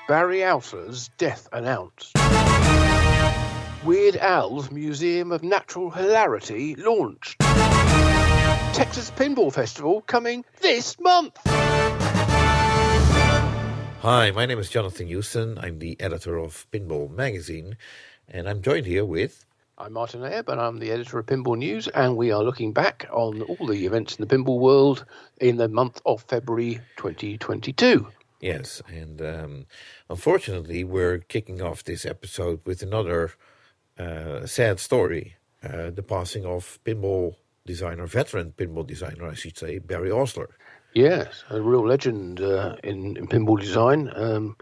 Barry Alser's death announced. Weird Al's Museum of Natural Hilarity launched. Texas Pinball Festival coming this month. Hi, my name is Jonathan Houston. I'm the editor of PinballMagazine, and I'm joined here with... I'm Martin Ebb, and I'm the editor of Pinball News, and we are looking back on all the events in the pinball world in the month of February 2022. Yes, and unfortunately, we're kicking off this episode with another sad story, the passing of veteran pinball designer, I should say, Barry Osler. Yes, a real legend in pinball design.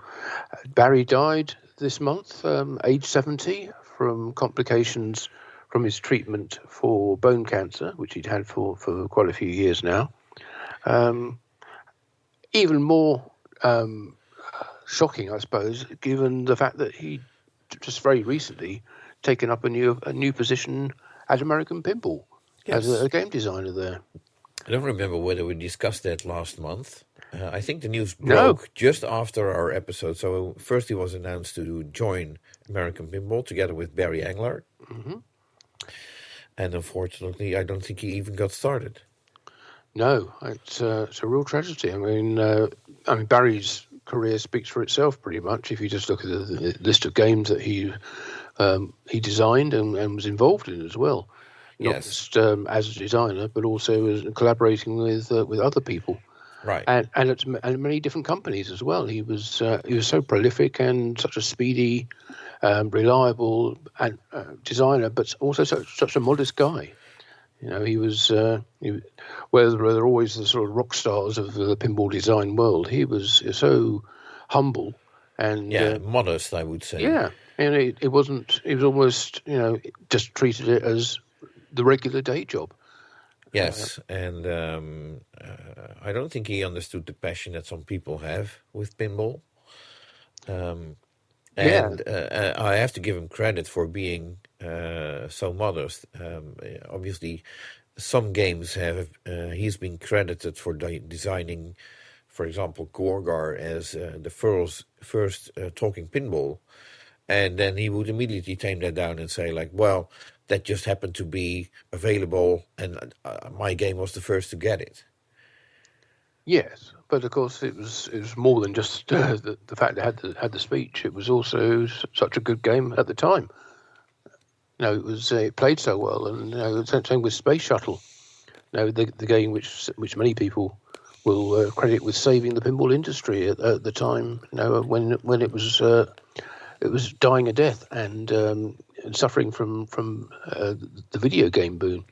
Barry died this month, age 70, from complications from his treatment for bone cancer, which he'd had for quite a few years now. Even more shocking, I suppose, given the fact that he just very recently taken up a new position at American Pinball as a game designer there. I don't remember whether we discussed that last month. I think the news broke just after our episode. So first he was announced to join American Pinball together with Barry Englert. Mm-hmm. And unfortunately, I don't think he even got started. No, it's a real tragedy. I mean, Barry's career speaks for itself pretty much. If you just look at the list of games that he designed and was involved in as well. Not just as a designer, but also as collaborating with other people, right? And at many different companies as well. He was so prolific and such a speedy, reliable and designer, but also such a modest guy. You know, where they're always the sort of rock stars of the pinball design world, he was so humble and modest, I would say. Yeah, and it wasn't. He was almost just treated it as the regular day job. Yes, and I don't think he understood the passion that some people have with pinball. I have to give him credit for being so modest. Obviously, some games he's been credited for designing, for example, Gorgar as the first talking pinball. And then he would immediately tame that down and say, like, well, that just happened to be available, and my game was the first to get it. Yes, but of course it was more than just the fact that it had the speech. It was also such a good game at the time. It played so well, and same with Space Shuttle. The game which many people will credit with saving the pinball industry at the time. When it was dying a death and suffering from the video game boom,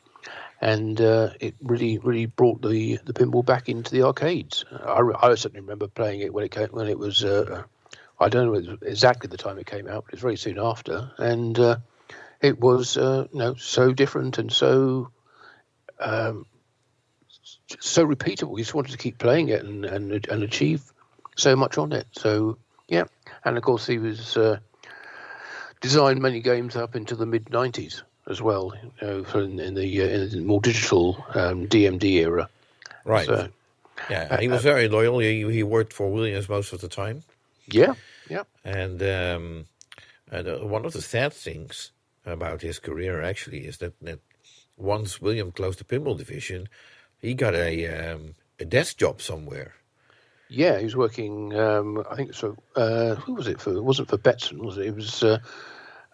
and it really brought the pinball back into the arcades. I certainly remember playing it when it was I don't know exactly the time it came out, but it was very soon after, and it was so different and so repeatable. You just wanted to keep playing it and achieve so much on it. So yeah, and of course he was designed many games up into the mid '90s as well, in the more digital DMD era. Right. So, he was very loyal. He worked for Williams most of the time. Yeah. And one of the sad things about his career actually is that once William closed the pinball division, he got a desk job somewhere. Yeah, he was working. I think so. Who was it for? It wasn't for Betson, was it? It was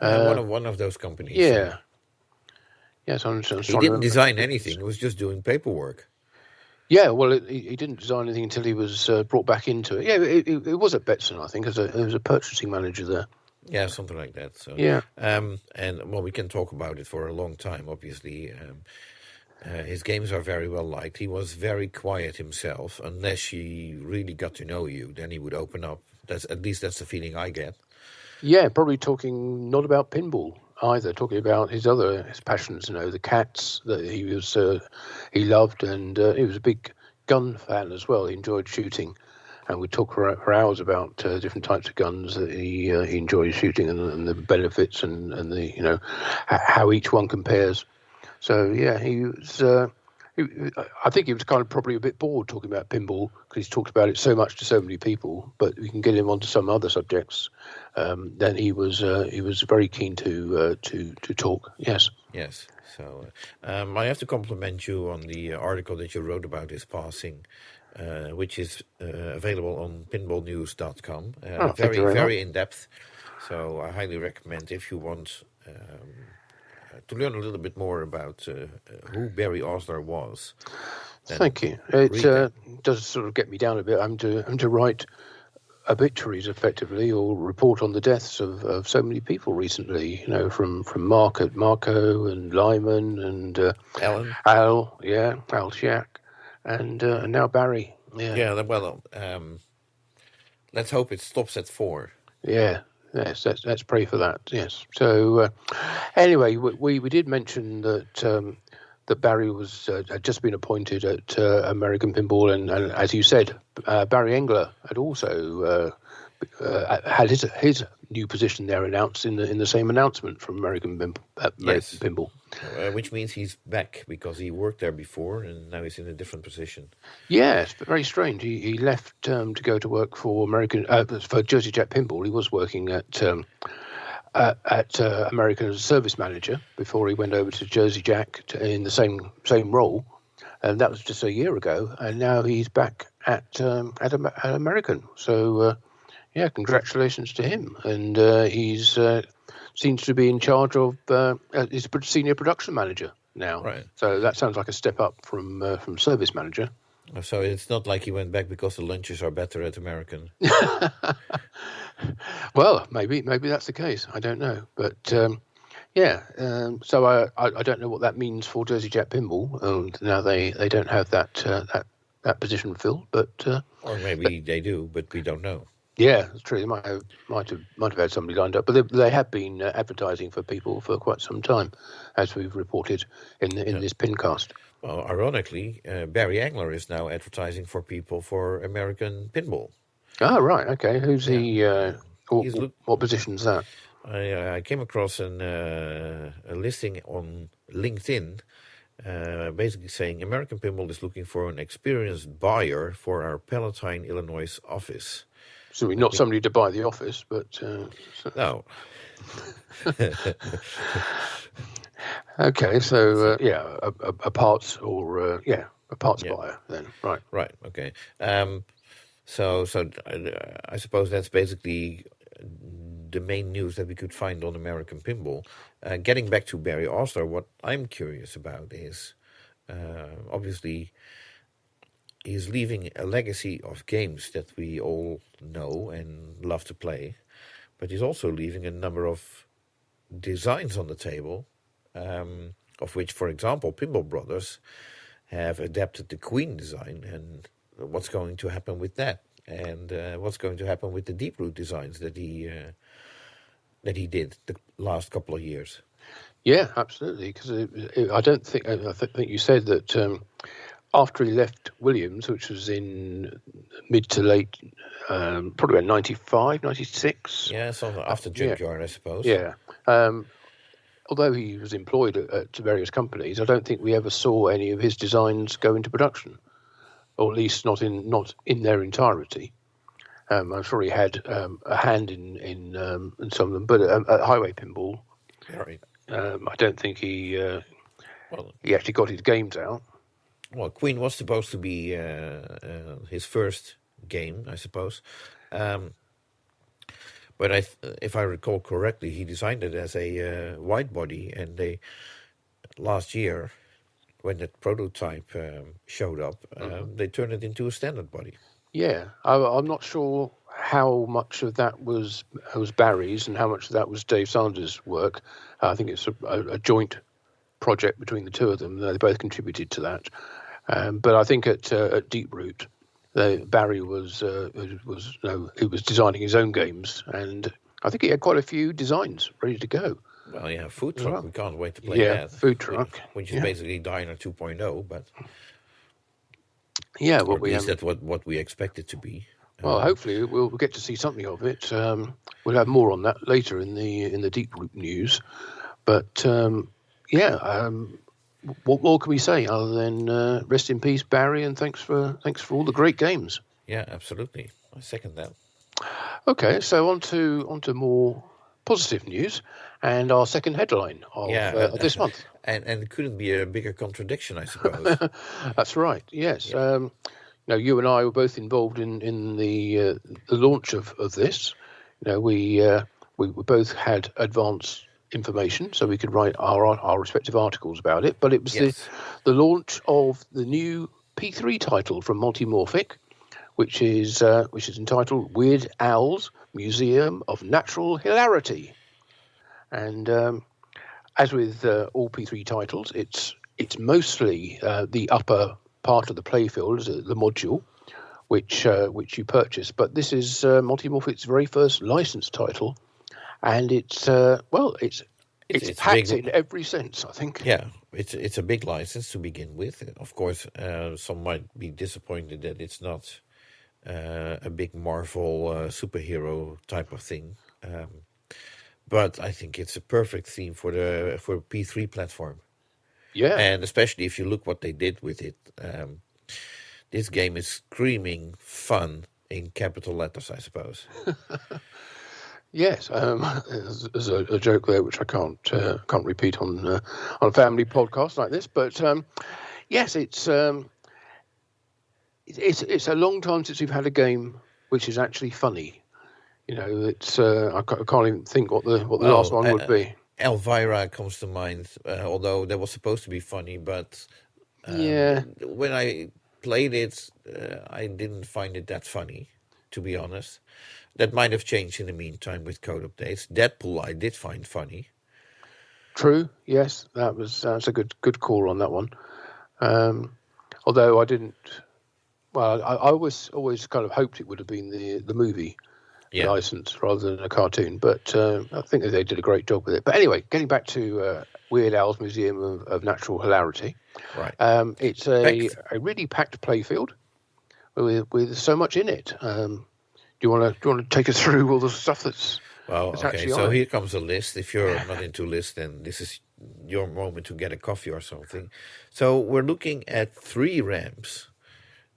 one of those companies. Yeah. Yes, he didn't design anything. He was just doing paperwork. Yeah, well, he didn't design anything until he was brought back into it. Yeah, it was at Betson, I think, as a purchasing manager there. Yeah, something like that. So yeah. And we can talk about it for a long time. Obviously, his games are very well liked. He was very quiet himself. Unless he really got to know you, then he would open up. That's the feeling I get. Yeah, probably talking not about pinball either, talking about his passions, the cats that he loved, and he was a big gun fan as well. He enjoyed shooting, and we talk for hours about different types of guns that he enjoyed shooting and the benefits and the how each one compares. So yeah, he was I think he was kind of probably a bit bored talking about pinball because he's talked about it so much to so many people. But we can get him onto some other subjects. Then he was very keen to talk. Yes. Yes. So I have to compliment you on the article that you wrote about his passing, which is available on pinballnews.com. Very in depth. So I highly recommend if you want to learn a little bit more about who Barry Osler was. Thank you. It does sort of get me down a bit. I'm to write obituaries effectively, or report on the deaths of so many people recently. From Marco and Lyman and Al Shack, and now Barry. Yeah. Yeah. Well, let's hope it stops at 4. Yeah. Yes, let's pray for that. Yes. So anyway, we did mention that that Barry had just been appointed at American Pinball, and as you said, Barry Engler had also had his new position there announced in the same announcement from American Pinball. Which means he's back because he worked there before and now he's in a different position. Yes, but very strange. He left to go to work for for Jersey Jack Pinball. He was working at American as a service manager before he went over to Jersey Jack in the same role, and that was just a year ago. And now he's back at American. So congratulations to him. And he's seems to be in charge of he's a senior production manager now. Right. So that sounds like a step up from service manager. So it's not like he went back because the lunches are better at American. Well, maybe that's the case. I don't know, but so I don't know what that means for Jersey Jack Pinball. Now they don't have that position filled, but or maybe they do, but we don't know. Yeah, it's true. They might have had somebody lined up, but they have been advertising for people for quite some time, as we've reported in this PINcast. Well, ironically, Barry Engler is now advertising for people for American Pinball. Oh, right. Okay. Who's he? What position's that? I came across a listing on LinkedIn, basically saying American Pinball is looking for an experienced buyer for our Palatine, Illinois office. So we're not somebody to buy the office, but no. Okay, so a parts buyer then, right? Right. Okay. So I suppose that's basically the main news that we could find on American Pinball. Getting back to Barry Osler, what I'm curious about is obviously he's leaving a legacy of games that we all know and love to play, but he's also leaving a number of designs on the table, of which, for example, Pinball Brothers have adapted the Queen design, and what's going to happen with that, and what's going to happen with the Deep Root designs that he did the last couple of years. Yeah, absolutely. Because I think you said that after he left Williams, which was in mid to late, probably about 95, 96. Yeah, so after Junkyard, I suppose. Yeah. Although he was employed at various companies, I don't think we ever saw any of his designs go into production, or at least not in their entirety. I'm sure he had a hand in some of them, but at Highway Pinball, right. I don't think he actually got his games out. Well, Queen was supposed to be his first game, I suppose. But if I recall correctly, he designed it as a wide body, and last year, when that prototype showed up, they turned it into a standard body. Yeah, I'm not sure how much of that was Barry's and how much of that was Dave Sanders' work. I think it's a joint project between the two of them. They both contributed to that. But I think at Deep Root, Barry was designing his own games, and I think he had quite a few designs ready to go. Well, yeah, Food Truck. Well. We can't wait to play that. Food Truck, which is basically Diner 2.0, but yeah, that's what we expect it to be. Well, hopefully we'll get to see something of it. We'll have more on that later in the Deep Root news, but what more can we say other than rest in peace, Barry, and thanks for all the great games. Yeah, absolutely. I second that. Okay, so on to more positive news and our second headline of this month. And it couldn't be a bigger contradiction, I suppose. That's right. Yes. Yeah. You and I were both involved in the launch of this. We both had advance information, so we could write our respective articles about it. But it was the launch of the new P3 title from Multimorphic, which is entitled Weird Al's Museum of Natural Hilarity. And as with all P3 titles, it's mostly the upper part of the playfield, the module, which you purchase. But this is Multimorphic's very first licensed title, and it's packed in every sense, I think. Yeah, it's a big license to begin with. Of course, some might be disappointed that it's not a big Marvel superhero type of thing. But I think it's a perfect theme for a P3 platform. Yeah. And especially if you look what they did with it. This game is screaming fun in capital letters, I suppose. Yes, there's a joke there which I can't repeat on a family podcast like this. But yes, it's a long time since we've had a game which is actually funny. It's I can't even think what the last one would be. Elvira comes to mind, although that was supposed to be funny, but when I played it, I didn't find it that funny, to be honest. That might have changed in the meantime with code updates. Deadpool I did find funny. True, yes, that's a good call on that one. Although I didn't. Well, I always kind of hoped it would have been the movie license rather than a cartoon, but I think they did a great job with it. But anyway, getting back to Weird Al's Museum of Natural Hilarity, right? It's a really packed playfield with so much in it. Do you want to take us through all the stuff that's okay? So here comes a list. If you're not into lists, then this is your moment to get a coffee or something. So we're looking at 3 ramps,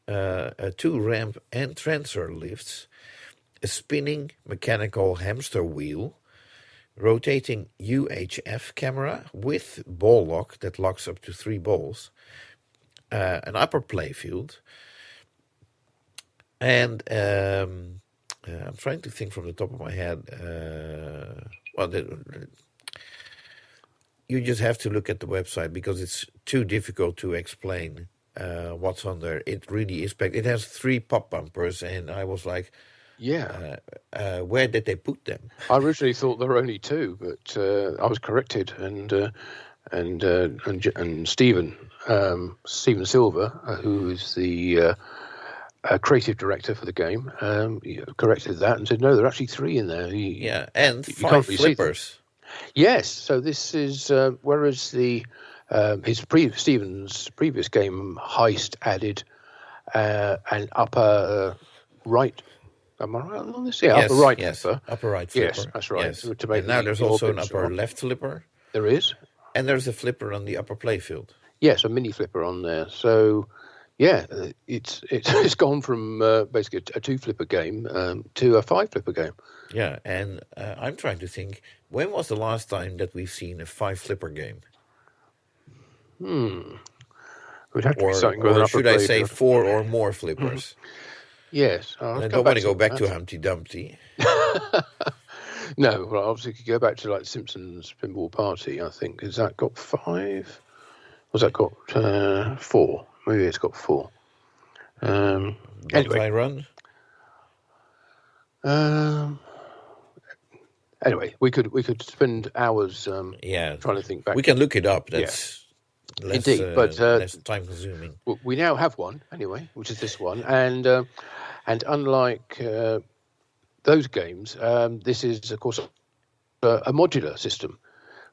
2 ramp and transfer lifts, a spinning mechanical hamster wheel, rotating UHF camera with ball lock that locks up to 3 balls, an upper playfield, and I'm trying to think from the top of my head. You just have to look at the website because it's too difficult to explain what's on there. It really is packed. It has 3 pop bumpers, and I was like, where did they put them? I originally thought there were only 2, but I was corrected, and Stephen Silver, who is the creative director for the game, corrected that and said no, there are actually 3 in there. And 5 flippers. Yes, so this is whereas Stephen's previous game Heist added an upper right. Am I right on this? Yeah, upper right flipper. Upper right flipper. Yes, that's right. Yes. And now there's also an upper left flipper. There is. And there's a flipper on the upper playfield. Yes, a mini flipper on there. So yeah, it's gone from basically a 2 flipper game to a 5 flipper game. Yeah, and I'm trying to think, when was the last time that we've seen a 5 flipper game? It would have to be something with an upper should I say 4 or more flippers? Yes. I don't want to go back to Humpty Dumpty. No, well, obviously you could go back to like Simpsons Pinball Party, I think. Has that got 5? Or has that got 4? Maybe it's got 4. Anyway. Run? Anyway, we could spend hours trying to think back. We can look it up. That's less, indeed, but less time consuming. We now have one anyway, which is this one, and unlike those games, this is of course a modular system.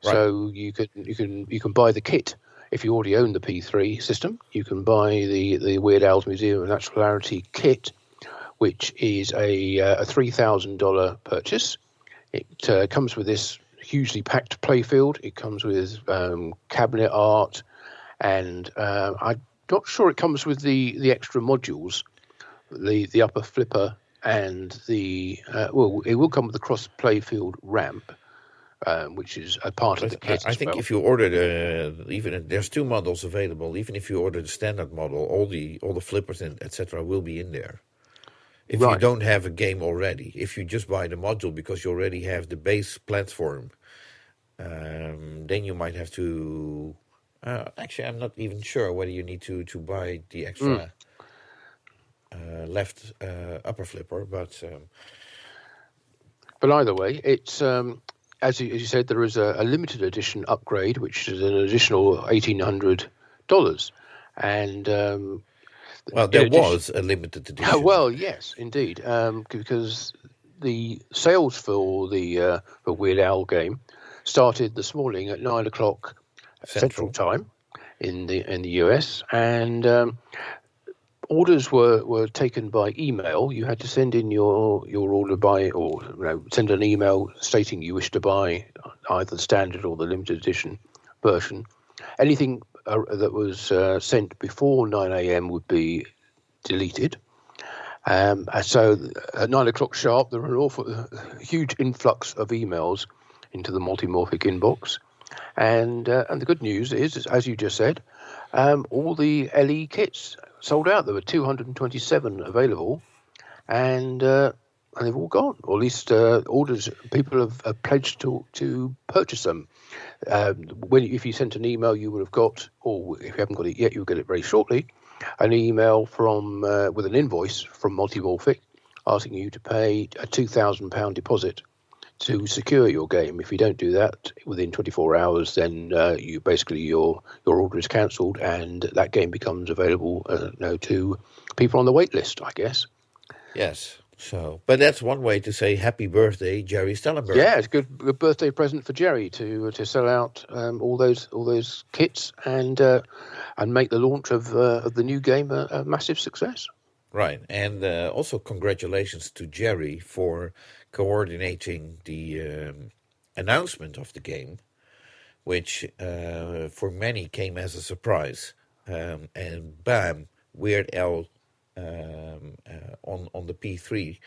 Right. So you can buy the kit. If you already own the P3 system, you can buy the Weird Al's Museum of Natural Hilarity kit, which is a $3,000 purchase. It comes with this hugely packed playfield. It comes with cabinet art and I'm not sure it comes with the extra modules, the upper flipper and the it will come with the cross playfield ramp, which is a part of the kit. I think if you order there's two models available. Even if you order the standard model, all the flippers and etc. will be in there. If you don't have a game already, if you just buy the module because you already have the base platform, then you might have to. Actually, I'm not even sure whether you need to buy the extra left upper flipper, but either way, it's as you said, there is a limited edition upgrade, which is an additional $1,800, and there was a limited edition. Well, yes, indeed, because the sales for the Weird Al game started this morning at 9 o'clock Central Time in the US, and orders were taken by email. You had to send in your order send an email stating you wish to buy either the standard or the limited edition version. Anything that was sent before 9 a.m. would be deleted. So at 9 o'clock sharp, there were huge influx of emails into the Multimorphic inbox. And the good news is, as you just said, all the LE kits sold out. There were 227 available, and they've all gone. Or at least orders. People have pledged to purchase them. If you sent an email, you would have got, or if you haven't got it yet, you'll get it very shortly, an email from with an invoice from Multimorphic asking you to pay a £2,000 deposit to secure your game. If you don't do that within 24 hours, then your order is cancelled, and that game becomes available to people on the wait list, I guess. Yes. So, but that's one way to say happy birthday, Jerry Stellenberg. Yeah, it's a good birthday present for Jerry to sell out all those kits and make the launch of the new game a massive success. Right, and also congratulations to Jerry for coordinating the announcement of the game, which for many came as a surprise. And bam, Weird Al on the P3.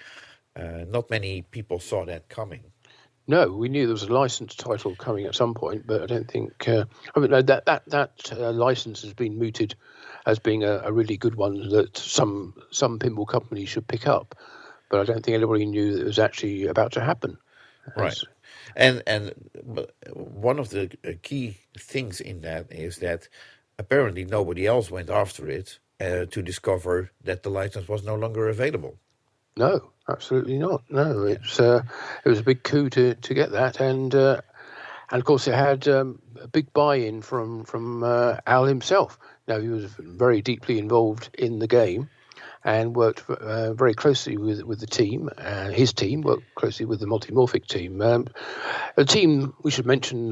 Not many people saw that coming. No, we knew there was a licensed title coming at some point, but I don't think. That license has been mooted as being a really good one that some pinball companies should pick up. But I don't think anybody knew that it was actually about to happen. Right. And one of the key things in that is that apparently nobody else went after it to discover that the license was no longer available. No, absolutely not. No, it was a big coup to get that, and of course it had a big buy-in from Al himself. Now, he was very deeply involved in the game and worked very closely with the team. His team worked closely with the Multimorphic team. The team, we should mention,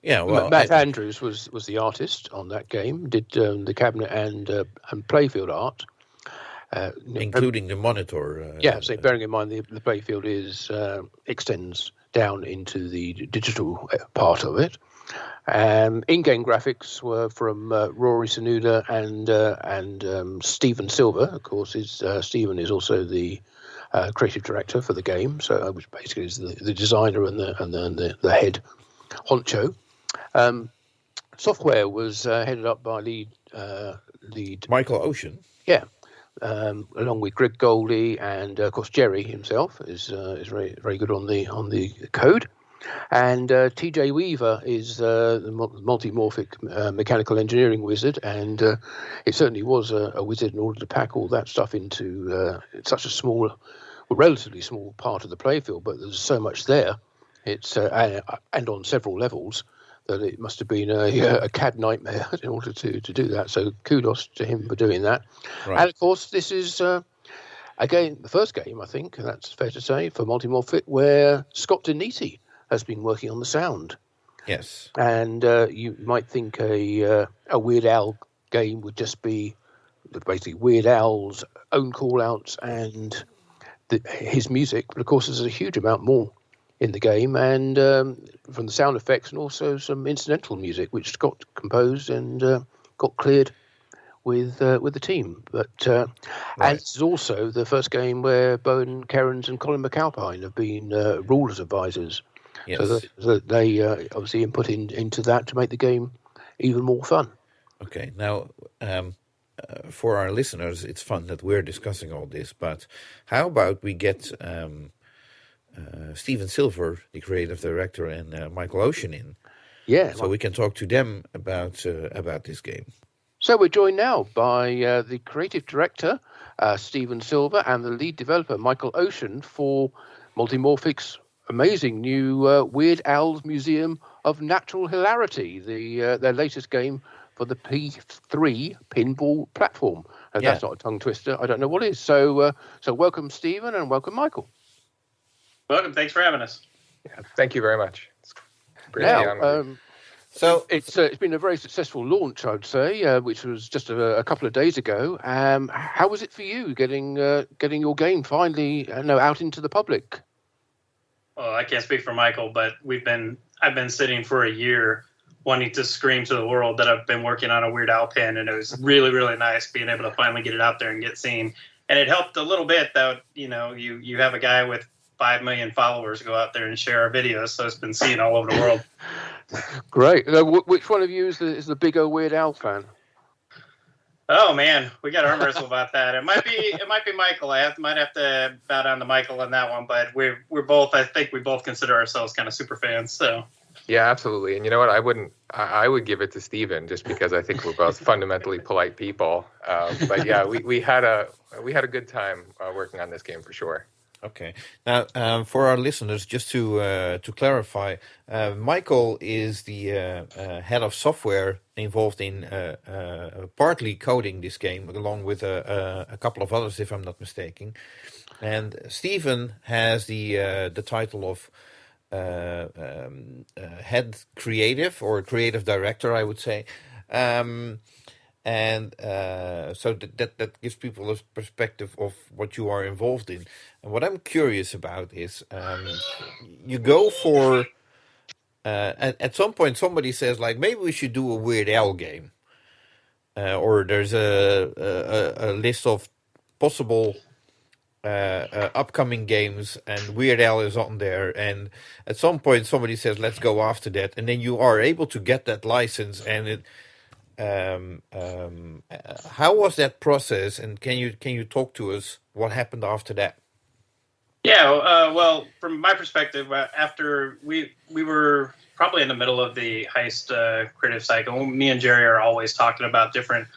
Matt Andrews was the artist on that game, did the cabinet and playfield art. Including the monitor. So bearing in mind the playfield extends down into the digital part of it. In-game graphics were from Rory Sanuda and Stephen Silver. Of course, Stephen is also the creative director for the game, so which basically is the designer and the head honcho. Software was headed up by lead Michael Ocean. Yeah. Along with Greg Goldie and of course Jerry himself is very very good on the code, and TJ Weaver is the Multimorphic mechanical engineering wizard, and it certainly was a wizard in order to pack all that stuff into such a relatively small part of the playfield. But there's so much there, it's and on several levels, that it must have been a CAD nightmare in order to do that. So kudos to him for doing that. Right. And of course, this is, again, the first game, I think, and that's fair to say, for Multimorphic, where Scott Denisi has been working on the sound. Yes. And you might think a Weird Al game would just be basically Weird Al's own call-outs and his music. But of course, there's a huge amount more in the game, and from the sound effects and also some incidental music, which got composed and got cleared with the team. But and this is also the first game where Bowen Kerins and Colin McAlpine have been rulers advisors. Yes. So they obviously input into that to make the game even more fun. Okay, now for our listeners, it's fun that we're discussing all this, but how about we get Steven Silver, the creative director, and Michael Ocean in? Yeah. So we can talk to them about this game. So we're joined now by the creative director, Steven Silver, and the lead developer, Michael Ocean, for Multimorphic's amazing new Weird Al's Museum of Natural Hilarity, their latest game for the P3 pinball platform. And that's not a tongue twister. I don't know what is. So welcome, Steven, and welcome, Michael. Welcome. Thanks for having us. Yeah, thank you very much. It's great to be on. So it's been a very successful launch, I would say, which was just a couple of days ago. How was it for you getting your game finally out into the public? Well, I can't speak for Michael, but I've been sitting for a year wanting to scream to the world that I've been working on a Weird Al pin, and it was really, really nice being able to finally get it out there and get seen. And it helped a little bit that you have a guy with 5 million followers go out there and share our videos, so it's been seen all over the world. Great. Which one of you is the bigger Weird Al fan? Oh man, we got to arm wrestle about that. It might be Michael. Might have to bow down to Michael on that one, but we're both. I think we both consider ourselves kind of super fans. So. Yeah, absolutely. And you know what? I would give it to Steven just because I think we're both fundamentally polite people. But yeah, we had a good time working on this game for sure. Okay. Now, for our listeners, just to clarify, Michael is the head of software involved in partly coding this game, along with a couple of others, if I'm not mistaken. And Steven has the title of head creative or creative director, I would say. And so that gives people a perspective of what you are involved in. And what I'm curious about is you go for at some point somebody says like maybe we should do a Weird Al game, or there's a list of possible upcoming games and Weird Al is on there, and at some point somebody says let's go after that, and then you are able to get that license and it. How was that process, and can you talk to us what happened after that? Yeah, well, from my perspective, after we were probably in the middle of the heist creative cycle, me and Jerry are always talking about different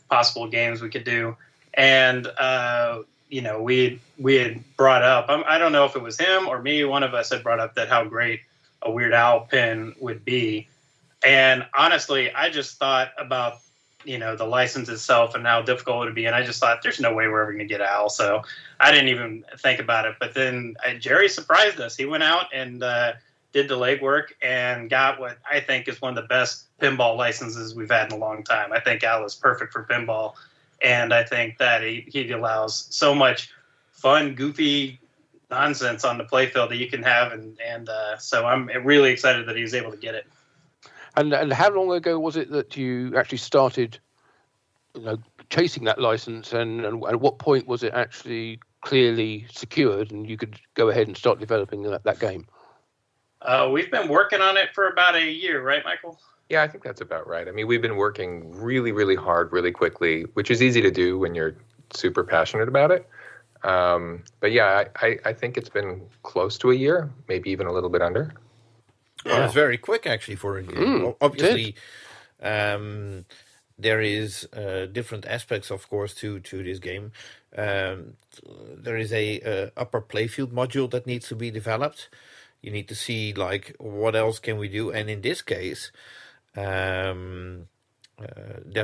possible games we could do, and we had brought up, I don't know if it was him or me, one of us had brought up that how great a Weird Al pin would be. And honestly, I just thought about, the license itself and how difficult it would be. And I just thought, there's no way we're ever going to get Al. So I didn't even think about it. But then Jerry surprised us. He went out and did the legwork and got what I think is one of the best pinball licenses we've had in a long time. I think Al is perfect for pinball. And I think that he allows so much fun, goofy nonsense on the playfield that you can have. And so I'm really excited that he was able to get it. And how long ago was it that you actually started, chasing that license, and at what point was it actually clearly secured and you could go ahead and start developing that game? We've been working on it for about a year, right, Michael? Yeah, I think that's about right. I mean, we've been working really, really hard, really quickly, which is easy to do when you're super passionate about it. But yeah, I think it's been close to a year, maybe even a little bit under. Yeah, it's very quick actually for a year. Obviously, there is different aspects, of course, to this game. There is a upper playfield module that needs to be developed. You need to see like what else can we do, and in this case, there's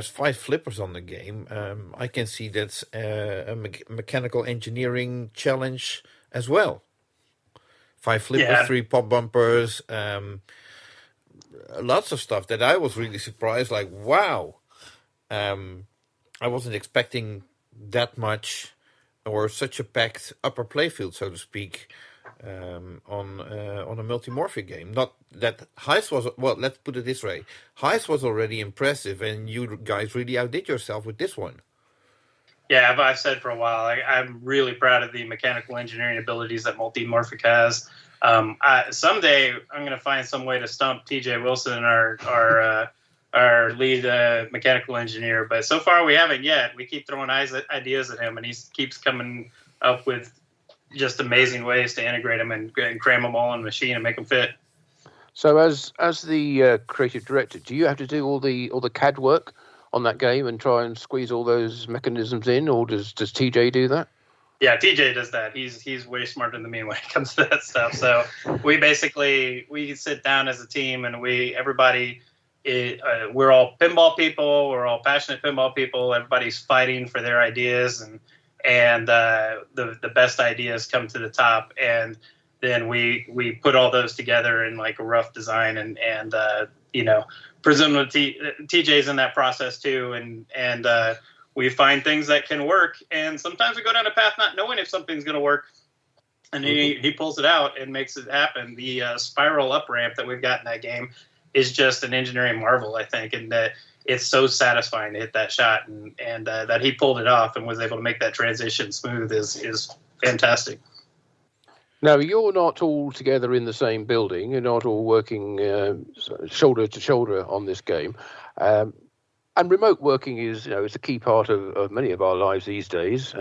5 flippers on the game. I can see that's a mechanical engineering challenge as well. 5 flippers, 3 pop bumpers, lots of stuff that I was really surprised. Like, wow, I wasn't expecting that much or such a packed upper playfield, so to speak. on a Multimorphic game. Not that Heist was, well, let's put it this way. Heist was already impressive, and you guys really outdid yourself with this one. Yeah, I've said for a while, I'm really proud of the mechanical engineering abilities that Multimorphic has. Someday I'm going to find some way to stump TJ Wilson, our lead mechanical engineer, but so far we haven't yet. We keep throwing ideas at him, and he keeps coming up with just amazing ways to integrate them and cram them all in the machine and make them fit. So as the creative director, do you have to do all the CAD work on that game and try and squeeze all those mechanisms in, or does TJ do that? Yeah, TJ does that. He's way smarter than me when it comes to that stuff. So we sit down as a team, and we're all pinball people. We're all passionate pinball people. Everybody's fighting for their ideas, and the best ideas come to the top, and then we put all those together in like a rough design, and presumably TJ's in that process too, and we find things that can work, and sometimes we go down a path not knowing if something's going to work, and he pulls it out and makes it happen. The spiral up ramp that we've got in that game is just an engineering marvel, I think, and that it's so satisfying to hit that shot, and that he pulled it off and was able to make that transition smooth is fantastic. Now, you're not all together in the same building. You're not all working shoulder to shoulder on this game. And remote working is a key part of many of our lives these days.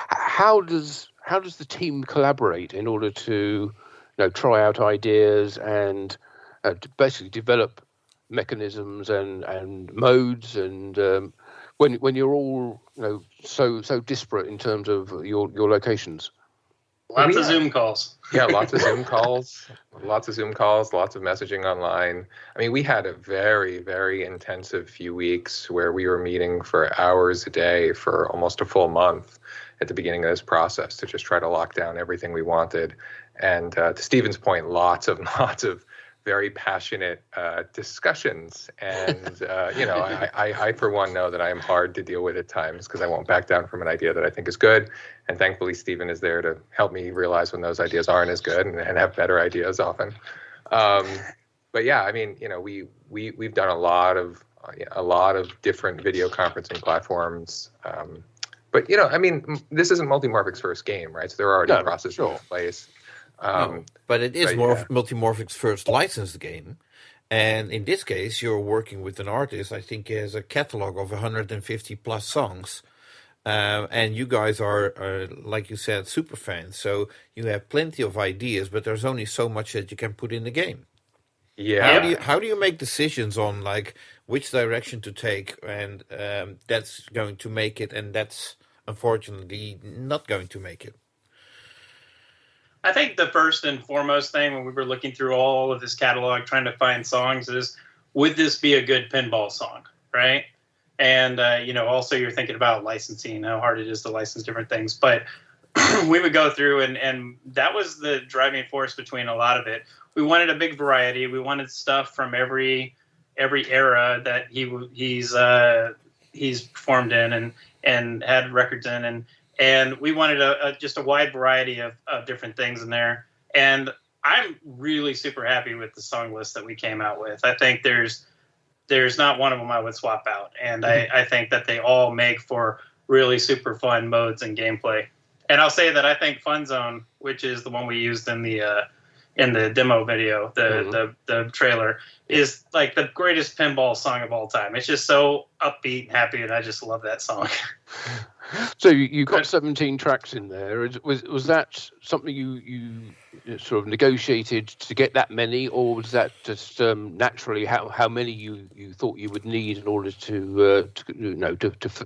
How does the team collaborate in order to try out ideas and to basically develop mechanisms and modes, and when you're all so disparate in terms of your locations? Lots of Zoom calls. Yeah, lots of Zoom calls, lots of messaging online. I mean, we had a very, very intensive few weeks where we were meeting for hours a day for almost a full month at the beginning of this process to just try to lock down everything we wanted. And to Stephen's point, lots of very passionate discussions. And, I, for one, know that I am hard to deal with at times because I won't back down from an idea that I think is good. And thankfully, Stephen is there to help me realize when those ideas aren't as good and have better ideas often. But yeah, I mean, we've done a lot of different video conferencing platforms. But, this isn't Multimorphic's first game, right? So there are already processes in place. But it is Multimorphic's first licensed game. And in this case, you're working with an artist, I think he has a catalog of 150 plus songs. And you guys are, like you said, super fans. So you have plenty of ideas, but there's only so much that you can put in the game. Yeah. How do you make decisions on like which direction to take, and that's going to make it, and that's unfortunately not going to make it? I think the first and foremost thing when we were looking through all of this catalog, trying to find songs, is would this be a good pinball song, right? And, also you're thinking about licensing, how hard it is to license different things. But we would go through, and that was the driving force between a lot of it. We wanted a big variety. We wanted stuff from every era that he's performed in and had records in, and we wanted just a wide variety of different things in there. And I'm really super happy with the song list that we came out with. I think there's not one of them I would swap out. And I think that they all make for really super fun modes and gameplay. And I'll say that I think Fun Zone, which is the one we used in the demo video, the trailer, is like the greatest pinball song of all time. It's just so upbeat and happy, and I just love that song. So you got 17 tracks in there. Was that something you sort of negotiated to get that many, or was that just naturally how many you thought you would need in order to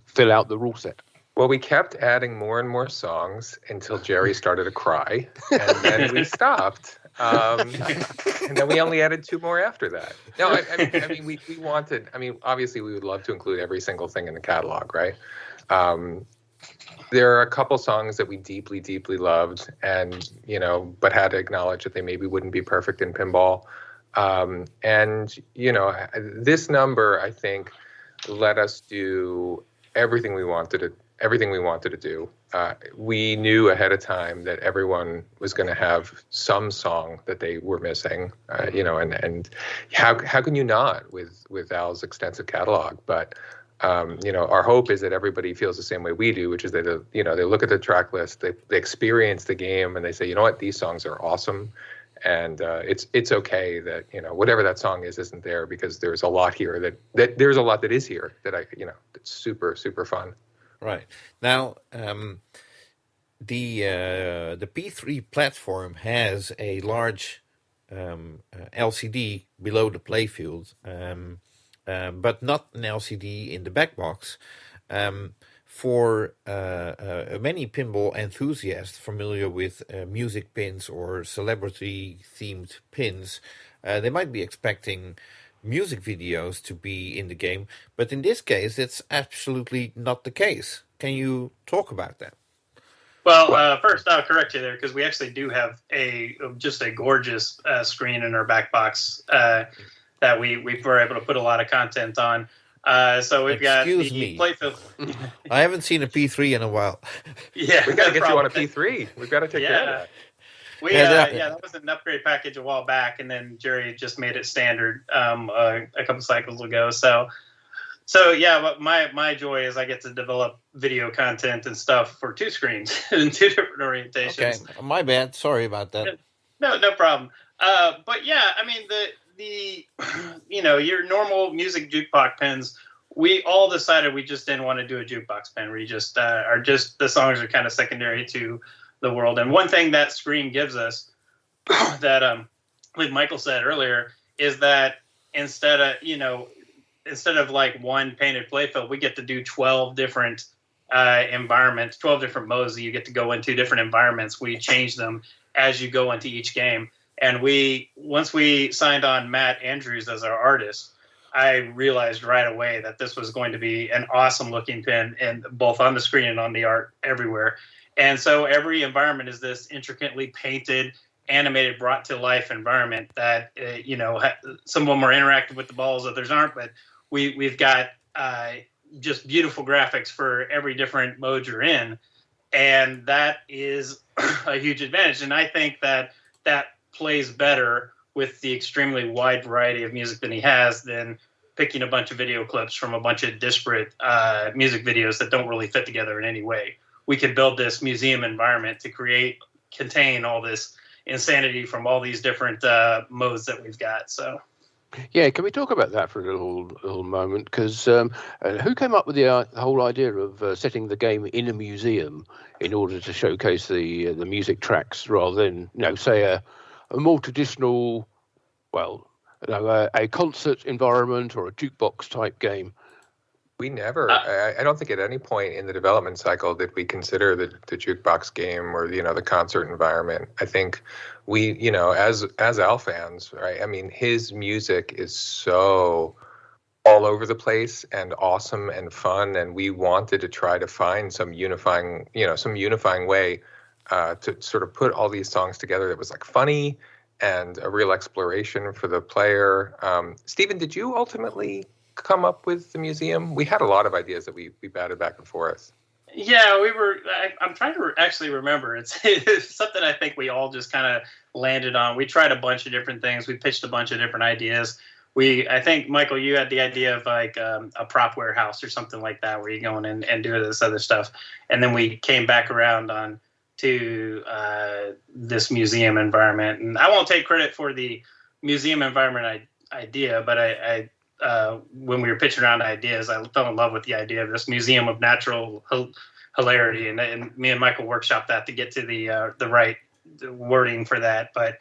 fill out the rule set? Well, we kept adding more and more songs until Jerry started to cry, and then we stopped. And then we only added 2 more after that. No, I mean, we wanted. I mean, obviously, we would love to include every single thing in the catalog, right? There are a couple songs that we deeply, deeply loved, and but had to acknowledge that they maybe wouldn't be perfect in pinball. This number, I think, let us do everything we wanted to do we knew ahead of time that everyone was going to have some song that they were missing, and how can you not with Al's extensive catalog? But our hope is that everybody feels the same way we do, which is that they look at the track list, they experience the game, and they say, you know what, these songs are awesome, and it's okay that whatever that song is isn't there, because there's a lot here that there's a lot that is here that that's super super fun. Right. Now, the P3 platform has a large LCD below the playfield, but not an LCD in the back box. For many pinball enthusiasts familiar with music pins or celebrity-themed pins, they might be expecting music videos to be in the game, but in this case, it's absolutely not the case. Can you talk about that? Well, first I'll correct you there, because we actually do have just a gorgeous screen in our back box that we were able to put a lot of content on. So we've got the playfield. I haven't seen a P3 in a while. Yeah, we got to get you on a P3. We've got to take care of that. That was an upgrade package a while back, and then Jerry just made it standard a couple cycles ago. So yeah, but my joy is I get to develop video content and stuff for two screens in two different orientations. Okay, my bad. Sorry about that. No problem. But yeah, I mean the your normal music jukebox pins. We all decided we just didn't want to do a jukebox pin. We just the songs are kind of secondary to the world. And one thing that screen gives us that like Michael said earlier is that instead of like one painted playfield, we get to do 12 different environments, 12 different modes that you get to go into, different environments. We change them as you go into each game. And once we signed on Matt Andrews as our artist, I realized right away that this was going to be an awesome looking pin, and both on the screen and on the art everywhere. And so every environment is this intricately painted, animated, brought to life environment that, some of them are interactive with the balls, others aren't, but we've got just beautiful graphics for every different mode you're in. And that is a huge advantage. And I think that plays better with the extremely wide variety of music that he has than picking a bunch of video clips from a bunch of disparate music videos that don't really fit together in any way. We could build this museum environment to contain all this insanity from all these different modes that we've got. So, yeah, can we talk about that for a little moment? Because who came up with the whole idea of setting the game in a museum in order to showcase the music tracks rather than, say, a more traditional, a concert environment or a jukebox type game? We never, I don't think at any point in the development cycle did we consider the jukebox game or, the concert environment. I think we, as Al fans, right? I mean, his music is so all over the place and awesome and fun. And we wanted to try to find some unifying way to sort of put all these songs together that was like funny and a real exploration for the player. Stephen, did you ultimately come up with the museum? We had a lot of ideas that we batted back and forth. Yeah, we were. I'm trying to actually remember. It's something I think we all just kind of landed on. We tried a bunch of different things. We pitched a bunch of different ideas. I think, Michael, you had the idea of like a prop warehouse or something like that, where you go in and do this other stuff. And then we came back around to this museum environment. And I won't take credit for the museum environment idea, but I when we were pitching around ideas, I fell in love with the idea of this museum of natural hilarity, and me and Michael workshopped that to get to the right wording for that. But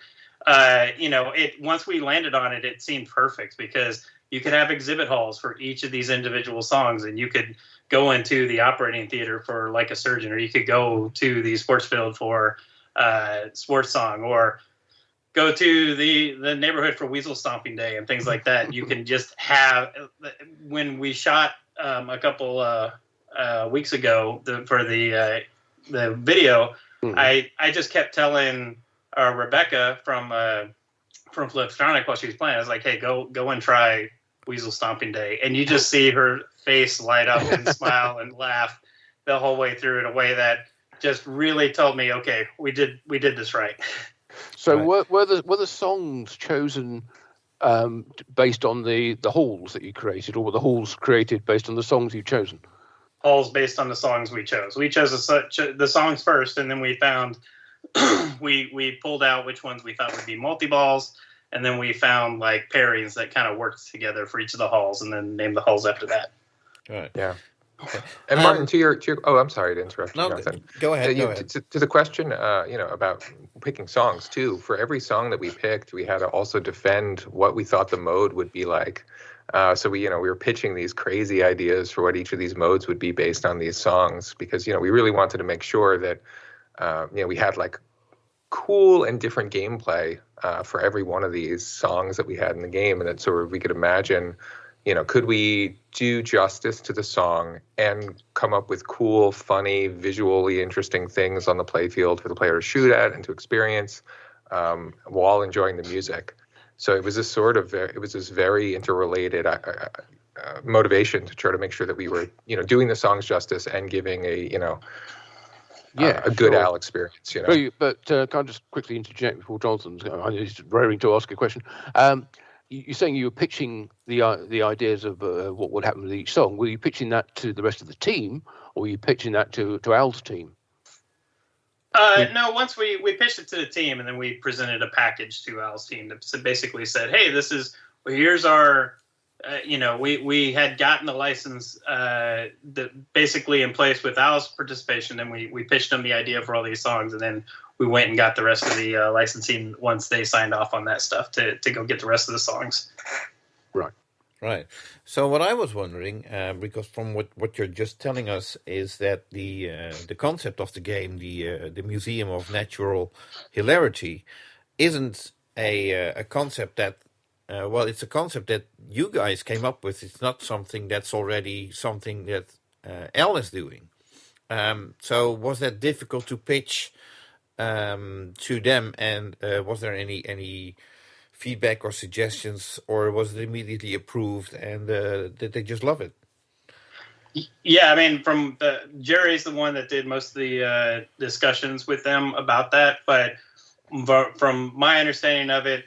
once we landed on it, it seemed perfect because you could have exhibit halls for each of these individual songs, and you could go into the operating theater for like a surgeon, or you could go to the sports field for sports song, or go to the neighborhood for Weasel Stomping Day and things like that. You can just have, when we shot a couple weeks ago for the video, I just kept telling Rebecca from Flipstronic while she was playing, I was like, hey, go and try Weasel Stomping Day. And you just see her face light up and smile and laugh the whole way through in a way that just really told me, okay, we did this right. So were the songs chosen based on the halls that you created, or were the halls created based on the songs you've chosen? Halls based on the songs we chose. We chose the songs first, and then we found we pulled out which ones we thought would be multi-balls, and then we found like pairings that kind of worked together for each of the halls, and then named the halls after that. Right. Yeah. Okay. And Martin, to your oh, I'm sorry to interrupt you, No, Jonathan. go ahead. To the question, about picking songs too. For every song that we picked, we had to also defend what we thought the mode would be like. So we were pitching these crazy ideas for what each of these modes would be based on these songs, because we really wanted to make sure that we had like cool and different gameplay for every one of these songs that we had in the game, and that sort of we could imagine. Could we do justice to the song and come up with cool, funny, visually interesting things on the playfield for the player to shoot at and to experience while enjoying the music? So it was this very interrelated motivation to try to make sure that we were, doing the songs justice and giving a good Al experience. But can I just quickly interject before Jonathan's? He's raring to ask a question. You're saying you were pitching the ideas of what would happen with each song. Were you pitching that to the rest of the team, or were you pitching that to Al's team? No, once we pitched it to the team, and then we presented a package to Al's team that basically said, hey, here's our, we had gotten the license basically in place with Al's participation, and we pitched them the idea for all these songs, and then we went and got the rest of the licensing once they signed off on that stuff to go get the rest of the songs. Right. So what I was wondering, because from what you're just telling us, is that the concept of the game, the Museum of Natural Hilarity, isn't a concept that, it's a concept that you guys came up with. It's not something that's already something that Al is doing. So was that difficult to pitch to them, and was there any feedback or suggestions, or was it immediately approved and did they just love it? Yeah, I mean, Jerry's the one that did most of the discussions with them about that, but from my understanding of it,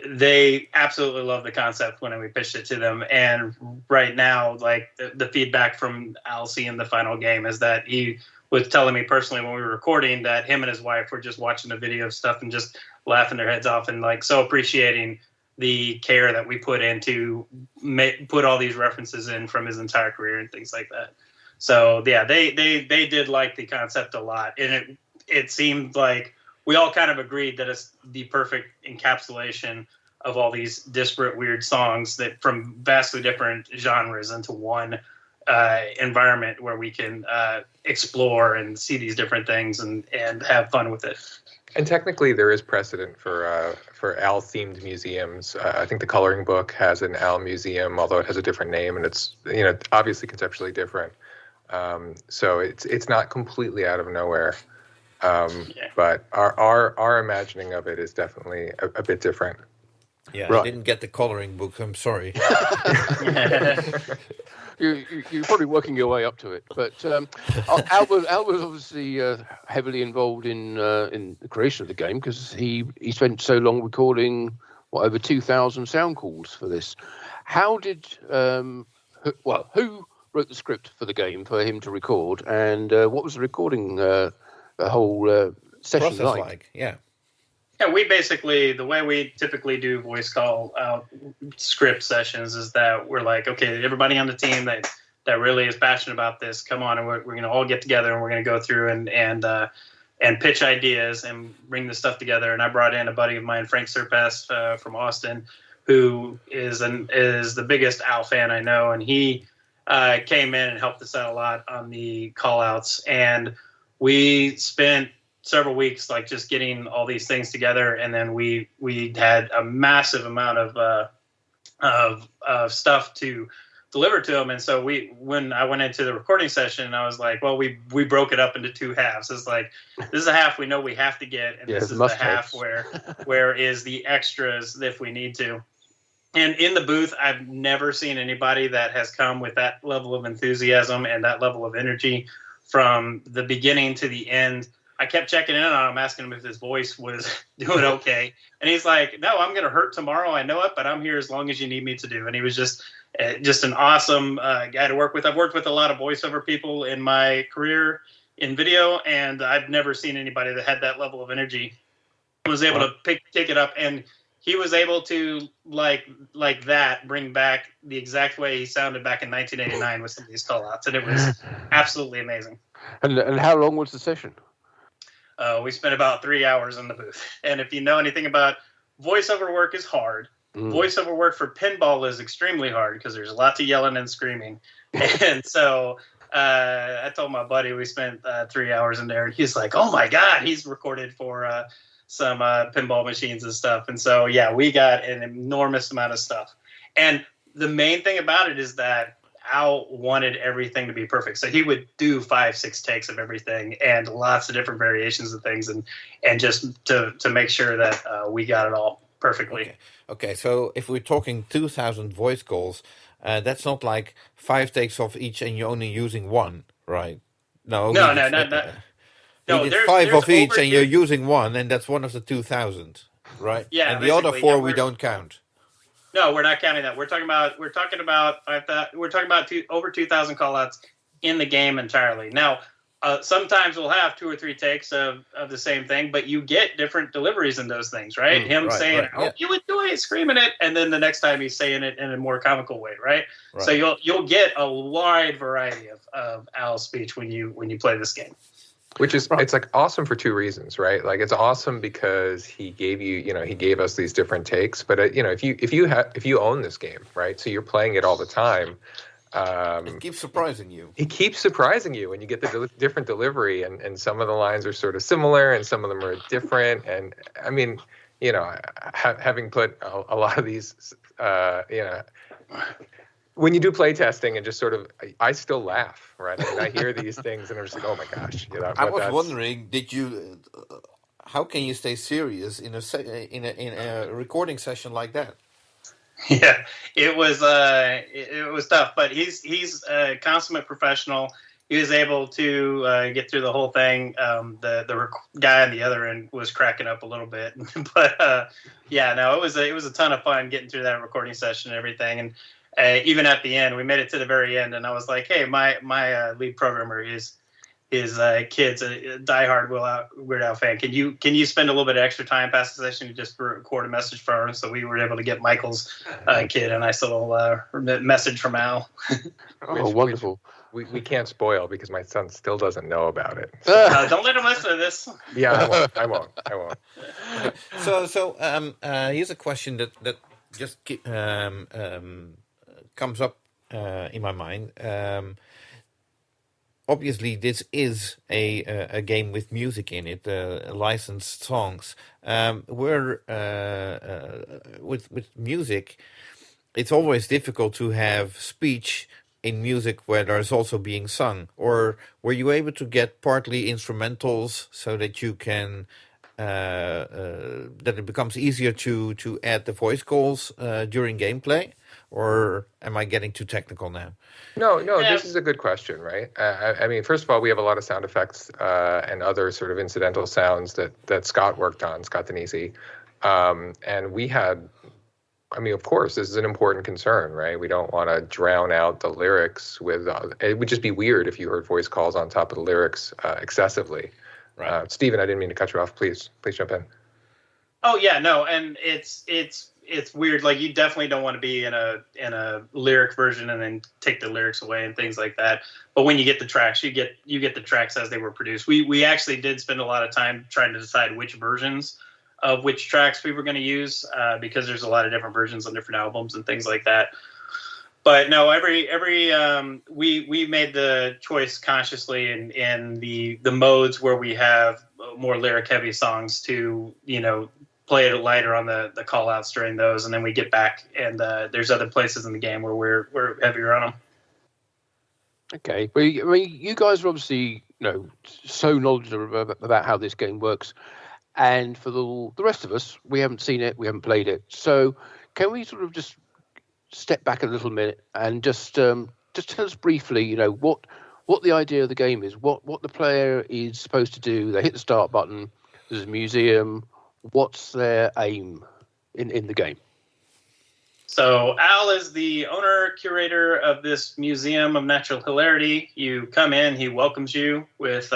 they absolutely love the concept when we pitched it to them. And right now, like the feedback from Al seeing the final game is that he was telling me personally when we were recording that him and his wife were just watching the video of stuff and just laughing their heads off and like so appreciating the care that we put into put all these references in from his entire career and things like that. So yeah, they did like the concept a lot, and it seemed like we all kind of agreed that it's the perfect encapsulation of all these disparate, weird songs that from vastly different genres into one environment where we can explore and see these different things and have fun with it. And technically, there is precedent for Al-themed museums. I think the Coloring Book has an Al museum, although it has a different name, and it's obviously conceptually different. So it's not completely out of nowhere. But our imagining of it is definitely a bit different. Yeah, right. I didn't get the Coloring Book. I'm sorry. You're probably working your way up to it, but Al was obviously heavily involved in the creation of the game because he spent so long recording over 2,000 sound calls for this. How did who wrote the script for the game for him to record, and what was the recording the whole session like? Yeah, we basically, the way we typically do voice call out script sessions is that we're like, okay, everybody on the team that really is passionate about this, come on, and we're going to all get together and we're going to go through and pitch ideas and bring this stuff together. And I brought in a buddy of mine, Frank Serpest from Austin, who is the biggest Al fan I know, and he came in and helped us out a lot on the call outs, and we spent several weeks like just getting all these things together, and then we had a massive amount of stuff to deliver to them. And so when I went into the recording session, I was like, well, we broke it up into two halves. It's like, this is a half we know we have to get, and this is the half where is the extras if we need to. And in the booth, I've never seen anybody that has come with that level of enthusiasm and that level of energy from the beginning to the end. I kept checking in on him, asking him if his voice was doing okay. And he's like, no, I'm going to hurt tomorrow. I know it, but I'm here as long as you need me to do. And he was just an awesome guy to work with. I've worked with a lot of voiceover people in my career in video, and I've never seen anybody that had that level of energy, was able to pick it up. And he was able to, like that, bring back the exact way he sounded back in 1989 with some of these call-outs. And it was absolutely amazing. And how long was the session? We spent about 3 hours in the booth. And if you know anything about voiceover work is hard. Voiceover work for pinball is extremely hard because there's lots of yelling and screaming. And so I told my buddy we spent 3 hours in there. And he's like, oh, my God, he's recorded for some pinball machines and stuff. And so, yeah, we got an enormous amount of stuff. And the main thing about it is that Al wanted everything to be perfect. So he would do 5-6 takes of everything and lots of different variations of things and just to make sure that we got it all perfectly. Okay, so if we're talking 2,000 voice calls, that's not like 5 takes of each and you're only using one, right? No, No, you did 5 of each and you're using one, and that's one of the 2,000, right? Yeah, and the other 4 we don't count. No, we're not counting that. We're talking about over 2,000 callouts in the game entirely. Now, sometimes we'll have 2 or 3 takes of the same thing, but you get different deliveries in those things, right? Saying, you enjoy it, screaming it, and then the next time he's saying it in a more comical way, right? So you'll get a wide variety of Al's speech when you play this game. Which is, it's like awesome for 2 reasons, right? Like it's awesome because he gave us these different takes. But if you own this game, right? So you're playing it all the time. It keeps surprising you. It keeps surprising you when you get the different delivery, and some of the lines are sort of similar, and some of them are different. And I mean, having put a lot of these, when you do play testing and just sort of, I still laugh, right? I mean, I hear these things and I'm just like, oh my gosh. I was wondering, how can you stay serious in a recording session like that? Yeah, it was tough, but he's a consummate professional. He was able to get through the whole thing. The guy on the other end was cracking up a little bit, but it was a ton of fun getting through that recording session and everything. And even at the end, we made it to the very end, and I was like, "Hey, my lead programmer his kid's a diehard Weird Al fan. Can you spend a little bit of extra time past the session to just record a message for him?" So we were able to get Michael's kid a nice little message from Al. Oh, wonderful! We can't spoil because my son still doesn't know about it. Don't let him listen to this. Yeah, I won't. So here's a question that just comes up in my mind. Obviously, this is a game with music in it, licensed songs. With music, it's always difficult to have speech in music where there's also being sung. Or were you able to get partly instrumentals so that you can that it becomes easier to add the voice calls during gameplay? Or am I getting too technical now? No, this is a good question, right? I mean, first of all, we have a lot of sound effects and other sort of incidental sounds that Scott worked on, Scott Denisi. And we had, I mean, of course, this is an important concern, right? We don't want to drown out the lyrics with, it would just be weird if you heard voice calls on top of the lyrics excessively. Right. Stephen, I didn't mean to cut you off. Please jump in. Oh, yeah, no, and it's weird. Like, you definitely don't want to be in a lyric version and then take the lyrics away and things like that. But when you get the tracks, you get the tracks as they were produced. We actually did spend a lot of time trying to decide which versions of which tracks we were going to use because there's a lot of different versions on different albums and things like that. But no, we made the choice consciously in the modes where we have more lyric heavy songs to, play it lighter on the call outs during those, and then we get back and there's other places in the game where we're heavier on them. Okay, well, I mean, you guys are obviously so knowledgeable about how this game works, and for the rest of us, we haven't seen it, we haven't played it. So can we sort of just step back a little minute and just tell us briefly, what what the idea of the game is, what the player is supposed to do. They hit the start button. There's a museum. What's their aim in the game? So Al is the owner, curator of this Museum of Natural Hilarity. You come in, he welcomes you with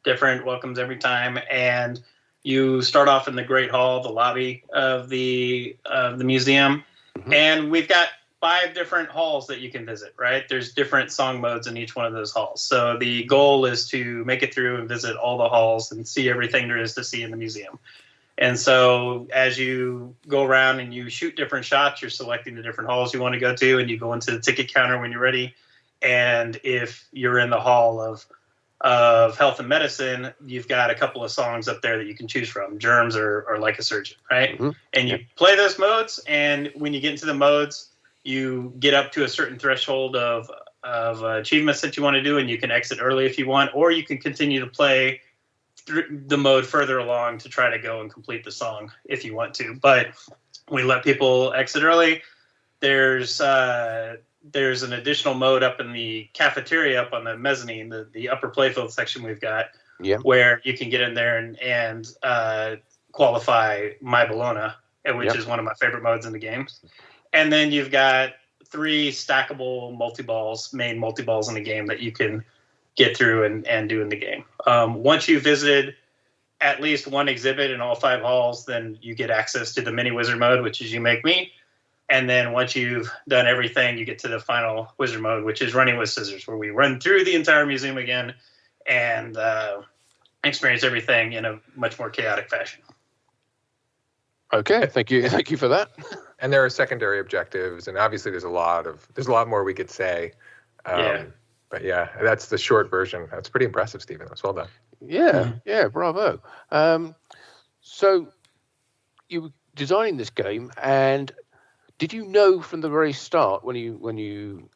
different welcomes every time, and you start off in the Great Hall, the lobby of the museum, and we've got 5 different halls that you can visit, right? There's different song modes in each one of those halls. So the goal is to make it through and visit all the halls and see everything there is to see in the museum. And so as you go around and you shoot different shots, you're selecting the different halls you want to go to, and you go into the ticket counter when you're ready. And if you're in the hall of health and medicine, you've got a couple of songs up there that you can choose from, Germs or Like a Surgeon, right? And you play those modes, and when you get into the modes, you get up to a certain threshold of achievements that you want to do, and you can exit early if you want, or you can continue to play the mode further along to try to go and complete the song if you want to. But we let people exit early. There's an additional mode up in the cafeteria up on the mezzanine, the upper playfield section we've got, where you can get in there and qualify My Bologna, which is one of my favorite modes in the game. And then you've got 3 stackable main multi-balls in the game that you can get through and do in the game. Once you've visited at least one exhibit in all 5 halls, then you get access to the mini wizard mode, which is You Make Me. And then once you've done everything, you get to the final wizard mode, which is Running with Scissors, where we run through the entire museum again and experience everything in a much more chaotic fashion. Okay, thank you for that. And there are secondary objectives, and obviously there's a lot more we could say. But yeah, that's the short version. That's pretty impressive, Stephen. That's well done. Yeah, bravo. So you were designing this game, and did you know from the very start when you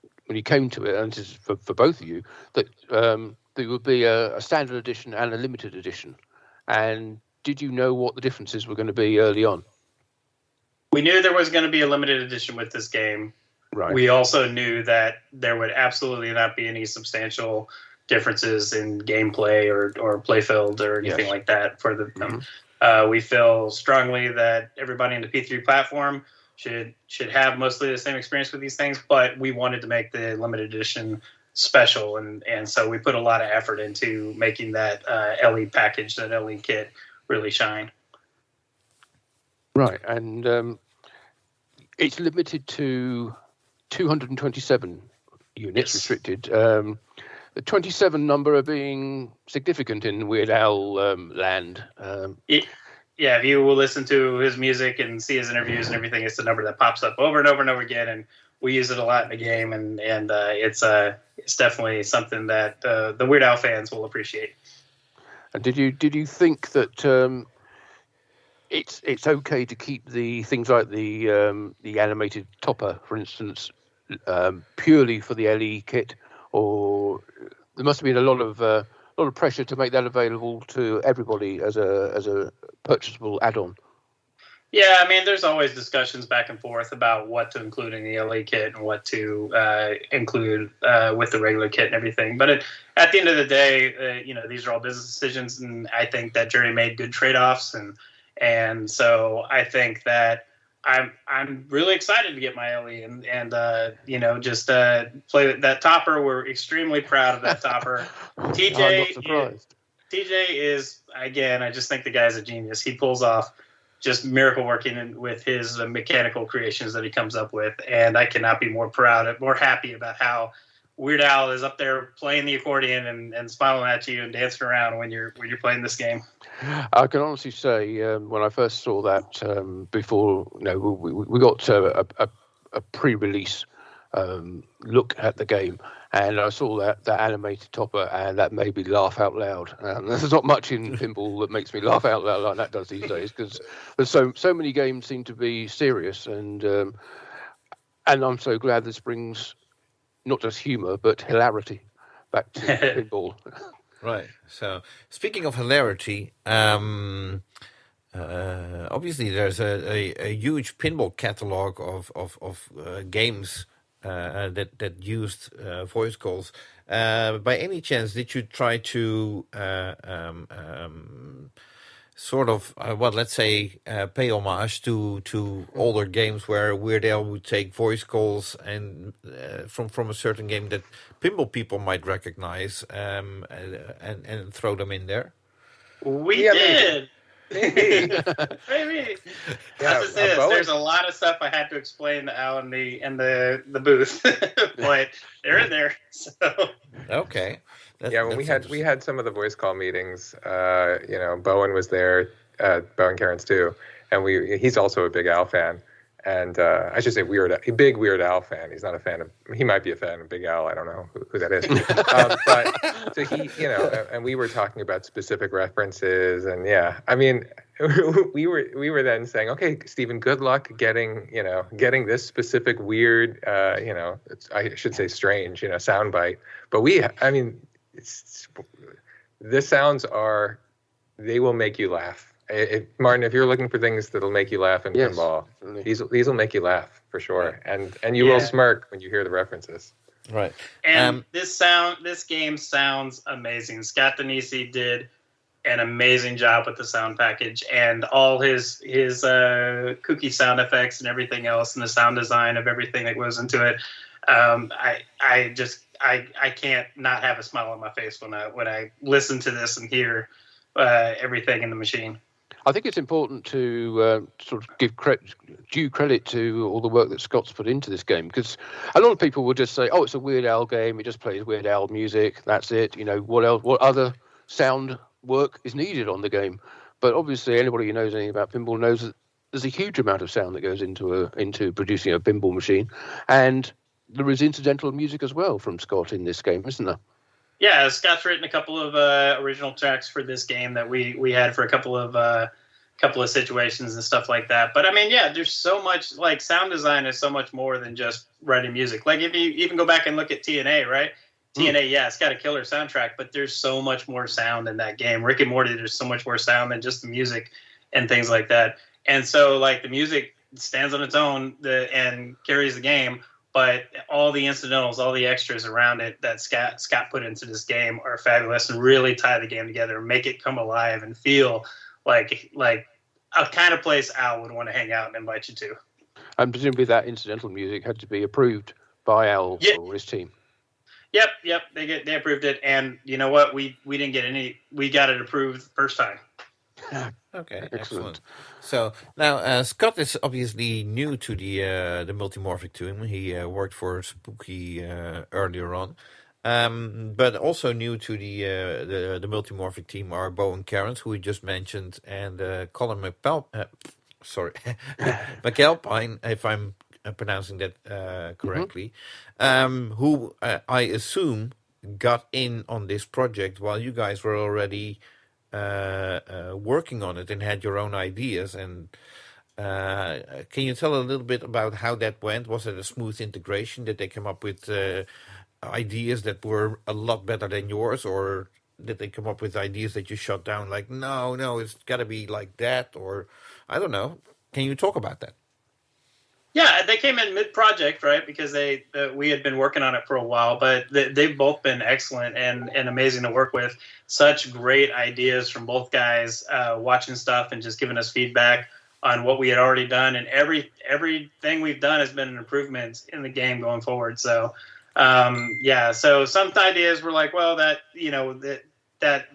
came to it, and this is for both of you, that there would be a standard edition and a limited edition? And did you know what the differences were going to be early on? We knew there was going to be a limited edition with this game. Right. We also knew that there would absolutely not be any substantial differences in gameplay or playfield or anything like that for them. We feel strongly that everybody in the P3 platform should have mostly the same experience with these things, but we wanted to make the limited edition special, and so we put a lot of effort into making that LE package, that LE kit, really shine. Right, and it's limited to 227 units, restricted. The 27 number being significant in Weird Al land. If you will listen to his music and see his interviews and everything, it's the number that pops up over and over and over again, and we use it a lot in the game, and it's definitely something that the Weird Al fans will appreciate. And did you think that it's okay to keep the things like the animated topper, for instance, purely for the LE kit, or there must have been a lot of pressure to make that available to everybody as a purchasable add-on? Yeah, I mean, there's always discussions back and forth about what to include in the LE kit and what to include with the regular kit and everything. But at the end of the day, these are all business decisions, and I think that Jerry made good trade-offs, and so I think that I'm really excited to get my LE and just play that topper. We're extremely proud of that topper. TJ, I'm not surprised. TJ is, again, I just think the guy's a genius. He pulls off just miracle working with his mechanical creations that he comes up with, and I cannot be more happy about how Weird Al is up there playing the accordion and smiling at you and dancing around when you're playing this game. I can honestly say, when I first saw that, before we got a pre-release look at the game, and I saw that animated topper, and that made me laugh out loud. There's not much in pinball that makes me laugh out loud like that does these days, because there's so many games seem to be serious, and I'm so glad this brings not just humour but hilarity back to pinball. Right. So, speaking of hilarity, obviously there's a huge pinball catalog of games that used voice calls. By any chance, did you try to sort of, let's say, pay homage to older games where Weird Al would take voice calls and from a certain game that pinball people might recognize and throw them in there? We did. Maybe. Maybe. That's there's a lot of stuff I had to explain to Al in the booth, but they're in there. So. Okay. When we had some of the voice call meetings, Bowen was there, Bowen Cairns too, and he's also a big Al fan, and I should say big Weird Al fan. He's not a fan of. He might be a fan of Big Al. I don't know who that is. But so he, and we were talking about specific references, and I mean, we were then saying, okay, Stephen, good luck getting this specific weird, I should say strange, soundbite. But the sounds they will make you laugh. Martin, if you're looking for things that'll make you laugh in pinball, these will make you laugh for sure, and you will smirk when you hear the references. Right. And this game sounds amazing. Scott Denisi did an amazing job with the sound package and all his kooky sound effects and everything else, and the sound design of everything that goes into it. I can't not have a smile on my face when I listen to this and hear everything in the machine. I think it's important to sort of give due credit to all the work that Scott's put into this game, because a lot of people will just say, "Oh, it's a Weird Al game. It just plays Weird Al music. That's it. What else? What other sound work is needed on the game?" But obviously, anybody who knows anything about pinball knows that there's a huge amount of sound that goes into producing a pinball machine, and there is incidental music as well from Scott in this game, isn't there? Yeah, Scott's written a couple of original tracks for this game that we had for a couple of situations and stuff like that. But I mean, there's so much, like, sound design is so much more than just writing music. Like, if you even go back and look at TNA, right? TNA, it's got a killer soundtrack, but there's so much more sound in that game. Rick and Morty, there's so much more sound than just the music and things like that. And so, like, the music stands on its own and carries the game. But all the incidentals, all the extras around it that Scott put into this game are fabulous and really tie the game together and make it come alive and feel like a kind of place Al would want to hang out and invite you to. And presumably that incidental music had to be approved by Al or his team. Yep. They approved it, and you know what? We didn't get any. We got it approved the first time. Okay, excellent. So now Scott is obviously new to the Multimorphic team. He worked for Spooky earlier on, but also new to the Multimorphic team are Bowen Cairns, who we just mentioned, and Colin McAlpine, if I'm pronouncing that correctly, who I assume got in on this project while you guys were already working on it and had your own ideas. And can you tell a little bit about how that went? Was it a smooth integration? Did they come up with ideas that were a lot better than yours, or did they come up with ideas that you shut down, like, no, it's got to be like that, or I don't know? Can you talk about that? Yeah, they came in mid-project, right? Because we had been working on it for a while, but they've both been excellent and amazing to work with. Such great ideas from both guys, watching stuff and just giving us feedback on what we had already done. And everything we've done has been an improvement in the game going forward. So, so some ideas were like, well, that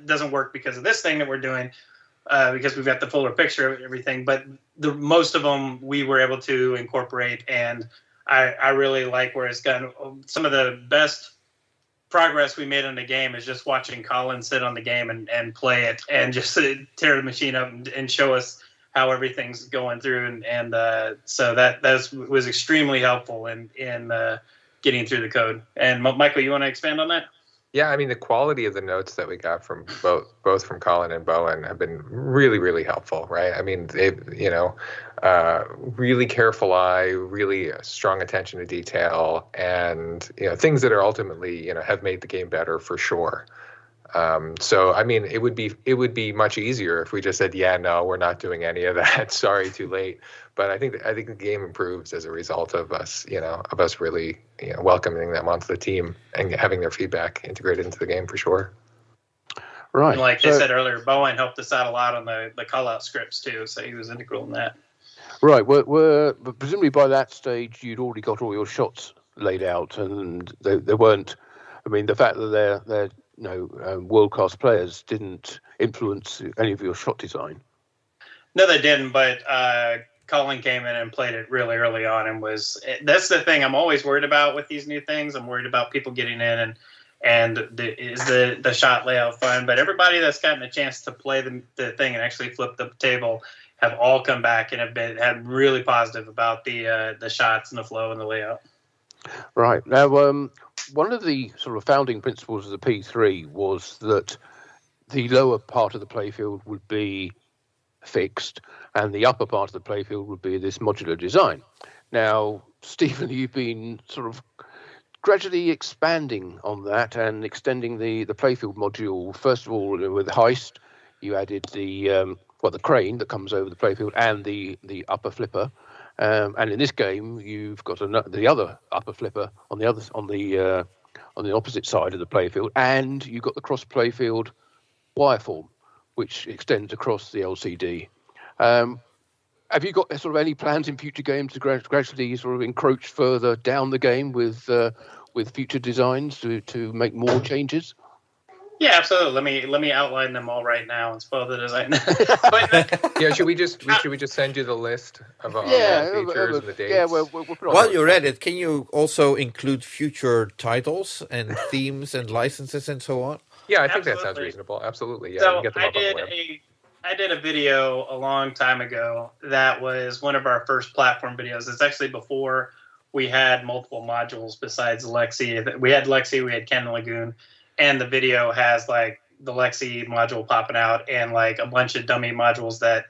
doesn't work because of this thing that we're doing. Because we've got the fuller picture of everything, but most of them we were able to incorporate, and I really like where it's gone. Some of the best progress we made on the game is just watching Colin sit on the game and play it, and just tear the machine up and show us how everything's going through, and so that was extremely helpful in getting through the code. And Michael, you want to expand on that? Yeah, I mean, the quality of the notes that we got from both from Colin and Bowen have been really, really helpful, right? I mean, they've, really careful eye, really strong attention to detail, and, things that are ultimately, have made the game better for sure. So I mean, it would be much easier if we just said, yeah, no, we're not doing any of that. Sorry, too late. But I think the game improves as a result of us, really, welcoming them onto the team and having their feedback integrated into the game for sure. Right. And like I said earlier, Bowen helped us out a lot on the call-out scripts too, so he was integral in that. Right. But presumably by that stage you'd already got all your shots laid out, and they weren't. I mean, the fact that they're world-class players didn't influence any of your shot design. No, they didn't. But Colin came in and played it really early on, and that's the thing I'm always worried about with these new things. I'm worried about people getting in and is the shot layout fun? But everybody that's gotten a chance to play the thing and actually flip the table have all come back and have really positive about the shots and the flow and the layout. Right. Now, one of the sort of founding principles of the P3 was that the lower part of the playfield would be fixed and the upper part of the playfield would be this modular design. Now, Stephen, you've been sort of gradually expanding on that and extending the playfield module. First of all, with Heist, you added the crane that comes over the playfield and the upper flipper. And in this game, you've got the other upper flipper on the opposite side of the playfield, and you've got the cross playfield wireform, which extends across the LCD. Have you got sort of any plans in future games to gradually sort of encroach further down the game with future designs to make more changes? Yeah, absolutely. Let me outline them all right now and spoil the design. Yeah, should we just send you the list of all the features and the dates? Yeah, we'll put it on. While you're at it, can you also include future titles and themes and licenses and so on? Yeah, I think that sounds reasonable. Absolutely. Yeah, so get them up on the web. I did a video a long time ago that was one of our first platform videos. It's actually before we had multiple modules besides Lexi. We had Lexi, we had Ken and Lagoon, and the video has like the Lexi module popping out and like a bunch of dummy modules that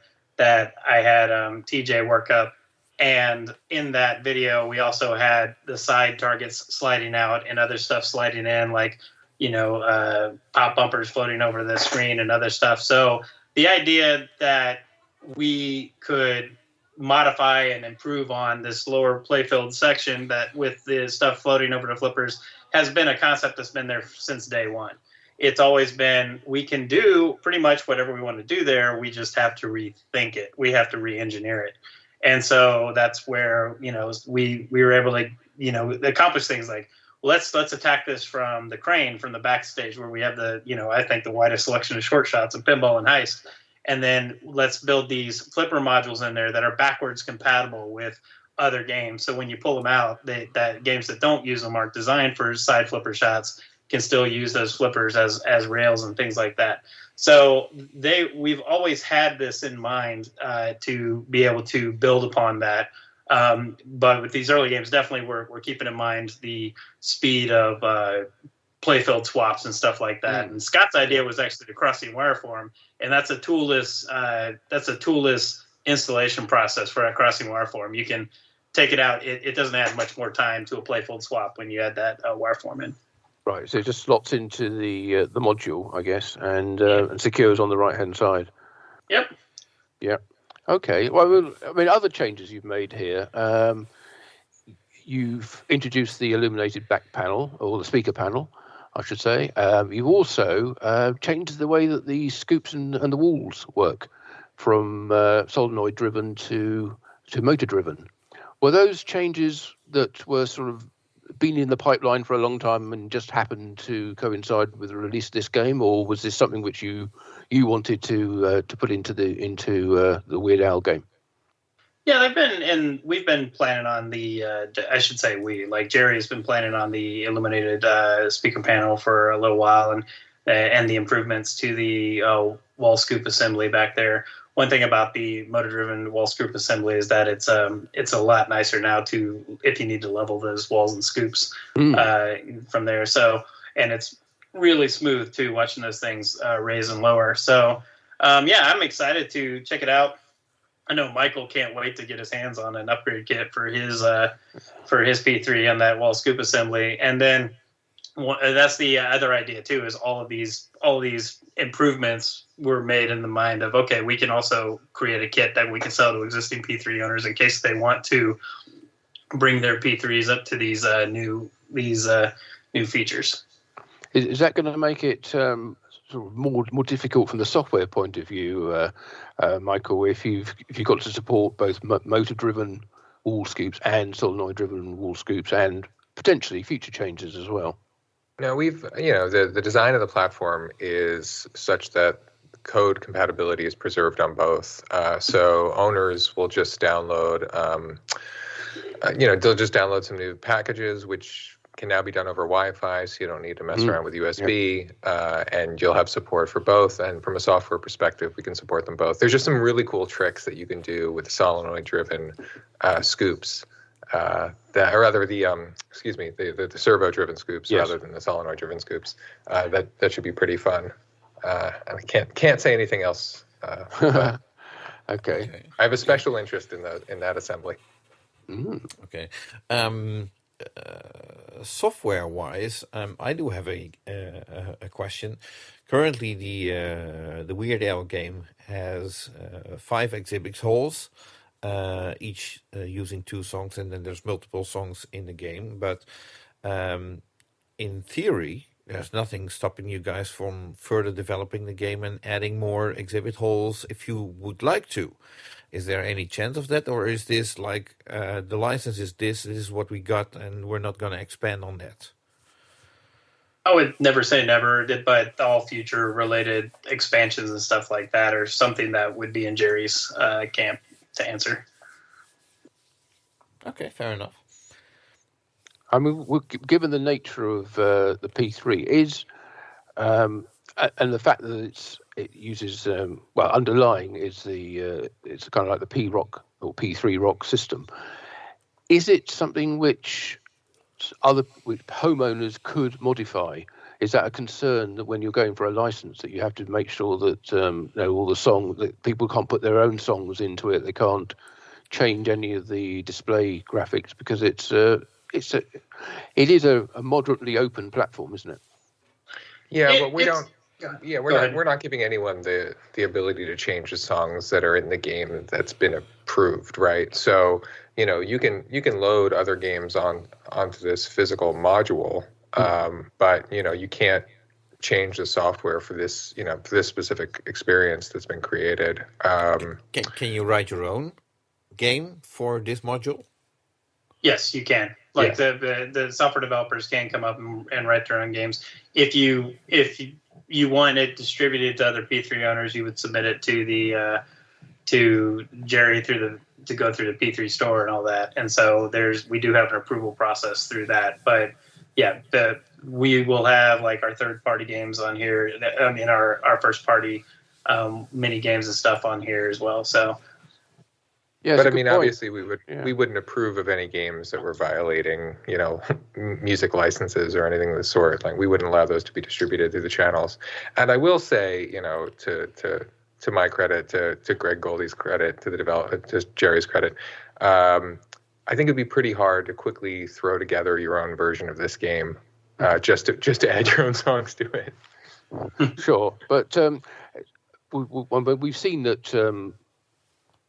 I had TJ work up. And in that video, we also had the side targets sliding out and other stuff sliding in, like, pop bumpers floating over the screen and other stuff. So the idea that we could modify and improve on this lower playfield section that with the stuff floating over the flippers has been a concept that's been there since day one. It's always been, we can do pretty much whatever we want to do there. We just have to rethink it. We have to re-engineer it. And so that's where, we were able to, accomplish things like, let's attack this from the crane, from the backstage where we have I think the widest selection of short shots of Pinball and Heist. And then let's build these flipper modules in there that are backwards compatible with other games. So when you pull them out, that games that don't use them are designed for side flipper shots can still use those flippers as rails and things like that. So we've always had this in mind to be able to build upon that. But with these early games, definitely we're keeping in mind the speed of playfield swaps and stuff like that. And Scott's idea was actually the crossing wireform, and that's a toolless installation process for a crossing wireform. You can take it out. It doesn't add much more time to a playfield swap when you add that wireform in. Right, so it just slots into the module, I guess, and secures on the right-hand side. Yep. Yeah. Okay. Well, I mean, other changes you've made here. You've introduced the illuminated back panel, or the speaker panel, I should say. You've also changed the way that the scoops and the walls work, from solenoid-driven to motor-driven. Were those changes that were sort of been in the pipeline for a long time and just happened to coincide with the release of this game, or was this something which you wanted to put into the Weird Al game? Yeah, we've been planning on I should say Jerry has been planning on the illuminated speaker panel for a little while, and the improvements to the wall scoop assembly back there. One thing about the motor-driven wall scoop assembly is that it's a lot nicer now if you need to level those walls and scoops from there. So, and it's really smooth too, watching those things raise and lower. So, I'm excited to check it out. I know Michael can't wait to get his hands on an upgrade kit for his P3 on that wall scoop assembly. And then that's the other idea too. Is all these improvements were made in the mind of, okay, we can also create a kit that we can sell to existing P3 owners in case they want to bring their P3s up to these new features. Is that going to make it sort of more difficult from the software point of view, Michael? If you've got to support both motor-driven wall scoops and solenoid-driven wall scoops, and potentially future changes as well. No, the design of the platform is such that code compatibility is preserved on both. So owners will just download, they'll just download some new packages, which can now be done over Wi-Fi, so you don't need to mess around with USB, and you'll have support for both. And from a software perspective, we can support them both. There's just some really cool tricks that you can do with solenoid-driven scoops, the servo-driven scoops rather than the solenoid-driven scoops. That should be pretty fun. I can't say anything else. Okay. I have a special interest in that assembly. Okay. Software-wise, I do have a question. Currently, the Weird Al game has 5 exhibit halls, each using 2 songs, and then there's multiple songs in the game. But in theory, there's nothing stopping you guys from further developing the game and adding more exhibit halls if you would like to. Is there any chance of that, or is this like the license is this is what we got, and we're not going to expand on that? I would never say never, but all future related expansions and stuff like that are something that would be in Jerry's camp to answer. Okay, fair enough. I mean, given the nature of the P3 and the fact that it uses underlying is it's kind of like the P Rock or P3 Rock system. Is it something which homeowners could modify? Is that a concern that when you're going for a license that you have to make sure that all the songs, that people can't put their own songs into it, they can't change any of the display graphics because it is a moderately open platform, isn't it? Yeah, but we don't. Yeah, we're not giving anyone the ability to change the songs that are in the game that's been approved, right? So you can load other games onto this physical module, but you can't change the software for this for this specific experience that's been created. Can you write your own game for this module? Yes, you can. Like the software developers can come up and write their own games. If you want it distributed to other P3 owners, you would submit it to Jerry to go through the P3 store and all that. And so we do have an approval process through that. But yeah, we will have like our third party games on here. I mean, our first party mini games and stuff on here as well. So. Yeah, but I mean, obviously, we wouldn't approve of any games that were violating, music licenses or anything of the sort. Like, we wouldn't allow those to be distributed through the channels. And I will say, to my credit, to Greg Goldie's credit, to Jerry's credit, I think it'd be pretty hard to quickly throw together your own version of this game, just to add your own songs to it. Sure, but we've seen that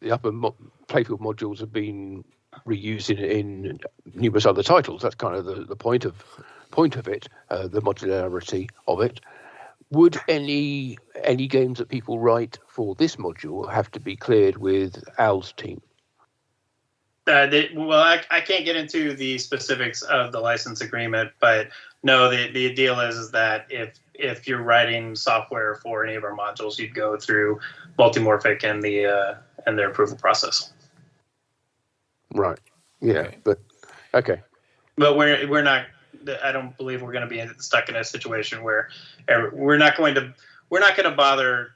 the upper playfield modules have been reused in numerous other titles. That's kind of the point of it, the modularity of it. Would any games that people write for this module have to be cleared with Al's team? I can't get into the specifics of the license agreement, but no, the deal is that if you're writing software for any of our modules, you'd go through Multimorphic and their approval process. Right. Yeah. Okay. But okay. But we're not. I don't believe we're going to be stuck in a situation where we're not going to bother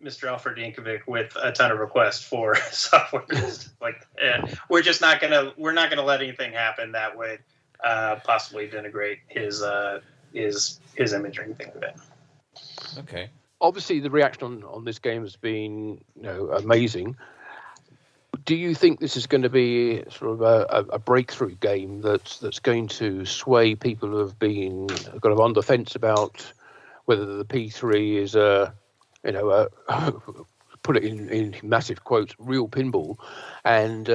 Mr. Edward VanderVeen with a ton of requests for software. We're just not going to let anything happen that would possibly denigrate his image or anything like that. Okay. Obviously, the reaction on this game has been amazing. Do you think this is going to be sort of a breakthrough game that's going to sway people who have been kind of on the fence about whether the P3 is put it in massive quotes, real pinball, and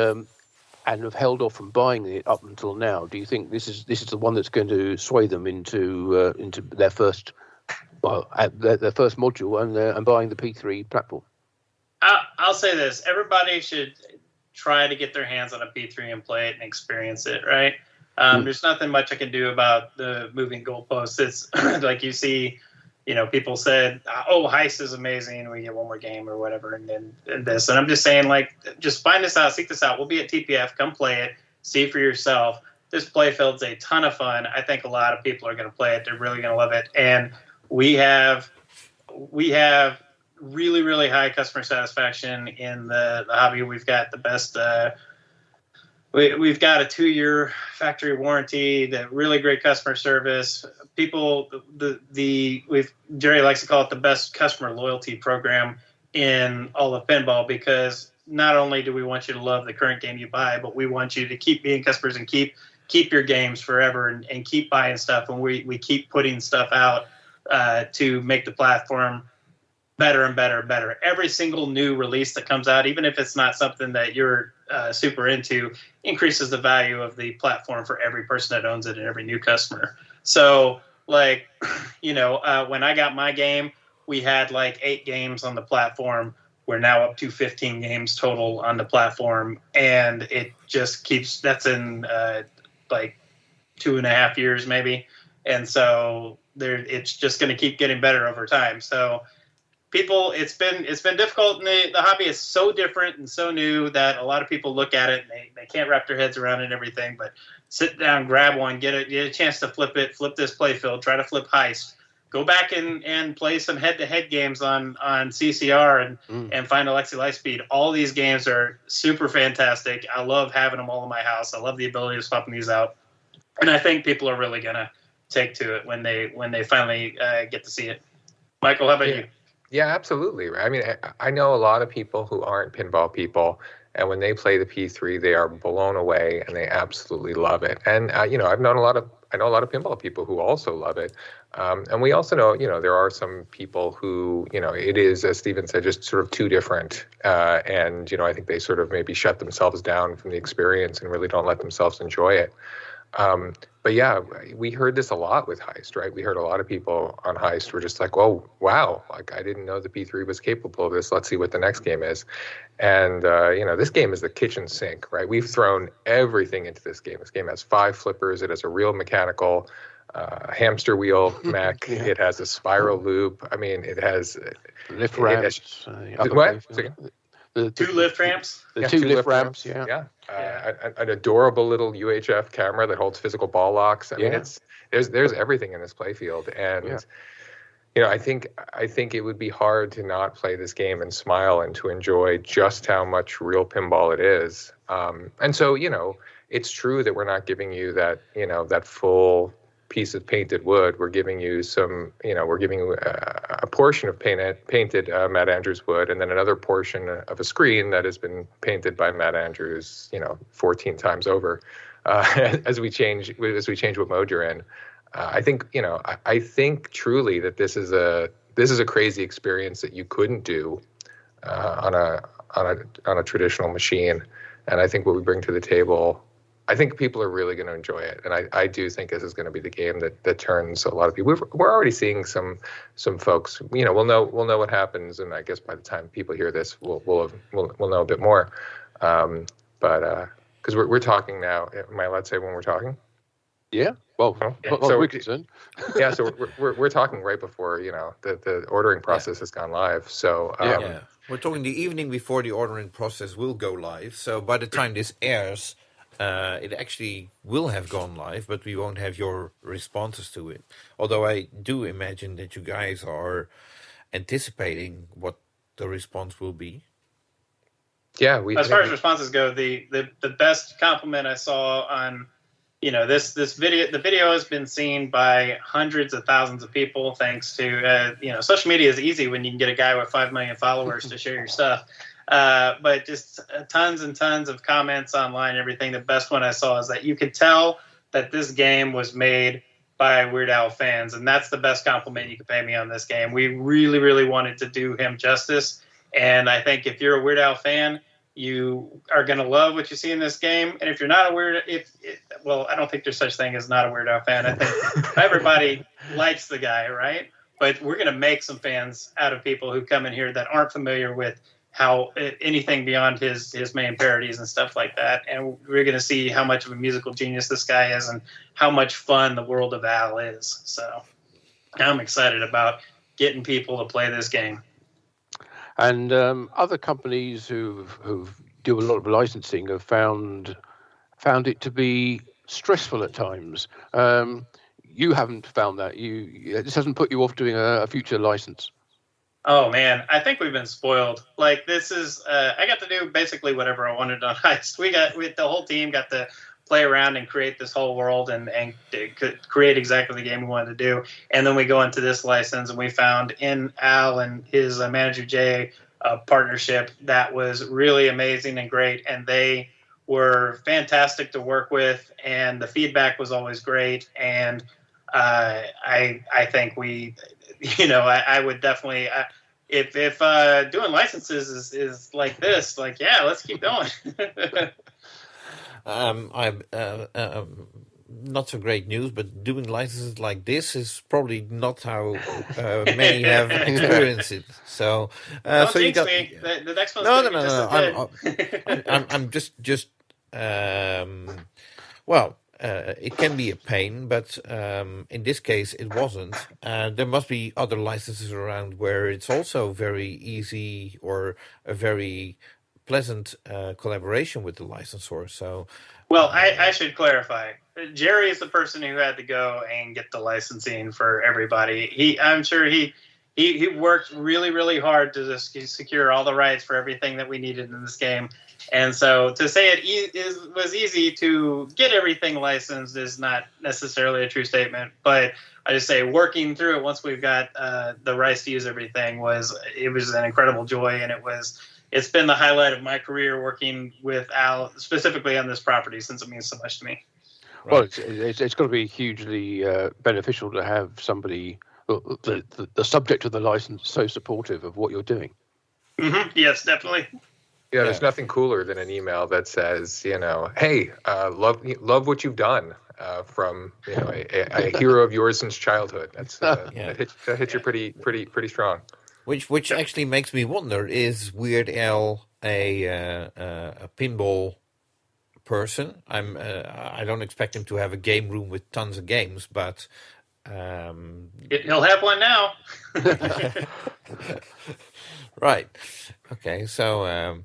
have held off from buying it up until now? Do you think this is the one that's going to sway them into their first their first module and buying the P3 platform? I'll say this: everybody should try to get their hands on a P3 and play it and experience it. Right? There's nothing much I can do about the moving goalposts. It's like you see. People said, "Oh, Heist is amazing. We get one more game or whatever," and this. And I'm just saying, like, just find this out, seek this out. We'll be at TPF. Come play it. See for yourself. This playfield's a ton of fun. I think a lot of people are going to play it. They're really going to love it. And we have really, really high customer satisfaction in the hobby. We've got the best. We've got a 2-year factory warranty, the really great customer service. People, Jerry likes to call it the best customer loyalty program in all of pinball, because not only do we want you to love the current game you buy, but we want you to keep being customers and keep your games forever and keep buying stuff. And we keep putting stuff out to make the platform better and better and better. Every single new release that comes out, even if it's not something that you're super into, increases the value of the platform for every person that owns it and every new customer. So, like, when I got my game, we had like 8 games on the platform. We're now up to 15 games total on the platform, and it just keeps. That's in like 2.5 years maybe, and so it's just going to keep getting better over time. So, people, it's been difficult, and the hobby is so different and so new that a lot of people look at it and they can't wrap their heads around it and everything. But sit down, grab one, get a chance to flip this playfield, try to flip Heist, go back and play some head-to-head games on CCR and find Alexi Lightspeed. All these games are super fantastic. I love having them all in my house. I love the ability of swapping these out, and I think people are really gonna take to it when they finally get to see it. Michael, how about you? Yeah, absolutely. I mean, I know a lot of people who aren't pinball people, and when they play the P3, they are blown away and they absolutely love it. And I know a lot of pinball people who also love it. And we also know, there are some people who, it is, as Stephen said, just sort of too different. And I think they sort of maybe shut themselves down from the experience and really don't let themselves enjoy it. But yeah, we heard this a lot with Heist, right? We heard a lot of people on Heist were just like, oh, wow, like I didn't know the P3 was capable of this. Let's see what the next game is. And, this game is the kitchen sink, right? We've thrown everything into this game. This game has 5 flippers. It has a real mechanical hamster wheel mech. Yeah. It has a spiral loop. I mean, it has lift ramps. What? The 2 lift ramps? The 2 lift ramps, yeah. Yeah. An adorable little UHF camera that holds physical ball locks. I mean, there's everything in this playfield. And, I think it would be hard to not play this game and smile and to enjoy just how much real pinball it is. And so, it's true that we're not giving you that, that full piece of painted wood. We're giving you some, we're giving you a portion of painted Matt Andrews wood, and then another portion of a screen that has been painted by Matt Andrews, 14 times over, as we change what mode you're in. I think, I think truly that this is a crazy experience that you couldn't do on a traditional machine. And I think what we bring to the table, I think people are really going to enjoy it, and I do think this is going to be the game that turns a lot of people. We're already seeing some folks. We'll know what happens, and I guess by the time people hear this, we'll know a bit more. But because we're talking now, am I allowed to say when we're talking? Yeah. Well, yeah. So we're talking right before the ordering process has gone live. So we're talking the evening before the ordering process will go live. So by the time this airs, it actually will have gone live, but we won't have your responses to it. Although I do imagine that you guys are anticipating what the response will be. Yeah, as far as responses go, the best compliment I saw on this video, the video has been seen by hundreds of thousands of people thanks to social media is easy when you can get a guy with 5 million followers to share your stuff. but just tons and tons of comments online and everything. The best one I saw is that you could tell that this game was made by Weird Al fans, and that's the best compliment you could pay me on this game. We really, really wanted to do him justice, and I think if you're a Weird Al fan, you are going to love what you see in this game. And if you're not a well, I don't think there's such thing as not a Weird Al fan. I think everybody likes the guy, right? But we're going to make some fans out of people who come in here that aren't familiar with how anything beyond his main parodies and stuff like that. And we're going to see how much of a musical genius this guy is and how much fun the world of Al is. So I'm excited about getting people to play this game. And other companies who do a lot of licensing have found it to be stressful at times. You haven't found that. This hasn't put you off doing a future license. Oh man, I think we've been spoiled. Like this is, I got to do basically whatever I wanted on Heist. The whole team got to play around and create this whole world and create exactly the game we wanted to do. And then we go into this license and we found in Al and his manager Jay a partnership that was really amazing and great. And they were fantastic to work with, and the feedback was always great. And I think we. I would definitely, if doing licenses is like this, like, yeah, let's keep going. I'm not so great news, but doing licenses like this is probably not how many have experienced it. So, so you got me. The next one's no. I'm just well. It can be a pain, but in this case, it wasn't. There must be other licenses around where it's also very easy or a very pleasant collaboration with the licensor. So, well, I should clarify. Jerry is the person who had to go and get the licensing for everybody. I'm sure he worked really, really hard to just secure all the rights for everything that we needed in this game. And so to say it was easy to get everything licensed is not necessarily a true statement. But I just say working through it once we've got the rights to use everything was an incredible joy, and it's been the highlight of my career working with Al specifically on this property since it means so much to me. Right. Well, it's going to be hugely beneficial to have somebody, the subject of the license, so supportive of what you're doing. Mm-hmm. Yes, definitely. Yeah, there's nothing cooler than an email that says, hey, love what you've done from a hero of yours since childhood. That's that hits you pretty strong. Which actually makes me wonder: is Weird Al a pinball person? I don't expect him to have a game room with tons of games, but he'll have one now. Right. Okay. So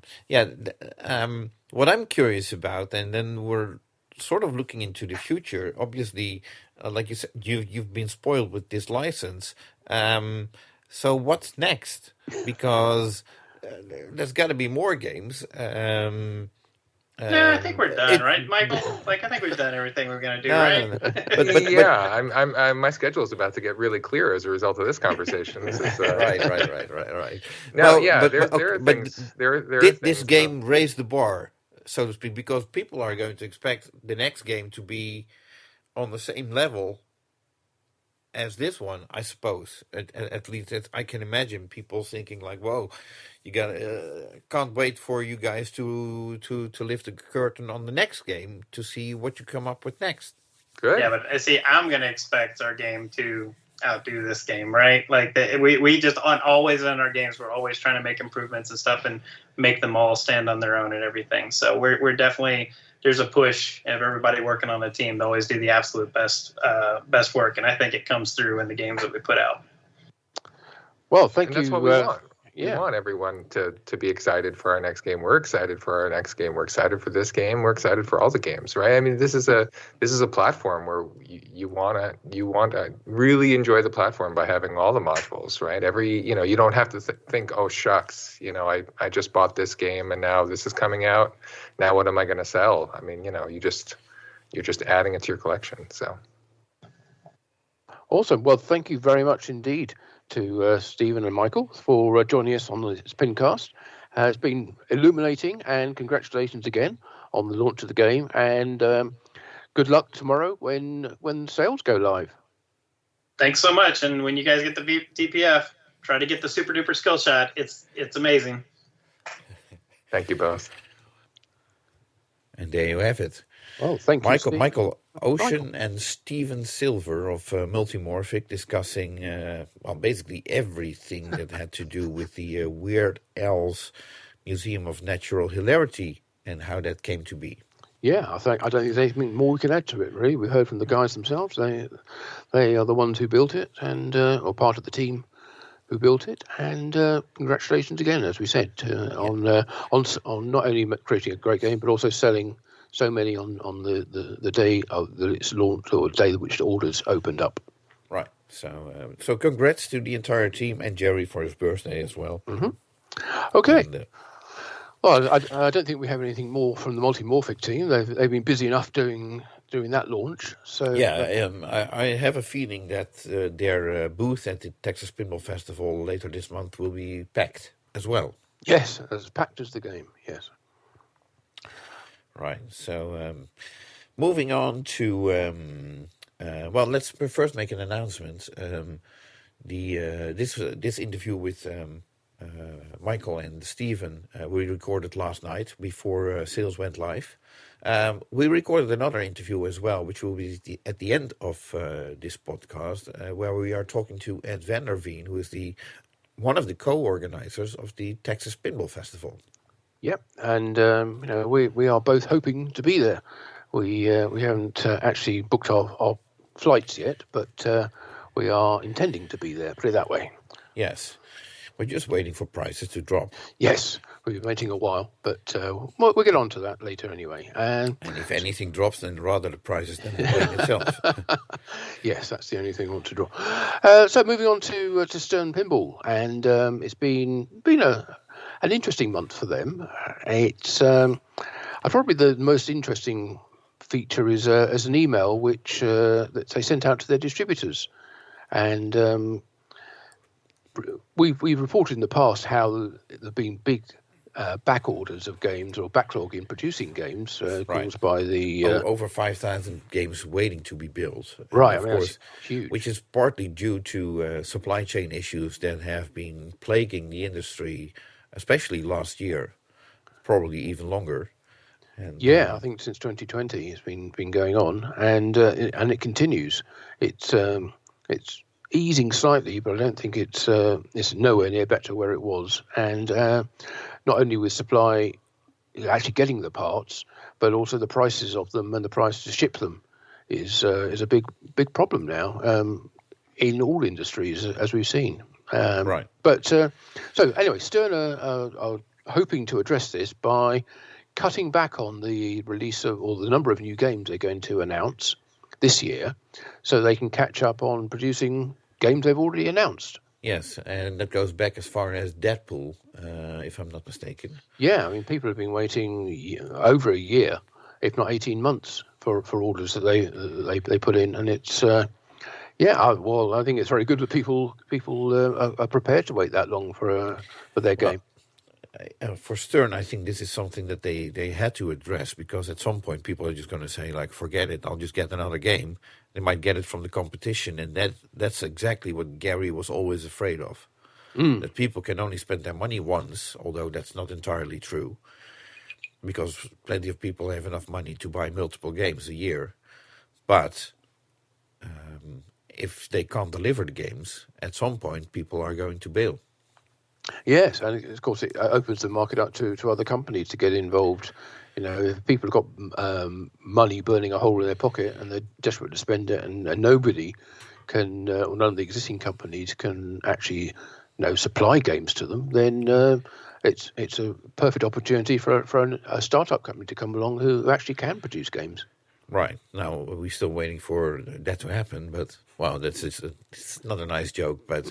what I'm curious about, and then we're sort of looking into the future. Obviously, like you said, you've been spoiled with this license. So what's next? Because there's got to be more games. I think we're done, right, Michael? Like, I think we've done everything we're going to do, right? No. But my schedule is about to get really clear as a result of this conversation. This is, Right. No, Did this game raise the bar, so to speak? Because people are going to expect the next game to be on the same level as this one, I suppose. At least I can imagine people thinking like, "Whoa, you can't wait for you guys to lift the curtain on the next game to see what you come up with next." Good. Yeah, but see, I'm going to expect our game to outdo this game, right? Like we just always in our games, we're always trying to make improvements and stuff and make them all stand on their own and everything. So we're definitely. There's a push of everybody working on the team to always do the absolute best work, and I think it comes through in the games that we put out. Well, thank you. That's what we want. We want everyone to be excited for our next game. We're excited for our next game. We're excited for this game. We're excited for all the games, right? I mean, this is a platform where you want to really enjoy the platform by having all the modules, right? You don't have to think, oh shucks, I just bought this game and now this is coming out. Now what am I going to sell? I mean, you're just adding it to your collection. So awesome. Well, thank you very much indeed to Stephen and Michael for joining us on this PINcast. has been illuminating, and congratulations again on the launch of the game, and good luck tomorrow when sales go live. Thanks so much, and when you guys get the DPF, try to get the super duper skill shot. It's amazing. Thank you both. And there you have it. Well, thank you, Michael Ocean and Steven Silver of Multimorphic discussing basically everything that had to do with the Weird Al's Museum of Natural Hilarity and how that came to be. Yeah, I don't think there's anything more we can add to it, really. We heard from the guys themselves. They are the ones who built it, and or part of the team who built it. And congratulations again, as we said, on not only creating a great game, but also selling so many on the day of its launch, or the day which the orders opened up. Right. So congrats to the entire team and Jerry for his birthday as well. Mm-hmm. Okay. And, well, I don't think we have anything more from the Multimorphic team. They've been busy enough doing that launch. So yeah, I have a feeling that their booth at the Texas Pinball Festival later this month will be packed as well. Yes, as packed as the game. Yes. Right. So moving on to let's first make an announcement. This interview with Michael and Steven we recorded last night before sales went live. We recorded another interview as well, which will be at the end of this podcast, where we are talking to Ed VanderVeen, who is one of the co-organizers of the Texas Pinball Festival. Yep, and we are both hoping to be there. We haven't actually booked our flights yet, but we are intending to be there. Put it that way. Yes. We're just waiting for prices to drop. Yes, we've been waiting a while, but we'll get on to that later anyway. And if anything drops, then rather the prices than the plane itself. Yes, that's the only thing I want to draw. So moving on to Stern Pinball, and it's been an interesting month for them. It's probably the most interesting feature is as an email which that they sent out to their distributors, and we've reported in the past how there've been big back orders of games or backlog in producing games caused by the over 5,000 games waiting to be built. Right, of course, huge. Which is partly due to supply chain issues that have been plaguing the industry, especially last year, probably even longer. And, I think since 2020 it's been going on, and it continues. It's easing slightly, but I don't think it's nowhere near back to where it was. And not only with supply, actually getting the parts, but also the prices of them and the price to ship them is a big problem now in all industries, as we've seen. Right. But so anyway, Stern are hoping to address this by cutting back on the release of, or the number of new games they're going to announce this year, so they can catch up on producing games they've already announced. Yes, and that goes back as far as Deadpool, if I'm not mistaken. Yeah, I mean, people have been waiting over a year, if not 18 months, for orders that they put in, and it's I think it's very good that people are prepared to wait that long for their game. For Stern, I think this is something that they had to address, because at some point people are just going to say, like, forget it, I'll just get another game. They might get it from the competition, and that's exactly what Gary was always afraid of. That people can only spend their money once, although that's not entirely true, because plenty of people have enough money to buy multiple games a year. But if they can't deliver the games, at some point people are going to bail. Yes, and of course it opens the market up to other companies to get involved. You know, if people have got money burning a hole in their pocket and they're desperate to spend it, and nobody can, or none of the existing companies can actually, supply games to them, then it's a perfect opportunity for a startup company to come along who actually can produce games. Right. Now, we're still waiting for that to happen, but, wow, it's not a nice joke. But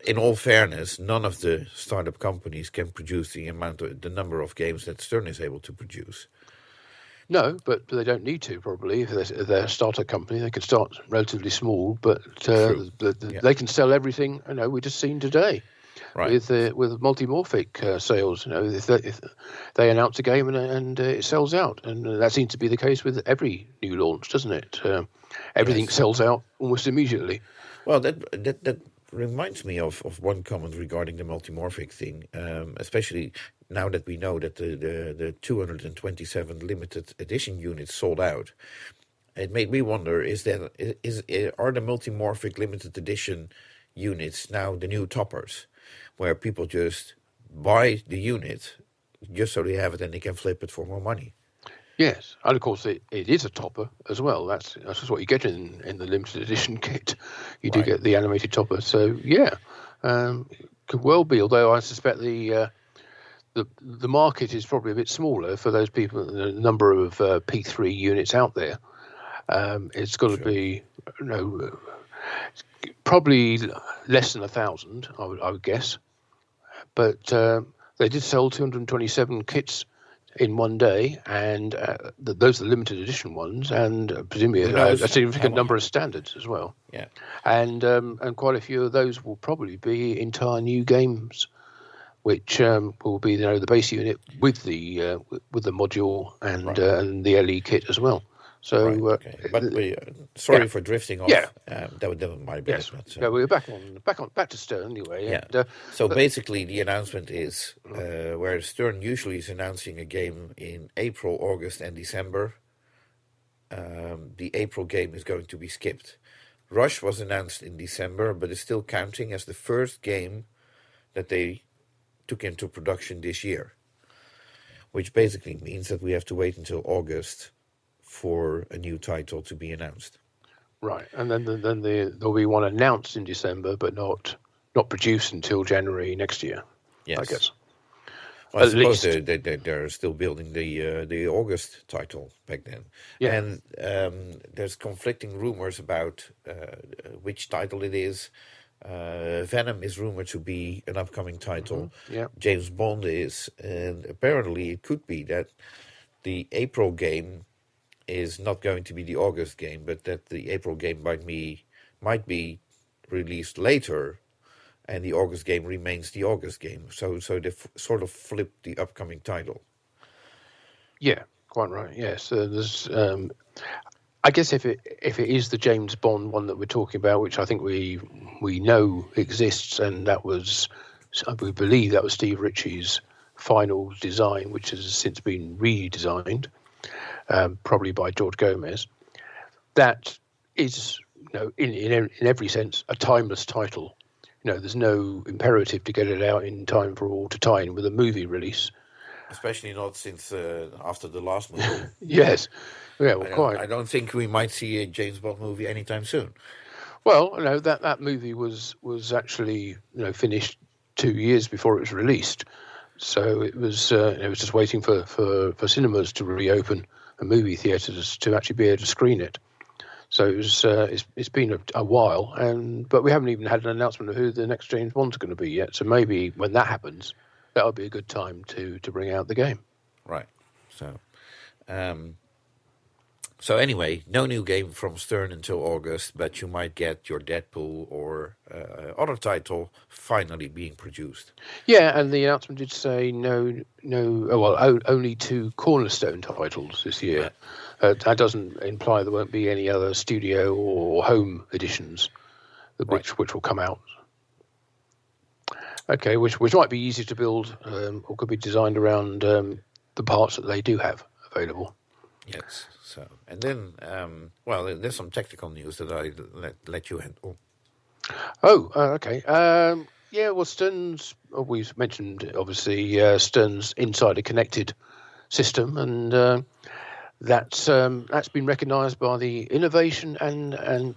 in all fairness, none of the startup companies can produce the number of games that Stern is able to produce. No, but they don't need to, probably. If they're a startup company, they can start relatively small, but they can sell everything, we just seen today. Right. with Multimorphic sales. If they announce a game and it sells out, and that seems to be the case with every new launch, doesn't it? Everything sells out almost immediately. Well, that reminds me of one comment regarding the Multimorphic thing, especially now that we know that the 227 limited edition units sold out. It made me wonder: are the Multimorphic limited edition units now the new toppers, where people just buy the unit just so they have it and they can flip it for more money? Yes, and of course it is a topper as well. That's just what you get in the limited edition kit. You do get the animated topper. So yeah, could well be. Although I suspect the market is probably a bit smaller for those people. The number of P3 units out there. It's got to be, probably less than 1,000, I would guess. But they did sell 227 kits in one day, and those are the limited edition ones, and presumably a significant number of standards as well. Yeah, and quite a few of those will probably be entire new games, which will be the base unit with the module and the LE kit as well. So, but sorry for drifting off. Yeah, that was my bad. Yes, we're back to Stern anyway. Yeah. And, so basically, the announcement is where Stern usually is announcing a game in April, August, and December. The April game is going to be skipped. Rush was announced in December, but is still counting as the first game that they took into production this year, which basically means that we have to wait until August for a new title to be announced. Right, and then there'll be one announced in December, but not produced until January next year. Yes, I guess. Well, I suppose they're still building the August title back then. Yeah. And there's conflicting rumors about which title it is. Venom is rumored to be an upcoming title. Mm-hmm. Yeah. James Bond is, and apparently it could be that the April game is not going to be the August game, but that the April game might be released later, and the August game remains the August game. So they sort of flipped the upcoming title. Yeah, quite right. Yes, there's. I guess if it is the James Bond one that we're talking about, which I think we know exists, and we believe that was Steve Ritchie's final design, which has since been redesigned. Probably by George Gomez. That is, in every sense, a timeless title. There's no imperative to get it out in time for all to tie in with a movie release. Especially not since after the last movie. Yes, yeah, well, quite. I don't think we might see a James Bond movie anytime soon. Well, that movie was actually finished 2 years before it was released, so it was just waiting for cinemas to reopen and movie theatres to actually be able to screen it. So it's been a while, but we haven't even had an announcement of who the next James Bond's going to be yet. So maybe when that happens, that'll be a good time to bring out the game. Right. So anyway, no new game from Stern until August, but you might get your Deadpool or other title finally being produced. Yeah, and the announcement did say only 2 cornerstone titles this year. Right. That doesn't imply there won't be any other studio or home editions, which will come out. Okay, which might be easy to build or could be designed around the parts that they do have available. Yes. So, and then, there's some technical news that I let you handle. Oh, okay. Stern's. We've mentioned obviously Stern's Insider Connected system, and that's been recognised by the Innovation and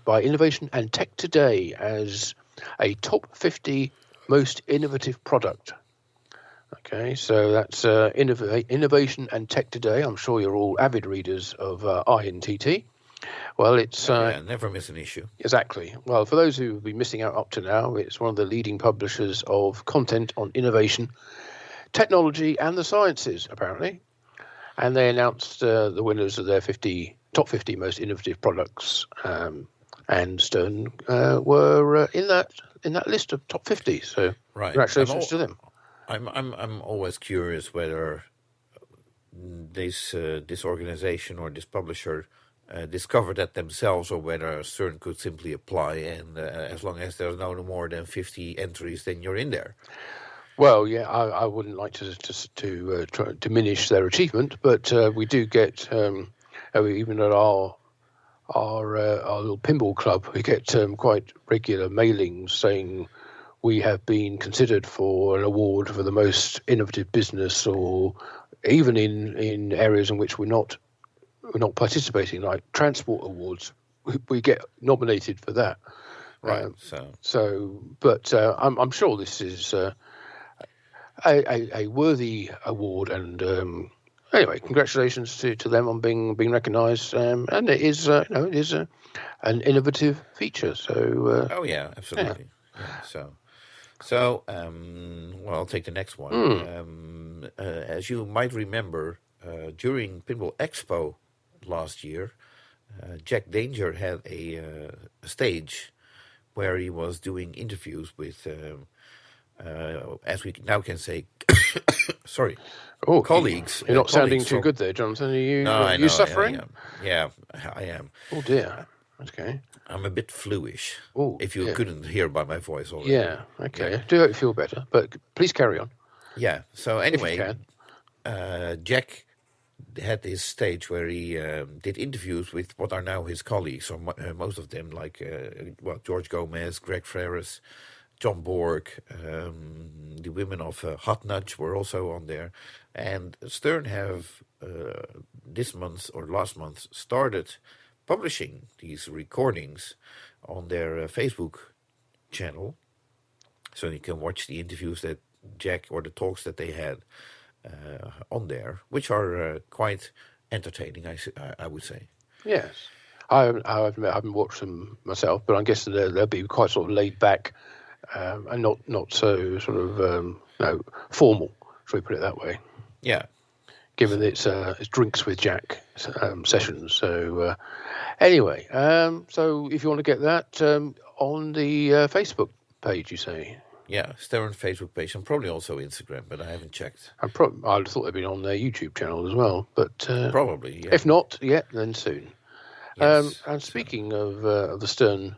Tech Today as a top 50 most innovative product. Okay, so that's Innovation and Tech Today. I'm sure you're all avid readers of INTT. Well, it's... never miss an issue. Exactly. Well, for those who have been missing out up to now, it's one of the leading publishers of content on innovation, technology and the sciences, apparently. And they announced the winners of their top 50 most innovative products, and Stern were in that list of top 50. So Right. Congratulations to them. I'm always curious whether this organization or this publisher discovered that themselves, or whether Stern could simply apply, and as long as there's no more than 50 entries, then you're in there. Well, yeah, I wouldn't like to try to diminish their achievement, but we do get even at our little pinball club, we get quite regular mailings saying we have been considered for an award for the most innovative business, or even in areas in which we're not participating, like transport awards. We get nominated for that. Right. But I'm sure this is a worthy award, and anyway, congratulations to them on being recognised. And it is it is an innovative feature. So oh yeah, absolutely. Yeah, so well, I'll take the next one. As you might remember, during Pinball Expo last year, Jack Danger had a stage where he was doing interviews with, as we now can say, sorry, colleagues. You're not sounding too good there, Jonathan. Are you suffering? Yeah, I am. Oh dear. Okay. I'm a bit fluish. Oh, if you couldn't hear by my voice already. Yeah. Okay. Yeah. Do hope you feel better, but please carry on. Yeah. So anyway, Jack had this stage where he did interviews with what are now his colleagues, or most of them, like George Gomez, Greg Ferris, John Borg, the women of Hot Nudge were also on there, and Stern have this month or last month started publishing these recordings on their Facebook channel, so you can watch the interviews that Jack, or the talks that they had on there, which are quite entertaining, I would say. Yes, I haven't watched them myself, but I guess they'll be quite sort of laid back and not so sort of formal. Shall we put it that way? Yeah. Given it's drinks with Jack sessions. So anyway, so if you want to get that on the Facebook page, you say. Yeah, Stern Facebook page, and probably also Instagram, but I haven't checked. I'd thought they'd been on their YouTube channel as well, but probably, yeah. If not yet, then soon. Yes. And speaking of the Stern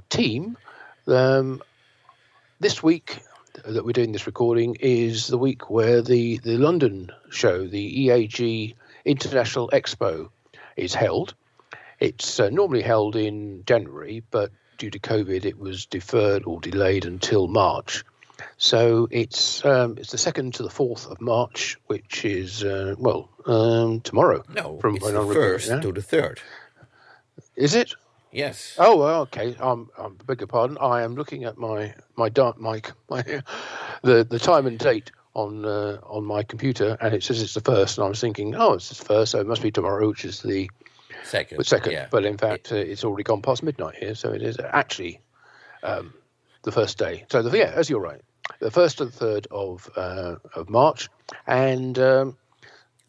team, this week that we're doing this recording is the week where the London show, the EAG International Expo, is held. It's normally held in January, but due to COVID, it was deferred or delayed until March. So it's the 2nd to the 4th of March, which is tomorrow. No, from it's the 1st to the 3rd. Is it? Yes. Oh, well, okay. I beg your pardon. I am looking at the time and date on my computer, and it says it's the 1st, and I was thinking, it's the 1st, so it must be tomorrow, which is the second. Yeah. But in fact, it's already gone past midnight here, so it is actually the first day. So as you're right, the 1st to the 3rd of March, and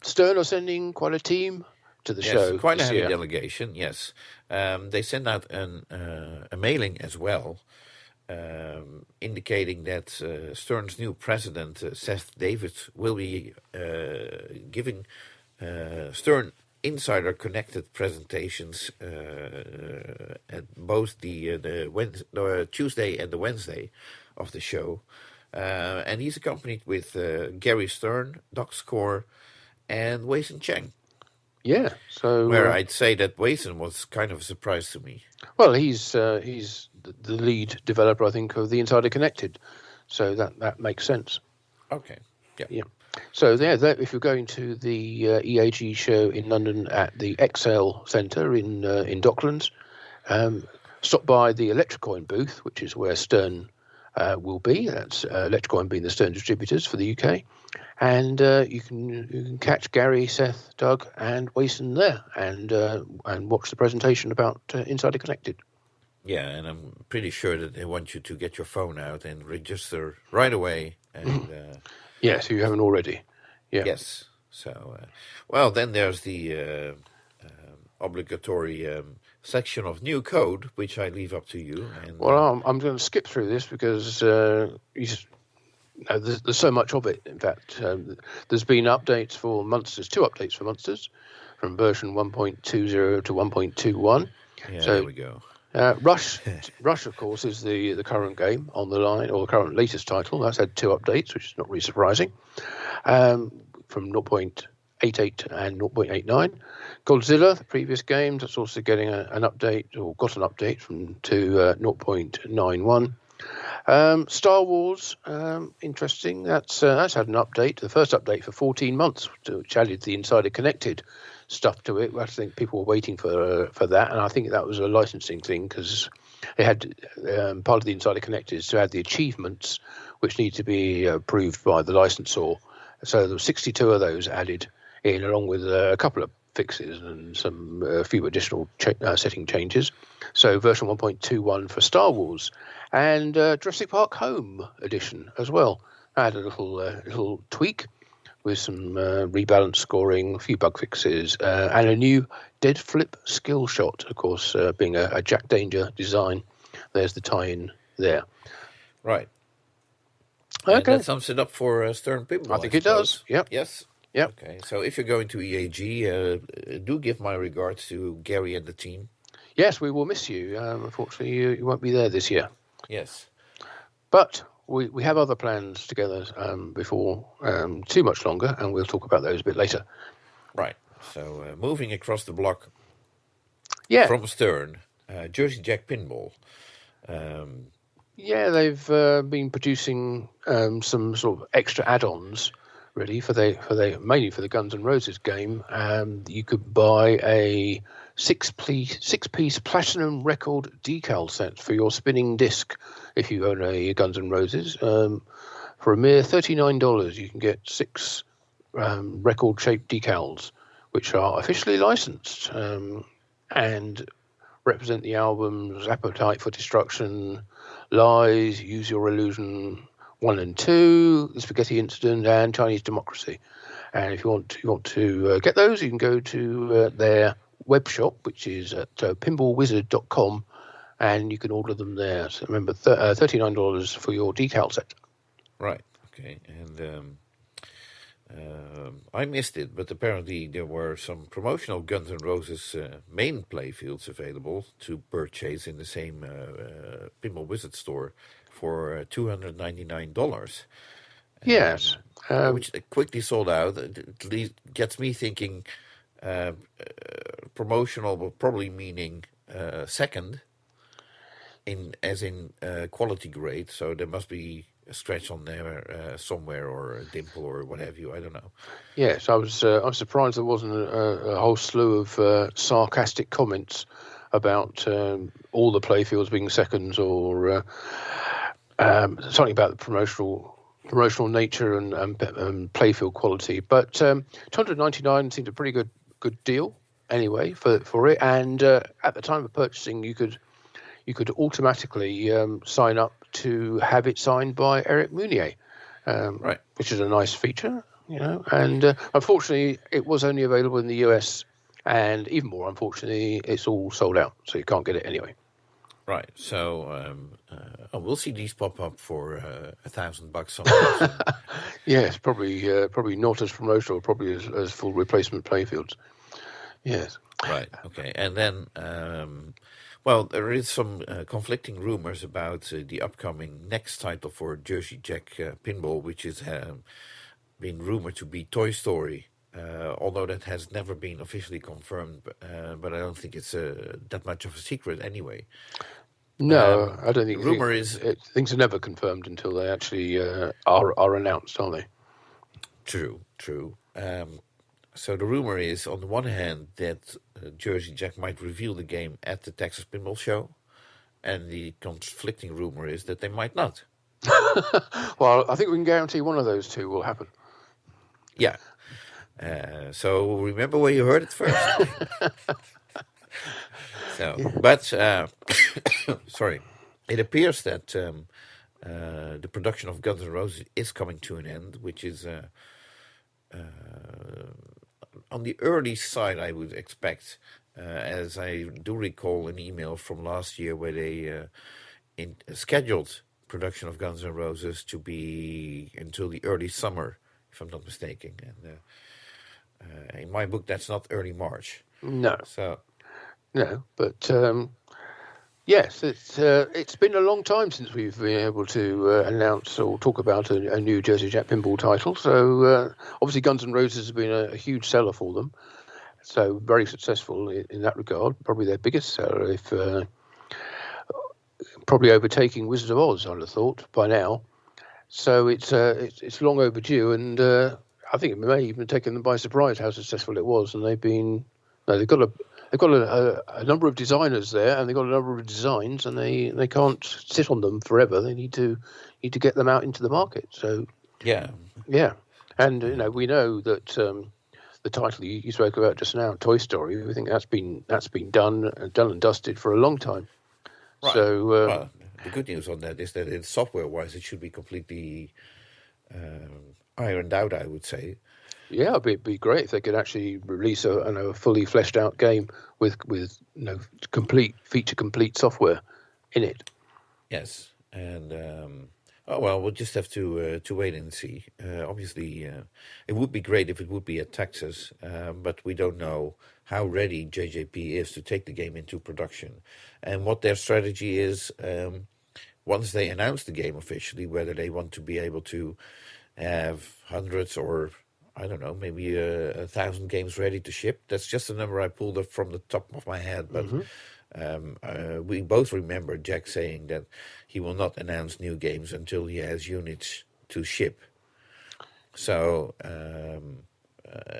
Stern are sending quite a team to the show. Quite a heavy delegation. Yes, they sent out a mailing as well, indicating that Stern's new president, Seth Davis, will be giving Stern insider connected presentations at both the Tuesday and the Wednesday of the show, and he's accompanied with Gary Stern, Doc Score, and Wei-Sun Cheng. Yeah, so where I'd say that Wei-Sun was kind of a surprise to me. Well, he's the lead developer, I think, of the Insider Connected, so that makes sense. Okay. Yeah. So if you're going to the EAG show in London at the XL Centre in Docklands, stop by the Electrocoin booth, which is where Stern will be. That's Electrocoin being the Stern distributors for the UK, and you can catch Gary, Seth, Doug, and Wei-Sun there, and watch the presentation about Insider Connected. Yeah, and I'm pretty sure that they want you to get your phone out and register right away. And yes, you haven't already. Yeah. Yes. So, well, then there's the obligatory section of new code, which I leave up to you. And, Well, I'm going to skip through this because there's so much of it. In fact, there's been updates for Monsters, 2 updates for Monsters, from version 1.20 to 1.21. yeah, so there we go. Rush, of course, is the current game on the line, or the current latest title. That's had 2 updates, which is not really surprising, from 0.88 and 0.89. Godzilla, the previous game, that's also getting an update, or got an update to 0.91. Star Wars, interesting. That's had an update. The first update for 14 months, which added the Insider Connected stuff to it. I think people were waiting for that, and I think that was a licensing thing because they had part of the Insider Connected is to add the achievements, which need to be approved by the licensor. So there were 62 of those added in, along with a couple of fixes and some few additional setting changes. So version 1.21 for Star Wars, and Jurassic Park Home Edition as well. I had a little tweak with some rebalance scoring, a few bug fixes, and a new dead flip skill shot, of course, being a Jack Danger design. There's the tie-in there. Right. Okay. And that sums it up for Stern Pinball. I think it does. Yep. Yes. Yep. Okay. So if you're going to EAG, do give my regards to Gary and the team. Yes, we will miss you. Unfortunately, you won't be there this year. Yes. But we have other plans together before too much longer, and we'll talk about those a bit later. Right. So moving across the block Yeah. from Stern, Jersey Jack Pinball. Yeah, they've been producing some sort of extra add-ons, really, mainly for the Guns N' Roses game. You could buy a six-piece platinum record decal set for your spinning disc if you own a Guns N' Roses. For a mere $39, you can get 6 record-shaped decals, which are officially licensed and represent the albums Appetite for Destruction, Lies, Use Your Illusion 1 and 2, The Spaghetti Incident, and Chinese Democracy. And if you want to get those, you can go to their web shop, which is at pinballwizard.com, and you can order them there. So remember, $39 for your decal set. Right. Okay. And I missed it, but apparently there were some promotional Guns N' Roses main playfields available to purchase in the same Pinball Wizard store for $299. Yes. Which quickly sold out. It gets me thinking promotional, but probably meaning second, as in quality grade. So there must be a scratch on there somewhere, or a dimple, or what have you. I don't know. Yes, I was surprised there wasn't a whole slew of sarcastic comments about all the playfields being seconds, or something about the promotional nature and playfield quality. But $299 seemed a pretty good deal anyway for it. And at the time of purchasing, you could automatically sign up to have it signed by Eric Mounier, right, which is a nice feature, And unfortunately, it was only available in the US, and even more unfortunately, it's all sold out, so you can't get it anyway. Right. So we'll see these pop up for $1,000 somewhere. Yes, probably not as promotional, probably as full replacement playfields. Yes. Right. Okay. And then, well, there is some conflicting rumors about the upcoming next title for Jersey Jack Pinball, which is being rumored to be Toy Story. Although that has never been officially confirmed, but I don't think it's that much of a secret anyway. No, I don't think. The rumor is things are never confirmed until they actually are announced, aren't they? True. So the rumor is, on the one hand, that Jersey Jack might reveal the game at the Texas Pinball Show, and the conflicting rumor is that they might not. Well, I think we can guarantee one of those two will happen. Yeah. So remember where you heard it first. But sorry, it appears that the production of Guns N' Roses is coming to an end, which is on the early side, I would expect. as I do recall an email from last year where they scheduled production of Guns N' Roses to be until the early summer, if I'm not mistaken. And in my book, that's not early March. No. So, no, but yes, it's been a long time since we've been able to announce or talk about a new Jersey Jack pinball title. So obviously, Guns N' Roses has been a huge seller for them. So very successful in that regard. Probably their biggest seller, if probably overtaking Wizard of Oz, I'd have thought by now. So it's long overdue, and I think it may even have taken them by surprise how successful it was. And they've got a number of designers there, and they've got a number of designs, and they can't sit on them forever. They need to get them out into the market. So yeah, and we know that. The title you spoke about just now, Toy Story, we think that's been done and dusted for a long time. Right. So well, the good news on that is that software-wise, it should be completely ironed out, I would say. Yeah, it'd be great if they could actually release a fully fleshed out game with complete software in it. Yes, and. We'll just have to wait and see. Obviously, it would be great if it would be at Texas, but we don't know how ready JJP is to take the game into production and what their strategy is once they announce the game officially, whether they want to be able to have hundreds or, I don't know, maybe 1,000 games ready to ship. That's just a number I pulled up from the top of my head, but... Mm-hmm. We both remember Jack saying that he will not announce new games until he has units to ship. So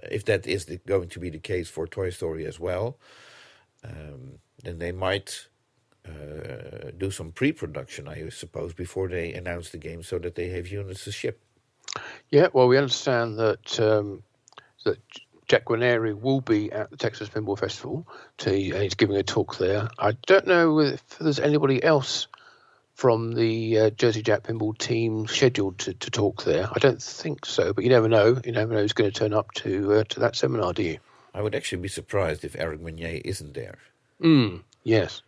if that is going to be the case for Toy Story as well, then they might do some pre-production, I suppose, before they announce the game so that they have units to ship. Yeah, well, we understand that Jack Guarneri will be at the Texas Pinball Festival. He's giving a talk there. I don't know if there's anybody else from the Jersey Jack Pinball team scheduled to talk there. I don't think so, but you never know. You never know who's going to turn up to that seminar, do you? I would actually be surprised if Eric Meunier isn't there. Yes.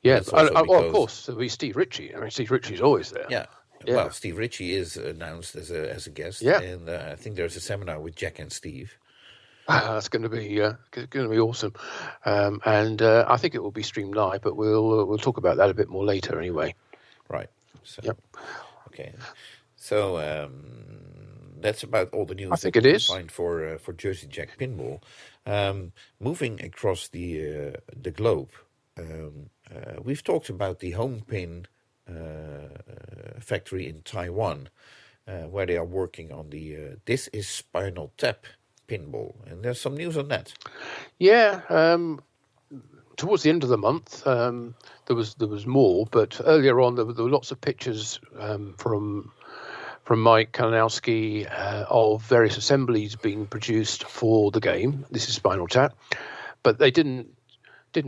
Yeah. Well, of course, there'll be Steve Ritchie. I mean, Steve Ritchie's always there. Yeah. Well, Steve Ritchie is announced as a guest. Yeah. And I think there's a seminar with Jack and Steve. That's going to be awesome, and I think it will be streamed live. But we'll talk about that a bit more later, anyway. Right. So, yep. Okay. So that's about all the news I think it is. Find for Jersey Jack Pinball. Moving across the globe, we've talked about the Home Pin factory in Taiwan, where they are working on the This Is Spinal Tap pinball, and there's some news on that. Yeah, towards the end of the month, there was more, but earlier on there were lots of pictures from Mike Kalinowski of various assemblies being produced for the game. This is Spinal Tap, but they didn't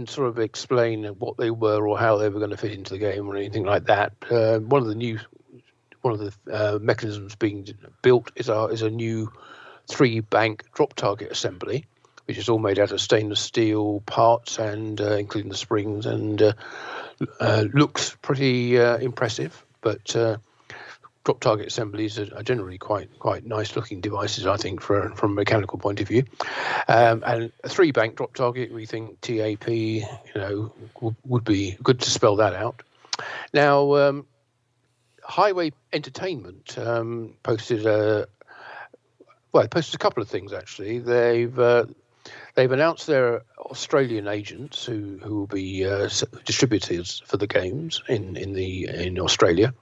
sort of explain what they were or how they were going to fit into the game or anything like that. One of the mechanisms being built is a new 3-bank drop target assembly, which is all made out of stainless steel parts and including the springs, and looks pretty impressive. But drop target assemblies are generally quite nice looking devices, I think, from a mechanical point of view. And a 3-bank drop target, we think TAP, would be good to spell that out. Now, Highway Entertainment posted a couple of things, actually. They've announced their Australian agents who will be distributors for the games in Australia.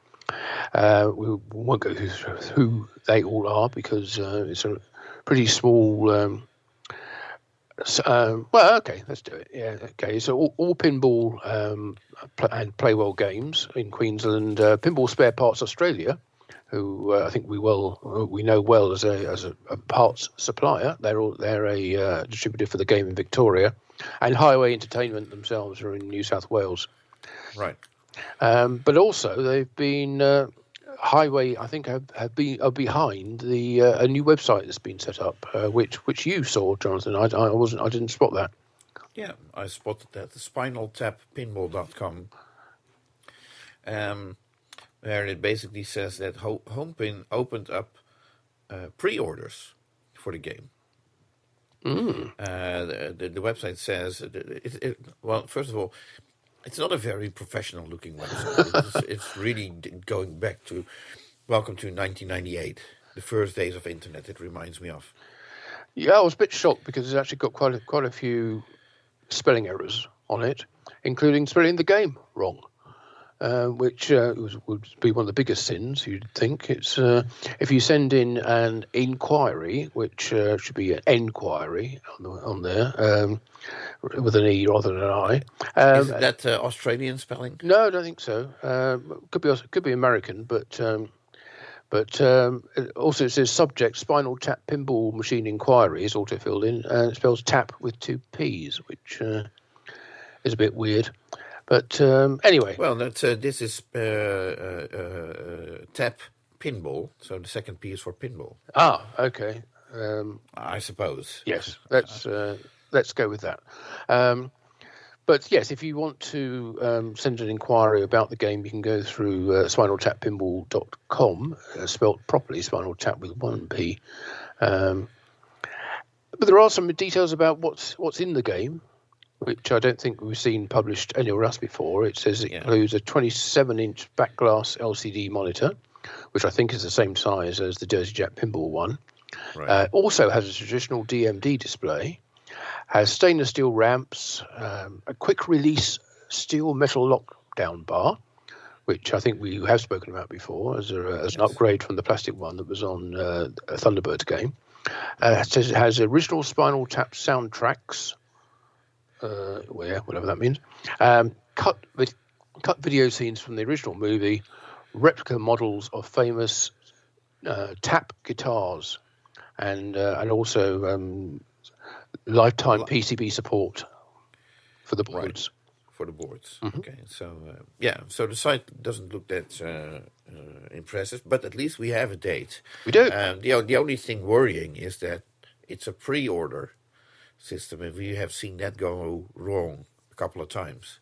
We won't go through who they all are because it's a pretty small. Okay, let's do it. Yeah, okay. So all pinball and Playwell games in Queensland, Pinball Spare Parts Australia, who I think we know well as a parts supplier. They're a distributor for the game in Victoria, and Highway Entertainment themselves are in New South Wales. Right. But also they've been Highway. I think are behind a new website that's been set up, which you saw, Jonathan. I didn't spot that. Yeah, I spotted that. SpinalTapPinball.com, where it basically says that Homepin opened up pre-orders for the game. The website says, well, first of all, it's not a very professional-looking website. It's really going back to, welcome to 1998, the first days of internet, it reminds me of. Yeah, I was a bit shocked because it's actually got quite a few spelling errors on it, including spelling the game wrong, which would be one of the biggest sins, you'd think. It's if you send in an inquiry, which should be an enquiry on there, with an E rather than an I. Is that Australian spelling? No, I don't think so. Could be American, but also it says subject Spinal Tap Pinball Machine Inquiry is auto filled in, and it spells tap with 2 P's, which is a bit weird. But anyway. Well, this is Tap Pinball, so the second P is for pinball. Ah, okay. I suppose. Yes, let's go with that. But yes, if you want to send an inquiry about the game, you can go through spinaltappinball.com, spelt properly, Spinal Tap with 1 P. But there are some details about what's in the game, which I don't think we've seen published anywhere else before. It says it includes a 27-inch back glass LCD monitor, which I think is the same size as the Dirty Jack Pinball one. Right. Also has a traditional DMD display. Has stainless steel ramps, a quick release steel metal lockdown bar, which I think we have spoken about before as an upgrade from the plastic one that was on a Thunderbird game. It says it has original Spinal Tap soundtracks, whatever that means. Cut video scenes from the original movie, replica models of famous tap guitars, and also lifetime PCB support for the boards. Right. For the boards. Mm-hmm. Okay, so so the site doesn't look that impressive, but at least we have a date. We do. The only thing worrying is that it's a pre-order system, and we have seen that go wrong a couple of times.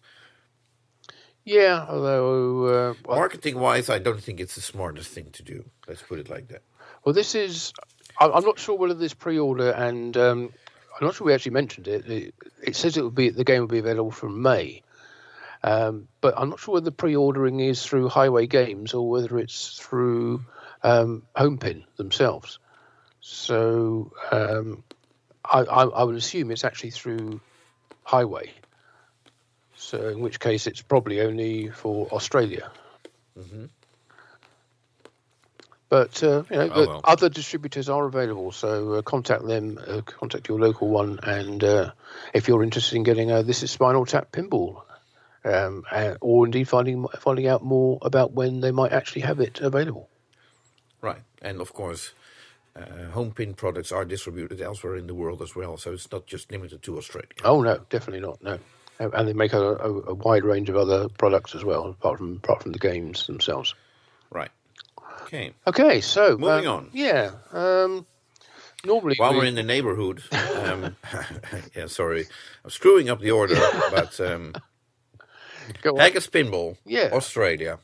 Yeah, although marketing-wise, I don't think it's the smartest thing to do. Let's put it like that. Well, this is. I'm not sure whether this pre-order and. I'm not sure we actually mentioned it. It says the game will be available from May, but I'm not sure whether the pre-ordering is through Highway Games or whether it's through Homepin themselves. So I would assume it's actually through Highway. So in which case it's probably only for Australia. Mm-hmm. But other distributors are available, so contact them, contact your local one, and if you're interested in getting This is Spinal Tap Pinball, or indeed finding out more about when they might actually have it available. Right, and of course, Homepin products are distributed elsewhere in the world as well, so it's not just limited to Australia. Oh no, definitely not. No, and they make a wide range of other products as well, apart from the games themselves. Right. Okay, so moving on. Yeah. Normally, while we're in the neighborhood, sorry, I'm screwing up the order, but Haggis Pinball, Australia,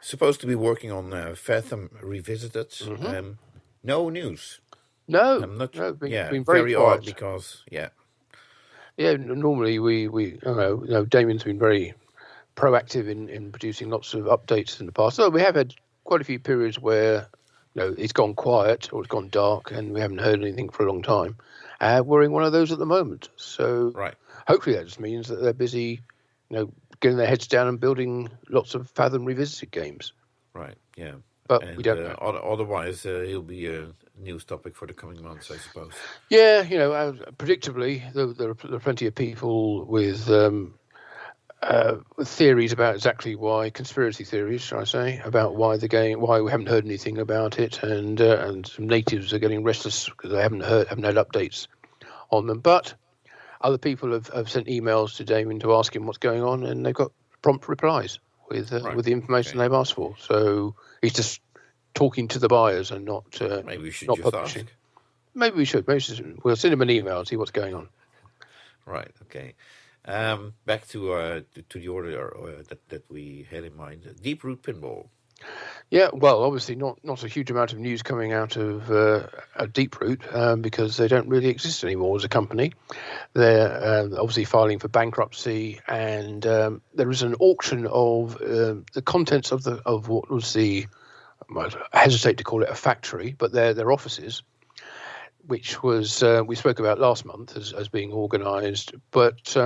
supposed to be working on Fathom Revisited. Mm-hmm. No news. No, been very odd because normally we Damien's been very proactive in producing lots of updates in the past. So we have had quite a few periods where it's gone quiet or it's gone dark and we haven't heard anything for a long time. We're in one of those at the moment. So hopefully that just means that they're busy, getting their heads down and building lots of Fathom Revisited games. Right, yeah. But we don't know. Otherwise, he'll be a news topic for the coming months, I suppose. Yeah, predictably, there are plenty of people with theories about exactly why, conspiracy theories, shall I say, about why we haven't heard anything about it, and some natives are getting restless because they haven't had updates on them. But other people have sent emails to Damien to ask him what's going on, and they've got prompt replies with the information they've asked for. So he's just talking to the buyers and not maybe we should not just publishing. Ask. Maybe we should. We'll send him an email and see what's going on. Right. Okay. Back to the order that we had in mind. Deep Root Pinball. Yeah, well, obviously not a huge amount of news coming out of Deep Root because they don't really exist anymore as a company. They're obviously filing for bankruptcy, and there is an auction of the contents of what was I hesitate to call it a factory, but their offices, which was we spoke about last month as being organised, but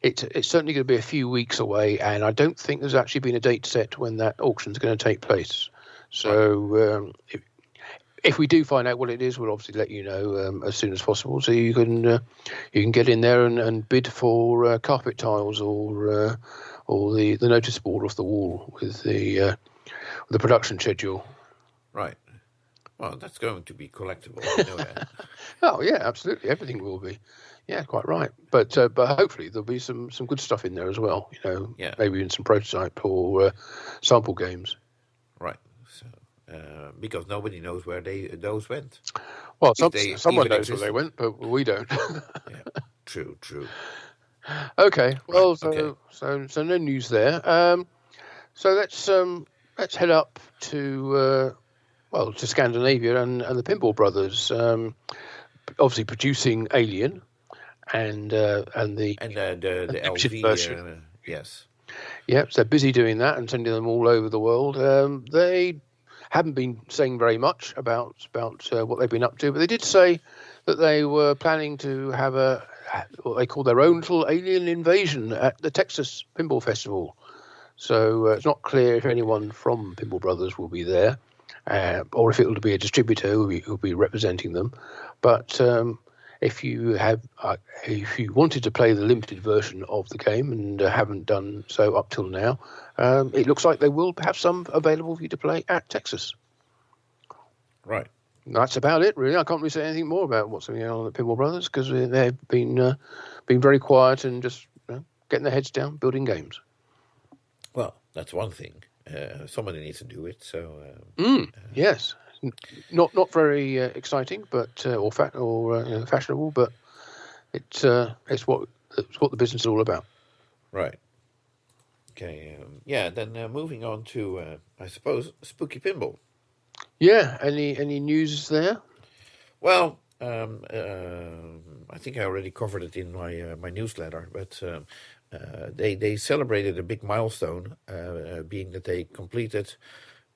it's certainly going to be a few weeks away, and I don't think there's actually been a date set when that auction's going to take place. So if we do find out what it is, we'll obviously let you know as soon as possible, so you can get in there and bid for carpet tiles or the notice board off the wall with the production schedule. Right. Well, that's going to be collectible. I know that. Oh yeah, absolutely. Everything will be. Yeah, quite right. But hopefully there'll be some good stuff in there as well. Maybe in some prototype or sample games. Right. So because nobody knows where those went. Well, someone knows where they went, but we don't. Yeah. True. Okay. Well, right. So no news there. So let's head up to Scandinavia and the Pinball Brothers, obviously producing Alien and the LV version. Yes. Yeah, so they're busy doing that and sending them all over the world. They haven't been saying very much about what they've been up to, but they did say that they were planning to have what they call their own little alien invasion at the Texas Pinball Festival. So it's not clear if anyone from Pinball Brothers will be there. Or if it will be a distributor who'll be representing them. But if you wanted to play the limited version of the game and haven't done so up till now, it looks like they will have some available for you to play at Texas. Right. That's about it, really. I can't really say anything more about what's going on at Pinball Brothers because they've been very quiet and just getting their heads down, building games. Well, that's one thing. Somebody needs to do it. So yes, not very exciting, but or fashionable, but it's what the business is all about. Right. Okay. Then moving on to I suppose Spooky Pinball. Yeah. Any news there? Well, I think I already covered it in my newsletter, but. They celebrated a big milestone, being that they completed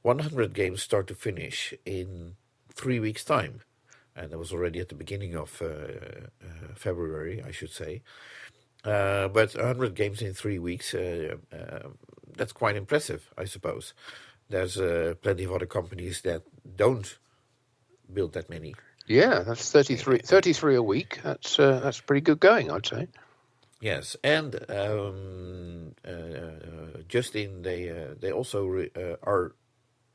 100 games start to finish in 3 weeks' time. And that was already at the beginning of February, I should say. But 100 games in 3 weeks, that's quite impressive, I suppose. There's plenty of other companies that don't build that many. Yeah, that's 33 a week. That's pretty good going, I'd say. Yes, and Justin, they also are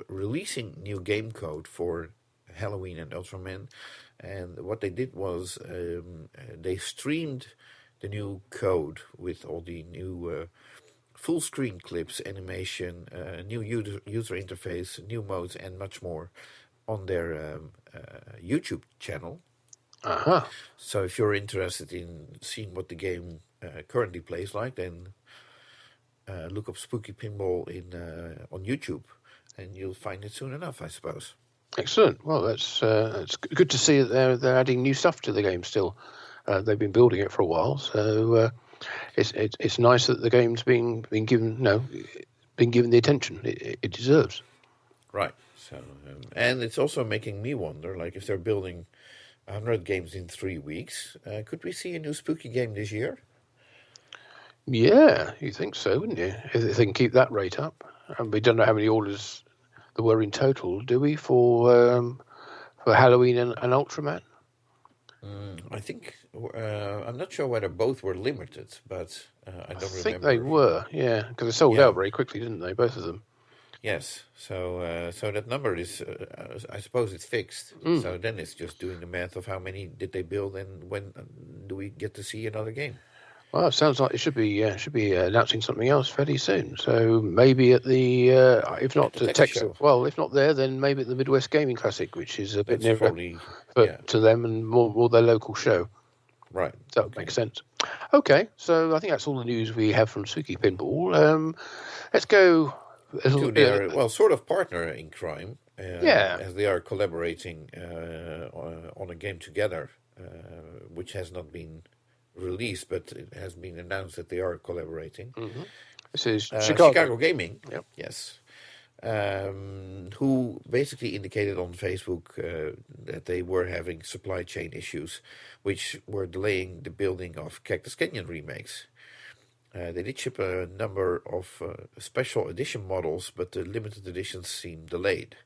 releasing new game code for Halloween and Ultraman, and what they did was they streamed the new code with all the new full screen clips, animation, new user interface, new modes, and much more on their YouTube channel. Uh-huh. So if you're interested in seeing what the game currently plays like, then look up Spooky Pinball on YouTube, and you'll find it soon enough, I suppose. Excellent. Well, that's good to see that they're adding new stuff to the game still. They've been building it for a while, so it's nice that the game's been given the attention it deserves. Right. So and it's also making me wonder, like if they're building 100 games in 3 weeks, could we see a new spooky game this year? Yeah, you think so, wouldn't you? If they can keep that rate up. And we don't know how many orders there were in total, do we, for Halloween and Ultraman? I think, I'm not sure whether both were limited, but I don't remember. I think they were, yeah, because they sold out very quickly, didn't they, both of them? Yes, so that number is, I suppose it's fixed. So then it's just doing the math of how many did they build and when do we get to see another game. Well, it sounds like it should be announcing something else fairly soon. So maybe at the if not the Texas, well, if not there, then maybe at the Midwest Gaming Classic, which is a bit nearer to them and more their local show. Right. So that makes sense. Okay, so I think that's all the news we have from Suki Pinball. Let's go a little To bit. their, sort of partner in crime, Yeah. as they are collaborating on a game together, which has not been released, but it has been announced that they are collaborating. Mm-hmm. This is Chicago Gaming, Yep. yes, who basically indicated on Facebook that they were having supply chain issues, which were delaying the building of Cactus Canyon remakes. They did ship a number of special edition models, but the limited editions seemed delayed.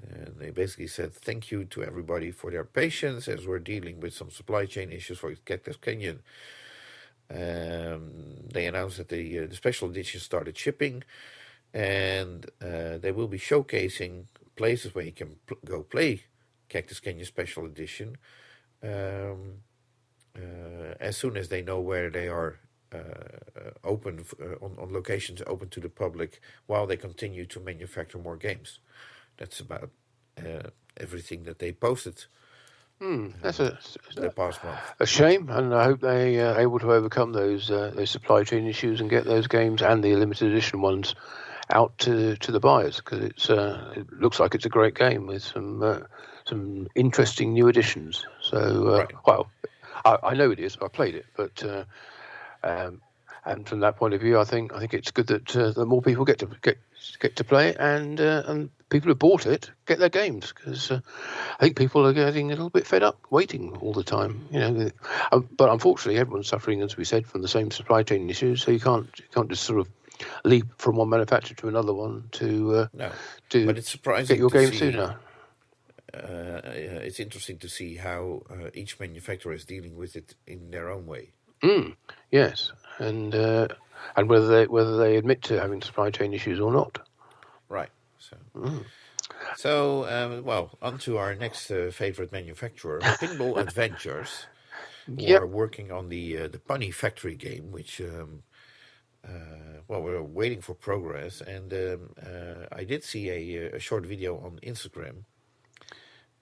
And they basically said thank you to everybody for their patience as we're dealing with some supply chain issues for Cactus Canyon. They announced that the special edition started shipping, and they will be showcasing places where you can go play Cactus Canyon Special Edition as soon as they know where they are open on locations open to the public while they continue to manufacture more games. That's about everything that they posted. That's the past month. a shame, and I hope they are able to overcome those supply chain issues and get those games and the limited edition ones out to the buyers, because it looks like it's a great game with some interesting new additions. So, Right. well, I know it is. I played it, but and from that point of view, I think it's good that the more people get to play it, and people who bought it get their games, because I think people are getting a little bit fed up waiting all the time. But unfortunately, everyone's suffering, as we said, from the same supply chain issues. So you can't just sort of leap from one manufacturer to another one to But it's surprising get your to game see, sooner. It's interesting to see how each manufacturer is dealing with it in their own way. Yes, and whether they admit to having supply chain issues or not. Right. So, well, on to our next favorite manufacturer, Pinball Adventures, who are working on the Punny Factory game, which, we're waiting for progress. And I did see a short video on Instagram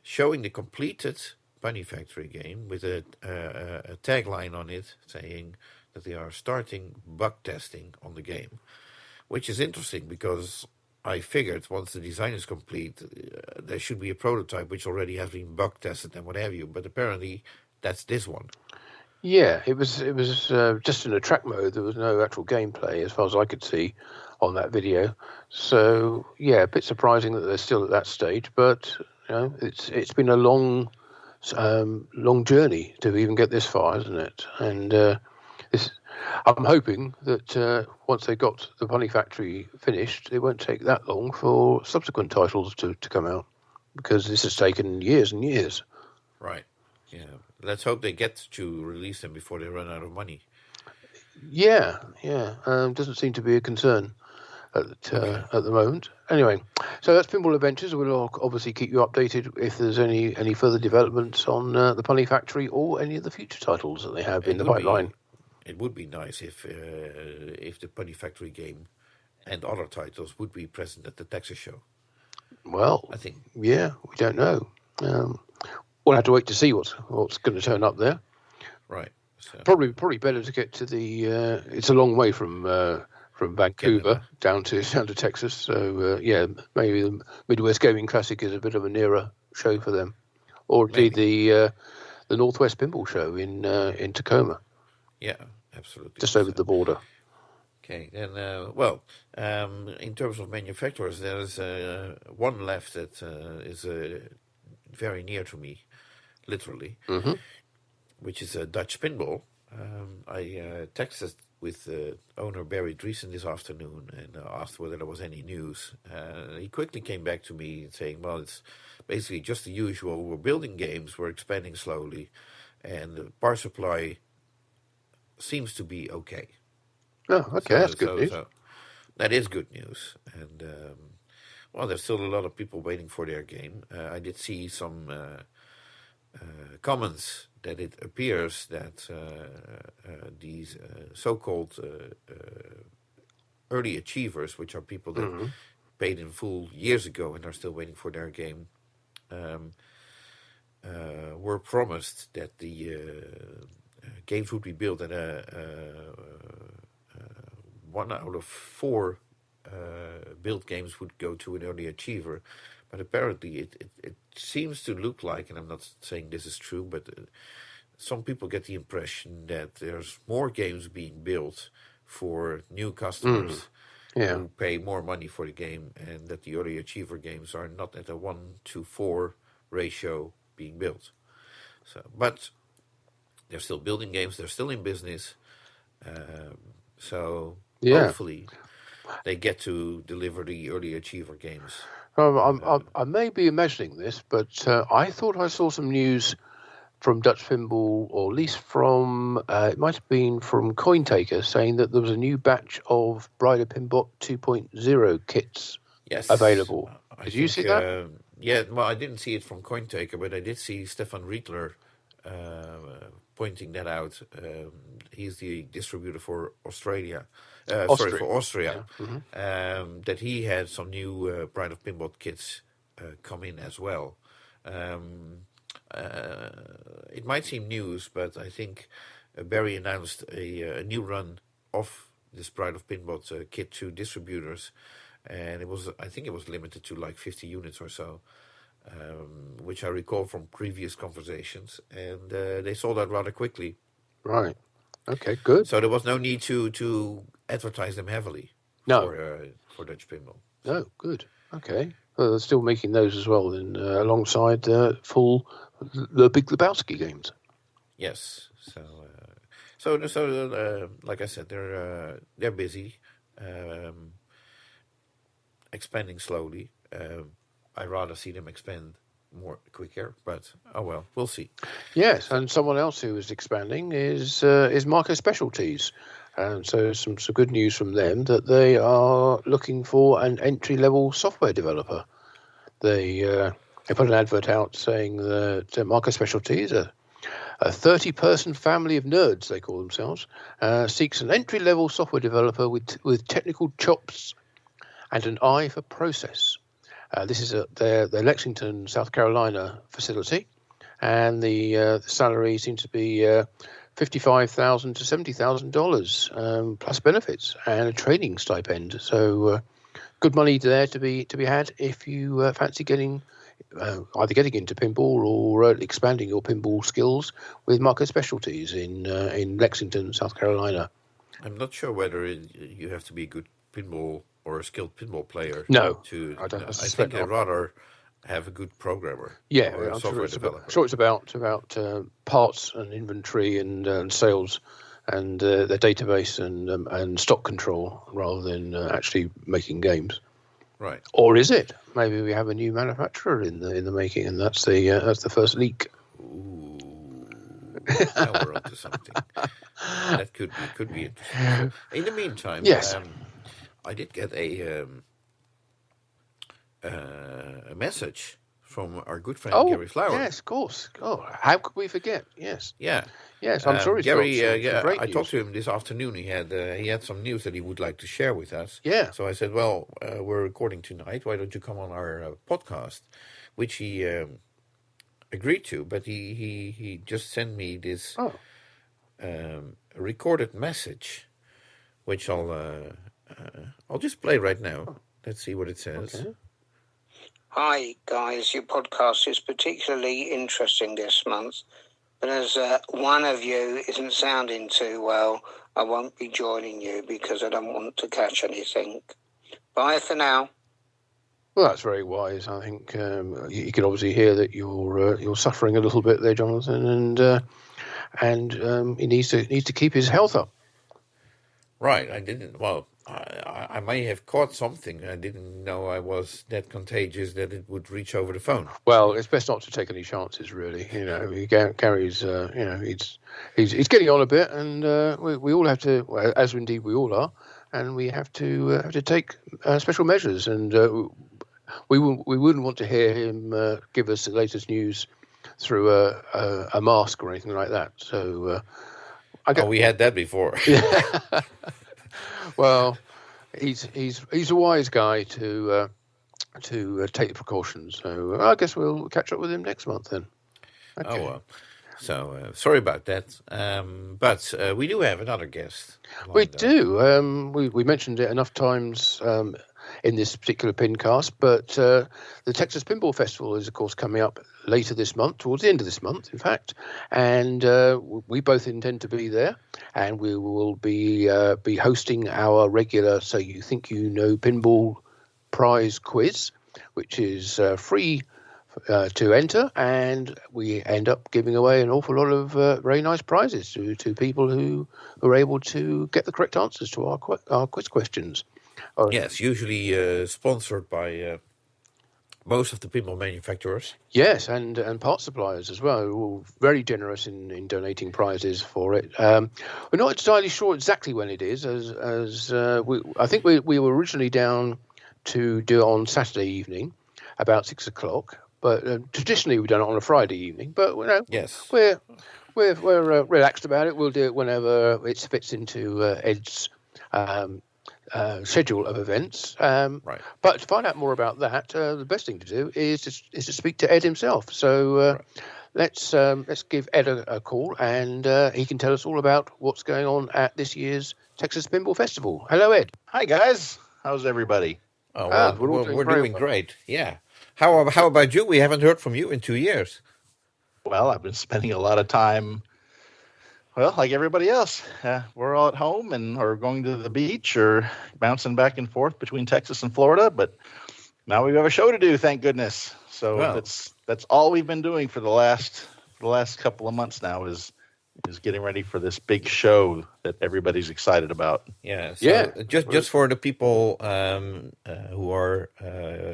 showing the completed Punny Factory game with a tagline on it saying that they are starting bug testing on the game, which is interesting because I figured once the design is complete, there should be a prototype which already has been bug tested and what have you. But apparently, that's this one. Yeah, it was just in a track mode. There was no actual gameplay as far as I could see on that video. So yeah, a bit surprising that they're still at that stage. But it's been a long journey to even get this far, isn't it? And I'm hoping that once they got the Punny Factory finished, it won't take that long for subsequent titles to come out, because this has taken years and years. Right. Yeah. Let's hope they get to release them before they run out of money. Yeah. Doesn't seem to be a concern at the moment. Anyway, so that's Pinball Adventures. We'll obviously keep you updated if there's any further developments on the Punny Factory or any of the future titles that they have in the pipeline. It would be nice if the Punny Factory game and other titles would be present at the Texas show. Well, I think. Yeah, we don't know. We'll have to wait to see what's going to turn up there. Right. So. Probably better to get to the. It's a long way from Vancouver down to Texas. So maybe the Midwest Gaming Classic is a bit of a nearer show for them, or indeed the Northwest Pinball Show in Tacoma. Yeah, absolutely. Just over the border. Okay, then in terms of manufacturers, there's one left that is very near to me, literally, which is Dutch Pinball. I texted with owner Barry Driesen this afternoon and asked whether there was any news. He quickly came back to me saying, well, it's basically just the usual. We're building games, we're expanding slowly, and the power supply seems to be okay. Oh, okay, that's good news. So that is good news. And, there's still a lot of people waiting for their game. I did see some comments that it appears that these so-called early achievers, which are people that paid in full years ago and are still waiting for their game, were promised that the games would be built, and 1 out of 4 built games would go to an early achiever. But apparently it seems to look like, and I'm not saying this is true, but some people get the impression that there's more games being built for new customers who pay more money for the game, and that the early achiever games are not at a 1-to-4 ratio being built. So, but they're still building games, they're still in business, so hopefully they get to deliver the early achiever games. I may be imagining this, but I thought I saw some news from Dutch Pinball, or at least from, it might have been from CoinTaker, saying that there was a new batch of Brider Pinbot 2.0 kits available. Did you see that? Yeah, well, I didn't see it from CoinTaker, but I did see Stefan Riedler pointing that out. He's the distributor for Austria. For Austria. Yeah. That he had some new Pride of Pinball kits come in as well. It might seem news, but I think Barry announced a new run of this Pride of Pinball kit to distributors, and I think it was limited to like 50 units or so, which I recall from previous conversations, and they sold out rather quickly. Right. Okay, good. So there was no need to advertise them heavily for Dutch Pinball. Oh, good. Okay. Well, they're still making those as well, then alongside the Big Lebowski games. Yes. So like I said, they're busy, expanding slowly. I'd rather see them expand more quicker, but oh well, we'll see. Yes, and someone else who is expanding is Marco Specialties, and so some good news from them that they are looking for an entry-level software developer. They put an advert out saying that Marco Specialties, a 30-person family of nerds, they call themselves, seeks an entry-level software developer with technical chops and an eye for process. This is at their Lexington, South Carolina facility, and the salary seems to be $55,000 to $70,000 plus benefits and a training stipend. So good money there to be had if you fancy either getting into pinball or expanding your pinball skills with Marco Specialties in Lexington, South Carolina. I'm not sure whether you have to be a good pinball or a skilled pinball player. No, I think I'd rather have a good programmer. Yeah, or a software developer. I'm sure it's about parts and inventory and sales and their database and stock control rather than actually making games. Right. Or is it? Maybe we have a new manufacturer in the making, and that's the first leak. Ooh, now we're onto something. That could be interesting. In the meantime, yes. I did get a message from our good friend Gary Flower. Yes, of course. Oh, how could we forget? Yes. Yeah. Yes, I'm sure he's Gary. got some great I news. talked to him this afternoon. He had some news that he would like to share with us. Yeah. So I said, well, we're recording tonight. Why don't you come on our podcast? Which he agreed to, but he just sent me this recorded message, which I'll just play right now. Let's see what it says. Okay. Hi, guys. Your podcast is particularly interesting this month, but as one of you isn't sounding too well, I won't be joining you because I don't want to catch anything. Bye for now. Well, that's very wise. I think you can obviously hear that you're suffering a little bit there, Jonathan, and he needs to keep his health up. Right. I didn't. Well, I may have caught something. I didn't know I was that contagious that it would reach over the phone. Well, it's best not to take any chances, really. He carries. He's getting on a bit, and we all have to, well, as indeed we all are, and we have to take special measures. And we wouldn't want to hear him give us the latest news through a mask or anything like that. So. We had that before. Yeah. Well, he's a wise guy to take the precautions. So I guess we'll catch up with him next month then. Okay. Oh well. So sorry about that. But we do have another guest. We do. We mentioned it enough times in this particular PINcast, but the Texas Pinball Festival is, of course, coming up later this month, towards the end of this month, in fact, and we both intend to be there, and we will be hosting our regular So You Think You Know Pinball prize quiz, which is free to enter, and we end up giving away an awful lot of very nice prizes to people who are able to get the correct answers to our quiz questions. Yes, usually sponsored by most of the pinball manufacturers. Yes, and part suppliers as well. We're all very generous in donating prizes for it. We're not entirely sure exactly when it is, I think we were originally down to do it on Saturday evening, about 6 o'clock. But traditionally we've done it on a Friday evening. But yes, we're relaxed about it. We'll do it whenever it fits into Ed's schedule of events. right. But to find out more about that, the best thing to do is to speak to Ed himself. So let's give Ed a call, and he can tell us all about what's going on at this year's Texas Pinball Festival. Hello, Ed. Hi, guys. How's everybody? Oh, well, we're doing great. Yeah. How about you? We haven't heard from you in 2 years. Well, I've been spending a lot of time, well, like everybody else. We're all at home or going to the beach or bouncing back and forth between Texas and Florida. But now we have a show to do, thank goodness. So that's all we've been doing for the last couple of months now is getting ready for this big show that everybody's excited about. Yeah. So just for the people who are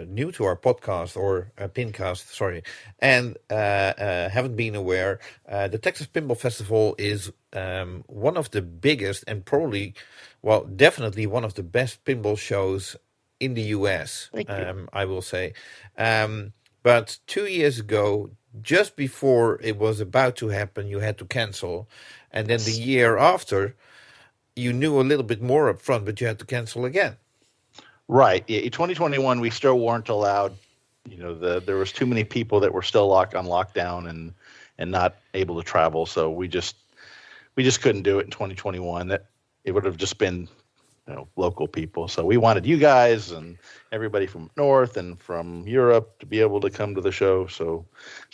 new to our podcast or PINcast, sorry, and haven't been aware, the Texas Pinball Festival is one of the biggest and probably, well, definitely one of the best pinball shows in the U.S. I will say. But 2 years ago, just before it was about to happen, you had to cancel. And then the year after, you knew a little bit more up front, but you had to cancel again. Right. Yeah, in 2021, we still weren't allowed. There was too many people that were still on lockdown and not able to travel. So we just couldn't do it in 2021. That it would have just been local people. So we wanted you guys and everybody from North and from Europe to be able to come to the show. So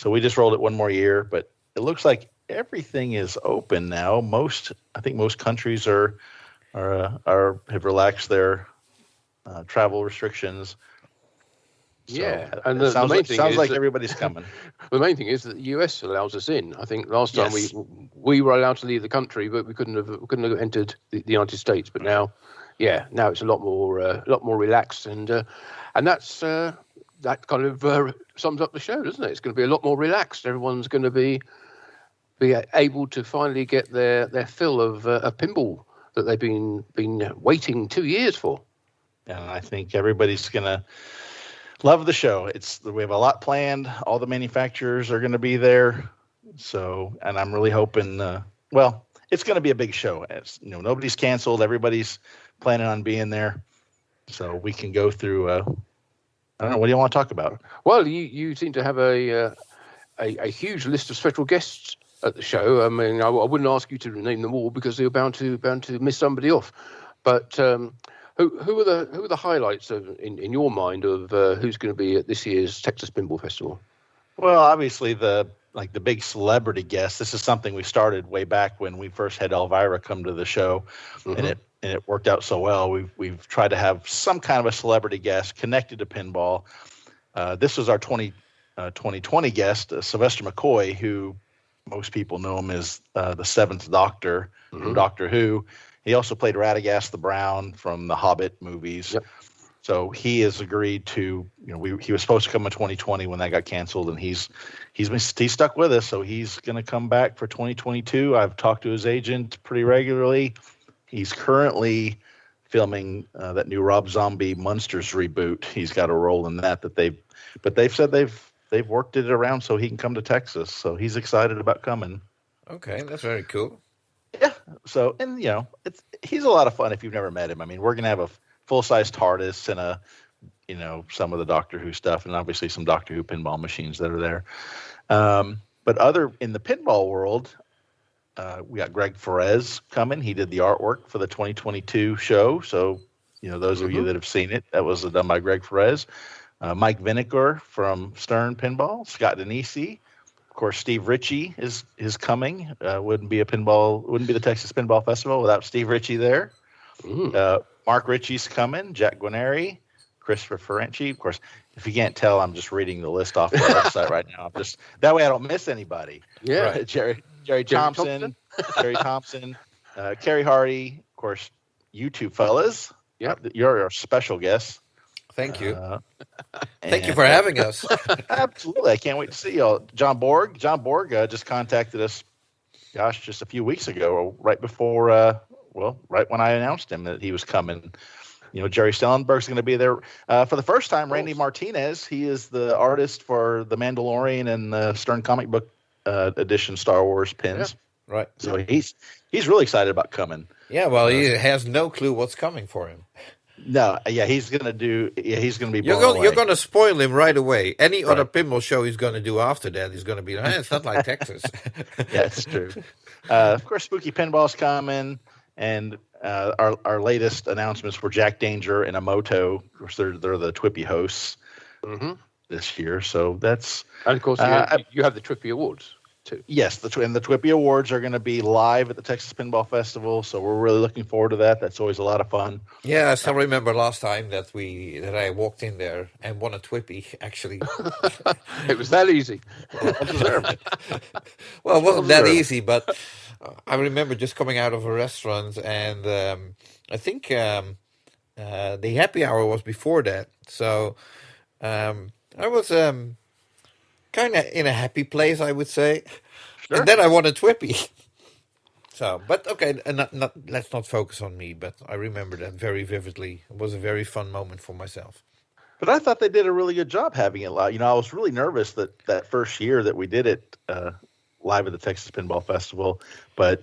we just rolled it one more year, but it looks like everything is open now. I think most countries have relaxed their travel restrictions. So and it sounds like everybody's coming. The main thing is that the US allows us in. I think last time we were allowed to leave the country, but we couldn't have entered the United States. But now it's a lot more relaxed, and that's that kind of sums up the show, doesn't it? It's going to be a lot more relaxed. Everyone's going to be able to finally get their fill of pinball that they've been waiting 2 years for. And I think everybody's going to love the show. We have a lot planned. All the manufacturers are going to be there. So, and I'm really hoping, it's going to be a big show. Nobody's canceled. Everybody's planning on being there. So we can go through, I don't know, what do you want to talk about? Well, you seem to have a huge list of special guests at the show. I mean, I wouldn't ask you to name them all because you're bound to miss somebody off. But who are the highlights in your mind of who's going to be at this year's Texas Pinball Festival? Well, obviously the big celebrity guest. This is something we started way back when we first had Elvira come to the show, and it worked out so well. We've tried to have some kind of a celebrity guest connected to pinball. This was our 2020 guest, Sylvester McCoy, who most people know him as the Seventh Doctor from Doctor Who. He also played Radagast the Brown from the Hobbit movies. Yep. So he has agreed to, he was supposed to come in 2020 when that got canceled, and he's stuck with us. So he's going to come back for 2022. I've talked to his agent pretty regularly. He's currently filming that new Rob Zombie Munsters reboot. He's got a role in that they've said they've worked it around so he can come to Texas. So he's excited about coming. Okay, that's very cool. Yeah. So, and he's a lot of fun if you've never met him. I mean, we're going to have a full-size TARDIS and some of the Doctor Who stuff, and obviously some Doctor Who pinball machines that are there. But other in the pinball world, we got Greg Ferez coming. He did the artwork for the 2022 show. So, those of you that have seen it, that was done by Greg Ferez. Mike Vinegar from Stern Pinball, Scott Denisi. Of course, Steve Ritchie is coming. Wouldn't be the Texas Pinball Festival without Steve Ritchie there. Mark Ritchie's coming. Jack Guarneri, Christopher Ferenczi. Of course, if you can't tell, I'm just reading the list off the website right now. That way I don't miss anybody. Yeah. Right. Jerry Thompson, Jerry Thompson, Kerry Hardy. Of course, you two fellas. Yep. You're our special guests. Thank you. Thank you for having us. Absolutely. I can't wait to see y'all. John Borg just contacted us, just a few weeks ago, right before, right when I announced him that he was coming. Jerry Stellenberg's going to be there. For the first time, Randy Martinez, he is the artist for The Mandalorian and the Stern comic book edition Star Wars pins. Yeah. Right. So he's really excited about coming. Yeah, well, he has no clue what's coming for him. No, he's going to be You're going to spoil him right away. Any other pinball show he's going to do after that, he's going to be it's not like Texas. Yeah, it's true. Of course, Spooky Pinball's coming, and our latest announcements were Jack Danger and Emoto. Of course, they're the Twippy hosts this year. So that's, and of course you have the Twippy Awards too. Yes, the Twippy Awards are going to be live at the Texas Pinball Festival. So we're really looking forward to that. That's always a lot of fun. Yeah, I still remember last time that I walked in there and won a Twippy. Actually, it was that easy. Well, it wasn't that easy, but I remember just coming out of a restaurant, and I think the happy hour was before that. So I was kind of in a happy place, I would say. Sure. And then I won a Twippy. So, but okay, let's not focus on me, but I remember that very vividly. It was a very fun moment for myself. But I thought they did a really good job having it live. I was really nervous that first year that we did it live at the Texas Pinball Festival, but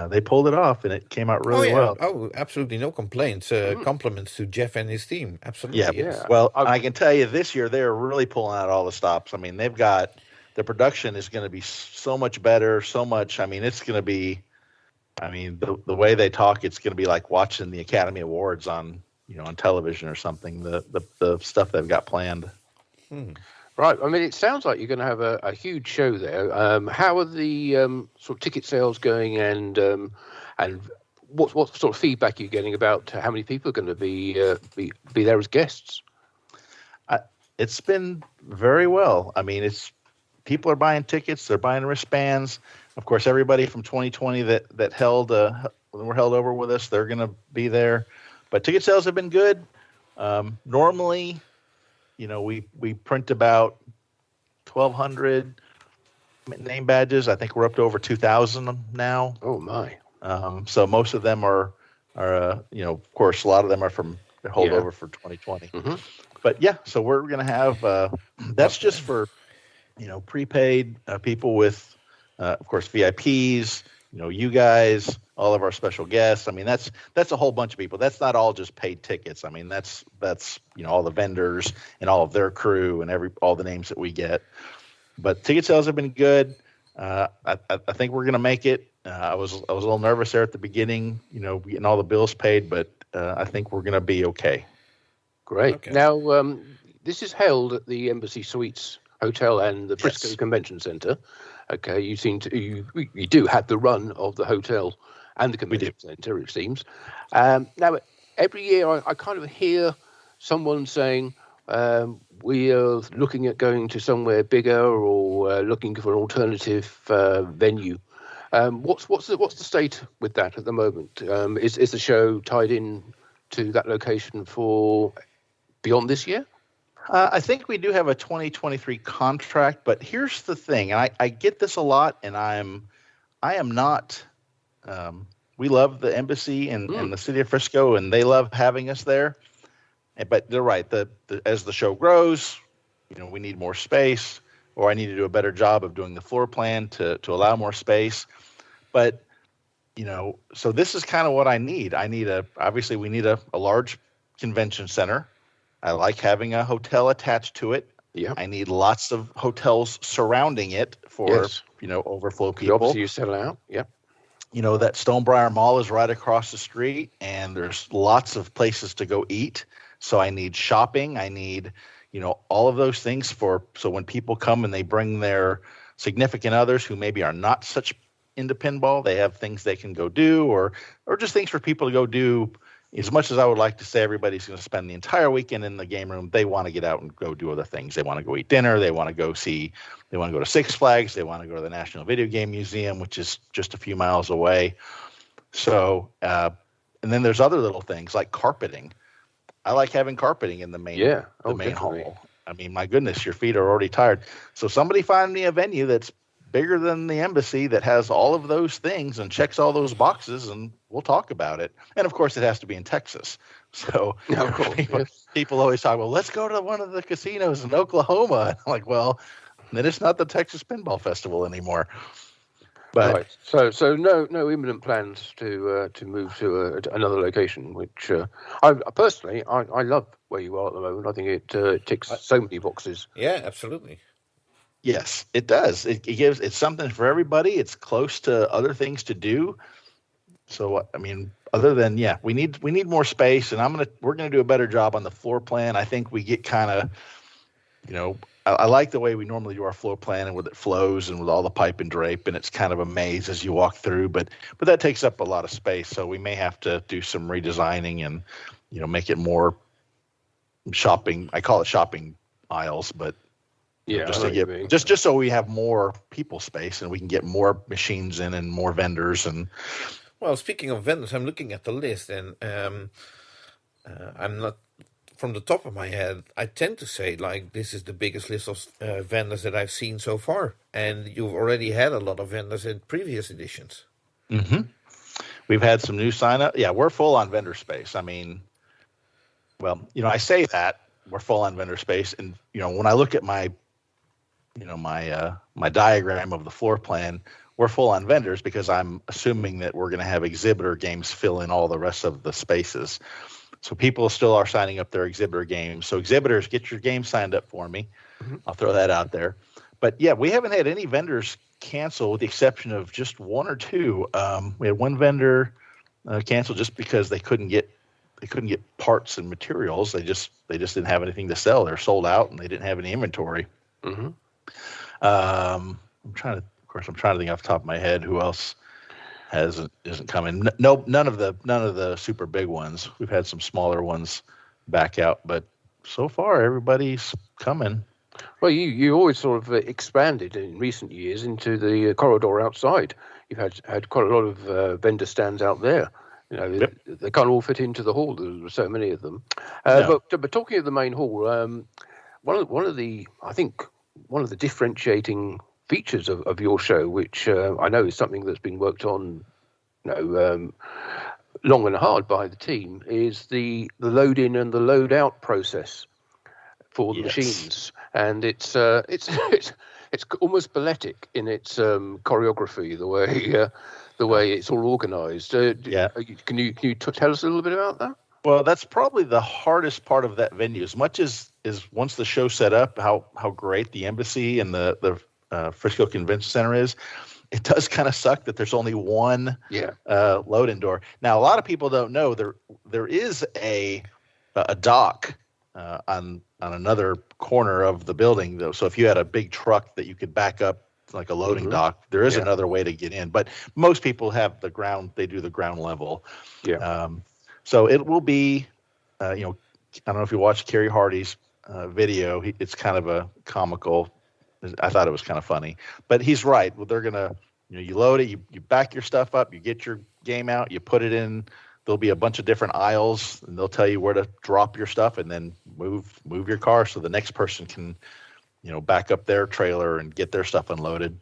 they pulled it off and it came out really well. Oh, absolutely no complaints. Compliments to Jeff and his team. Absolutely. Yeah. Yes. Well, I can tell you this year they're really pulling out all the stops. I mean, the production is going to be so much better. So much. I mean, it's going to be. I mean, the way they talk, it's going to be like watching the Academy Awards on television or something. The stuff they've got planned. Right. I mean, it sounds like you're going to have a huge show there. How are the sort of ticket sales going, and what sort of feedback are you getting about how many people are going to be there as guests? It's been very well. I mean, people are buying tickets. They're buying wristbands. Of course, everybody from 2020 that were held over with us, they're going to be there. But ticket sales have been good. Normally, we print about 1,200 name badges. I think we're up to over 2,000 now. Oh my! So most of them are of course, a lot of them are from holdover for 2020. But yeah, so we're going to have that's just for prepaid people with, of course, VIPs. You guys, all of our special guests. I mean, that's a whole bunch of people. That's not all just paid tickets. I mean, that's all the vendors and all of their crew and all the names that we get. But ticket sales have been good. I think we're going to make it. I was a little nervous there at the beginning, getting all the bills paid, but I think we're going to be okay. Great. Okay. Now, this is held at the Embassy Suites Hotel and the Briscoe Convention Center. Okay, you do have the run of the hotel and the convention center, it seems. Now, every year I kind of hear someone saying we are looking at going to somewhere bigger or looking for an alternative venue. What's the state with that at the moment? Is the show tied in to that location for beyond this year? I think we do have a 2023 contract, but here's the thing, and I get this a lot, and I am not. We love the embassy and the city of Frisco, and they love having us there. But they're right. As the show grows, we need more space, or I need to do a better job of doing the floor plan to allow more space. But so this is kind of what I need. Obviously we need a large convention center. I like having a hotel attached to it. Yeah. I need lots of hotels surrounding it for, Yes. overflow Because people. obviously you sell out. Yeah. That Stonebriar Mall is right across the street, and there's lots of places to go eat. So I need shopping. I need, all of those things so when people come and they bring their significant others who maybe are not such into pinball, they have things they can go do, or just things for people to go do. As much as I would like to say everybody's going to spend the entire weekend in the game room, they want to get out and go do other things. They want to go eat dinner. They want to go to Six Flags. They want to go to the National Video Game Museum, which is just a few miles away. So, and then there's other little things like carpeting. I like having carpeting in the main definitely. hall. I mean, my goodness, your feet are already tired. So somebody find me a venue that's bigger than the embassy that has all of those things and checks all those boxes, and we'll talk about it. And of course, it has to be in Texas. So people always talk, well, let's go to one of the casinos in Oklahoma. I'm like, well, then it's not the Texas Pinball Festival anymore. But right. So no imminent plans to move to another location. Which I personally love where you are at the moment. I think it ticks so many boxes. Yeah, absolutely. Yes, it does. It's something for everybody. It's close to other things to do. So I mean, other than we need more space, and we're gonna do a better job on the floor plan. I think we get kind of, I like the way we normally do our floor plan, and with it flows and with all the pipe and drape, and it's kind of a maze as you walk through. But that takes up a lot of space, so we may have to do some redesigning and make it more shopping. I call it shopping aisles, but just so we have more people space and we can get more machines in and more vendors. And well, speaking of vendors, I'm looking at the list, and I'm not from the top of my head. I tend to say this is the biggest list of vendors that I've seen so far, and you've already had a lot of vendors in previous editions. Mm-hmm. We've had some new sign up. Yeah, we're full on vendor space. I mean, well, I say that we're full on vendor space, and when I look at my my diagram of the floor plan, we're full on vendors because I'm assuming that we're going to have exhibitor games fill in all the rest of the spaces. So people still are signing up their exhibitor games. So exhibitors, get your game signed up for me. Mm-hmm. I'll throw that out there. But yeah, we haven't had any vendors cancel with the exception of just one or two. We had one vendor cancel just because they couldn't get parts and materials. They just didn't have anything to sell. They're sold out and they didn't have any inventory. Mm-hmm. I'm trying to think off the top of my head who else isn't coming. No, none of the super big ones. We've had some smaller ones back out, but so far everybody's coming. Well, you always sort of expanded in recent years into the corridor outside. You've had quite a lot of vendor stands out there. They can't all fit into the hall. There were so many of them. No. But talking of the main hall, one of the differentiating features of your show, which I know is something that's been worked on, long and hard by the team, is the load in and the load out process for the machines, and it's almost balletic in its choreography, the way it's all organised. Can you tell us a little bit about that? Well, that's probably the hardest part of that venue. As much as once the show's set up, how great the embassy and the Frisco Convention Center is, it does kind of suck that there's only one load-in door. Now, a lot of people don't know there is a dock on another corner of the building, though. So if you had a big truck that you could back up like a loading dock, there is another way to get in. But most people have the ground; they do the ground level. Yeah. So it will be, I don't know if you watched Kerry Hardy's video. It's kind of a comical. I thought it was kind of funny, but he's right. Well, they're gonna, you load it, you back your stuff up, you get your game out, you put it in. There'll be a bunch of different aisles, and they'll tell you where to drop your stuff, and then move your car so the next person can, back up their trailer and get their stuff unloaded.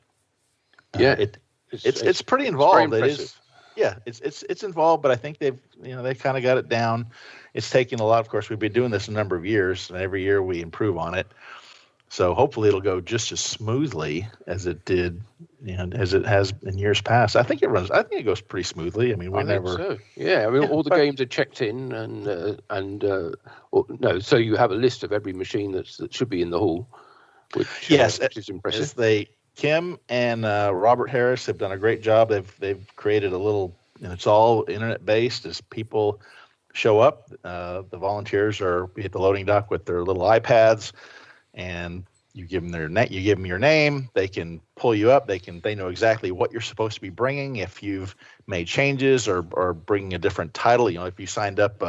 It's pretty involved. It is. Yeah, it's involved, but I think they've kind of got it down. It's taken a lot. Of course, we've been doing this a number of years, and every year we improve on it. So hopefully it'll go just as smoothly as it did, as it has in years past. I think it goes pretty smoothly. I mean, I think so. Yeah, I mean, all the games are checked in, so you have a list of every machine that should be in the hall, which is impressive. Kim and Robert Harris have done a great job. They've created a little, and it's all internet based. As people show up, the volunteers are at the loading dock with their little iPads, and you give them your name. They can pull you up. They know exactly what you're supposed to be bringing. If you've made changes or bringing a different title, if you signed up,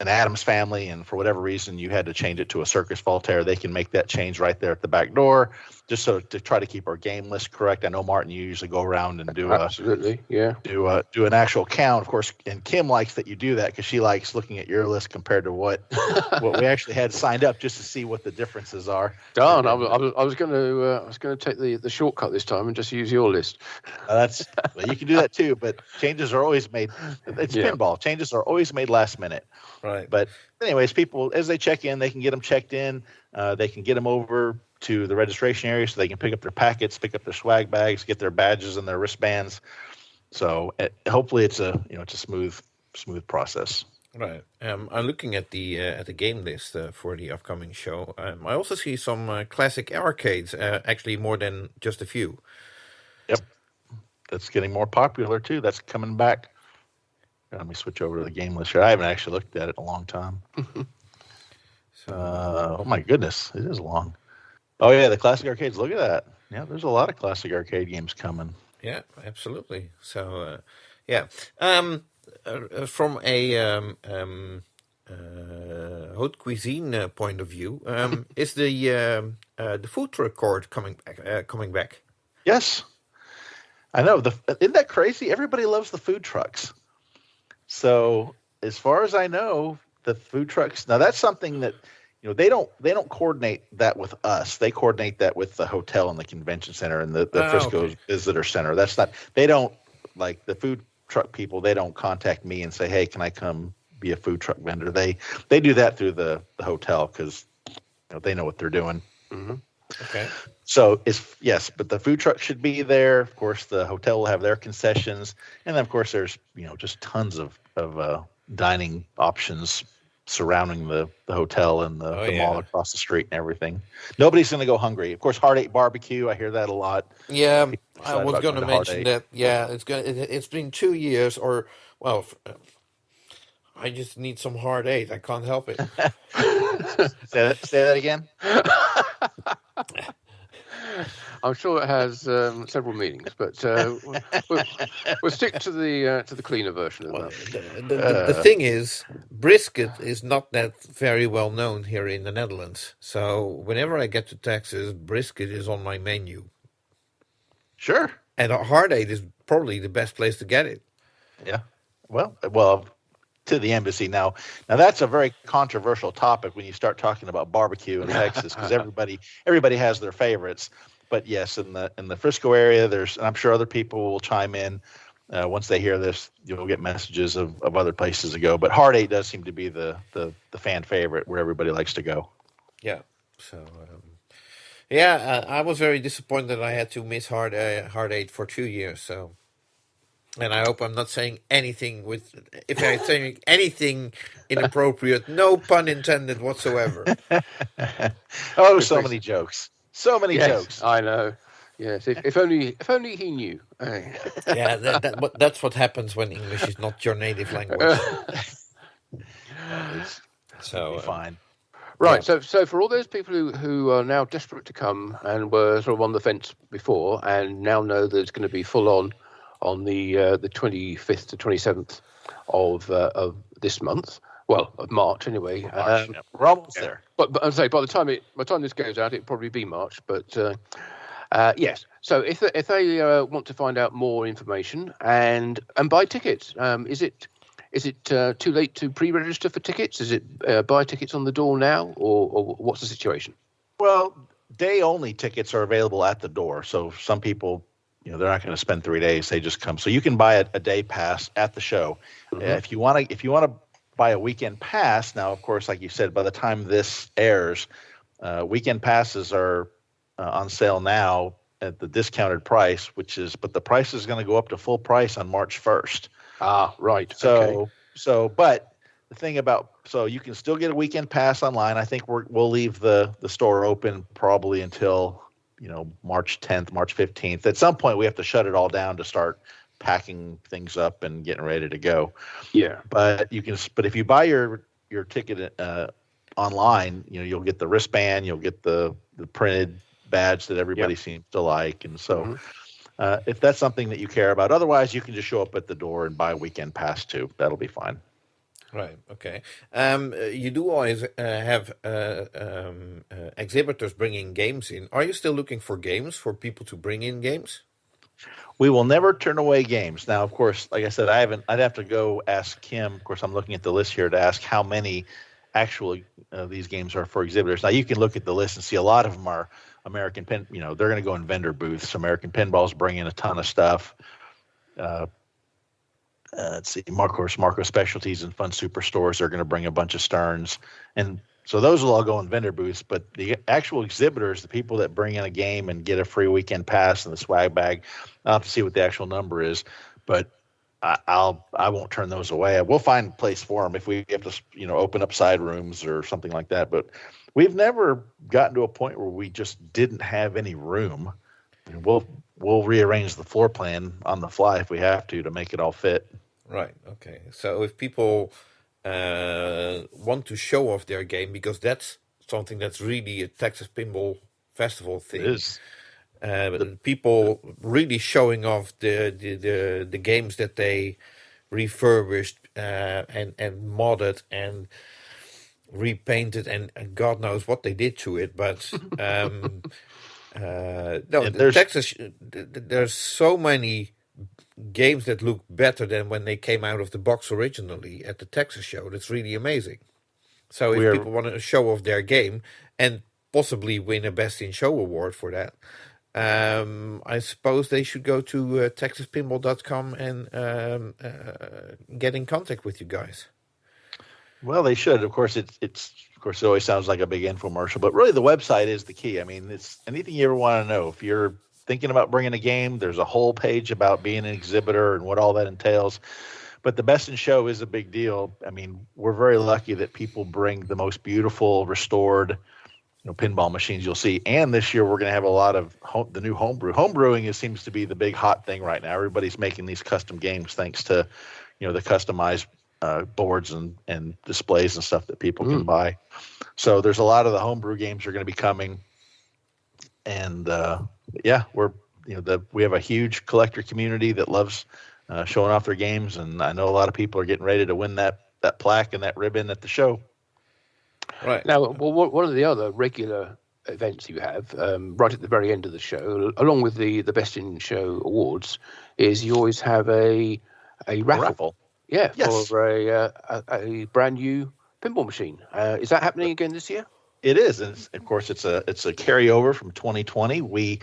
an Addams Family, and for whatever reason you had to change it to a Circus Voltaire, they can make that change right there at the back door, just so to try to keep our game list correct. I know, Martin, you usually go around and do an actual count, of course, and Kim likes that you do that because she likes looking at your list compared to what we actually had signed up, just to see what the differences are. Darn, I was going to take the shortcut this time and just use your list. You can do that too, but changes are always made. It's pinball. Changes are always made last minute. Right. But anyways, people, as they check in, they can get them checked in. They can get them over to the registration area so they can pick up their packets, pick up their swag bags, get their badges and their wristbands. So hopefully it's a smooth process. Right. I'm looking at the game list for the upcoming show. I also see some classic arcades, actually more than just a few. Yep. That's getting more popular too. That's coming back. Let me switch over to the game list here. I haven't actually looked at it in a long time. Oh my goodness, it is long. Oh yeah, the classic arcades. Look at that. Yeah, there's a lot of classic arcade games coming. Yeah, absolutely. So, from a haute cuisine point of view, is the food truck court coming back? Yes, I know. Isn't that crazy? Everybody loves the food trucks. So as far as I know, the food trucks, now that's something that, they don't coordinate that with us. They coordinate that with the hotel and the convention center and the Frisco Visitor Center. That's not, they don't, like the food truck people, they don't contact me and say, hey, can I come be a food truck vendor? They do that through the hotel because they know what they're doing. Mm-hmm. Okay. So but the food truck should be there. Of course, the hotel will have their concessions, and then of course there's just tons of dining options surrounding the hotel and the mall across the street and everything. Nobody's going to go hungry. Of course, Hard 8 barbecue. I hear that a lot. Yeah, I was going to mention that. Yeah, it's been 2 years, I just need some Hard 8. I can't help it. Say that again. I'm sure it has several meanings, but we'll stick to the cleaner version of that. The thing is, brisket is not that very well known here in the Netherlands. So whenever I get to Texas, brisket is on my menu. Sure. And a Hard 8 is probably the best place to get it. Yeah. Well. To the embassy now that's a very controversial topic when you start talking about barbecue in Texas, because everybody has their favorites. But yes, in the Frisco area, and I'm sure other people will chime in once they hear this. You'll get messages of other places to go. But Hard 8 does seem to be the fan favorite where everybody likes to go. Yeah. So I was very disappointed I had to miss Hard 8 for 2 years. So. And I hope I'm not saying anything if I'm saying anything inappropriate, no pun intended whatsoever. So many jokes. So many jokes. I know. Yes, if only he knew. Yeah, that's what happens when English is not your native language. So fine. Right, so for all those people who are now desperate to come and were sort of on the fence before and now know that it's going to be full on the 25th to 27th of this month. Well, of March anyway. We're almost there. But I'd say by the time this goes out, it'll probably be March. But yes. So if they want to find out more information and buy tickets, is it too late to pre-register for tickets? Is it buy tickets on the door now, or what's the situation? Well, day-only tickets are available at the door. So some people, they're not going to spend 3 days. They just come. So you can buy a day pass at the show. Mm-hmm. If you want to buy a weekend pass, now of course, like you said, by the time this airs, weekend passes are on sale now at the discounted price, but the price is going to go up to full price on March 1st. Ah, right. So but the thing about, so you can still get a weekend pass online. I think we'll leave the store open probably until, March 10th, March 15th. At some point we have to shut it all down to start packing things up and getting ready to go. Yeah. But if you buy your ticket online, you'll get the wristband, you'll get the printed badge that everybody seems to like. And so if that's something that you care about, otherwise you can just show up at the door and buy a weekend pass too. That'll be fine. Right. Okay. You do always have exhibitors bringing games in. Are you still looking for games for people to bring in games? We will never turn away games. Now, of course, like I said, I'd have to go ask Kim. Of course, I'm looking at the list here to ask how many actually these games are for exhibitors. Now, you can look at the list and see a lot of them are American Pin. They're going to go in vendor booths. American Pinball's bringing a ton of stuff. Let's see, Marco Specialties and Fun Superstores are going to bring a bunch of Sterns, and so those will all go in vendor booths. But the actual exhibitors, the people that bring in a game and get a free weekend pass and the swag bag, I'll have to see what the actual number is. But I won't turn those away. We'll find a place for them if we have to, open up side rooms or something like that. But we've never gotten to a point where we just didn't have any room. We'll rearrange the floor plan on the fly if we have to make it all fit. Right. Okay. So if people want to show off their game, because that's something that's really a Texas Pinball Festival thing. It is. People really showing off the games that they refurbished and modded and repainted and God knows what they did to it. But Texas, there's so many games that look better than when they came out of the box originally at the Texas show. That's really amazing. So if people want to show off their game and possibly win a Best in Show award for that, I suppose they should go to texaspinball.com and get in contact with you guys. Well, they should. Of course, it always sounds like a big infomercial, but really the website is the key. I mean, it's anything you ever want to know. If you're thinking about bringing a game, there's a whole page about being an exhibitor and what all that entails. But the Best in Show is a big deal. I mean, we're very lucky that people bring the most beautiful, restored, pinball machines you'll see. And this year we're going to have a lot of the new homebrew. Homebrewing seems to be the big hot thing right now. Everybody's making these custom games thanks to, the customized boards and displays and stuff that people can buy. So there's a lot of the homebrew games are going to be coming. And we have a huge collector community that loves showing off their games, and I know a lot of people are getting ready to win that plaque and that ribbon at the show. Right. Now, one of the other regular events you have right at the very end of the show, along with the Best in Show awards, is you always have a raffle. Yeah, yes. For a brand new pinball machine. Is that happening again this year? It is, and of course it's a carryover from 2020. We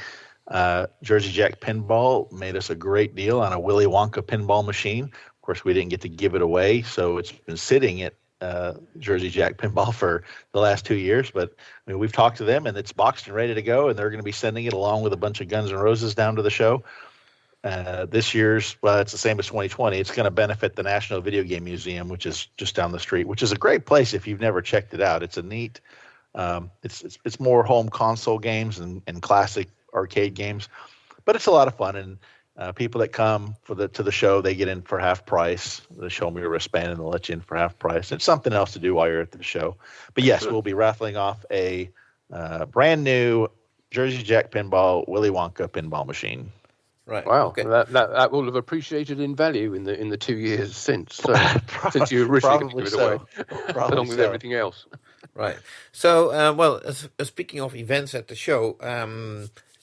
Jersey Jack Pinball made us a great deal on a Willy Wonka pinball machine. Of course, we didn't get to give it away, so it's been sitting at Jersey Jack Pinball for the last 2 years. But we've talked to them, and it's boxed and ready to go, and they're going to be sending it along with a bunch of Guns N' Roses down to the show. This year's, it's the same as 2020. It's going to benefit the National Video Game Museum, which is just down the street, which is a great place if you've never checked it out. It's a neat. It's more home console games and classic arcade games, but it's a lot of fun. And people that come to the show, they get in for half price. They show me a wristband and they'll let you in for half price. It's something else to do while you're at the show. But yes, we'll be raffling off a brand new Jersey Jack Pinball Willy Wonka pinball machine. Right. Wow. Okay. That will have appreciated in value in the 2 years since since you originally gave it away, along with everything else. Right. So, speaking of events at the show,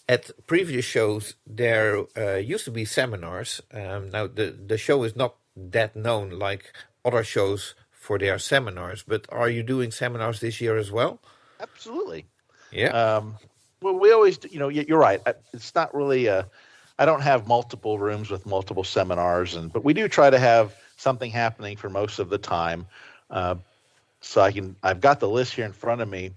at previous shows there used to be seminars. Now the show is not that known like other shows for their seminars, but are you doing seminars this year as well? Absolutely. Yeah. Well, we always, you're right. It's not really I don't have multiple rooms with multiple seminars, but we do try to have something happening for most of the time. So I've got the list here in front of me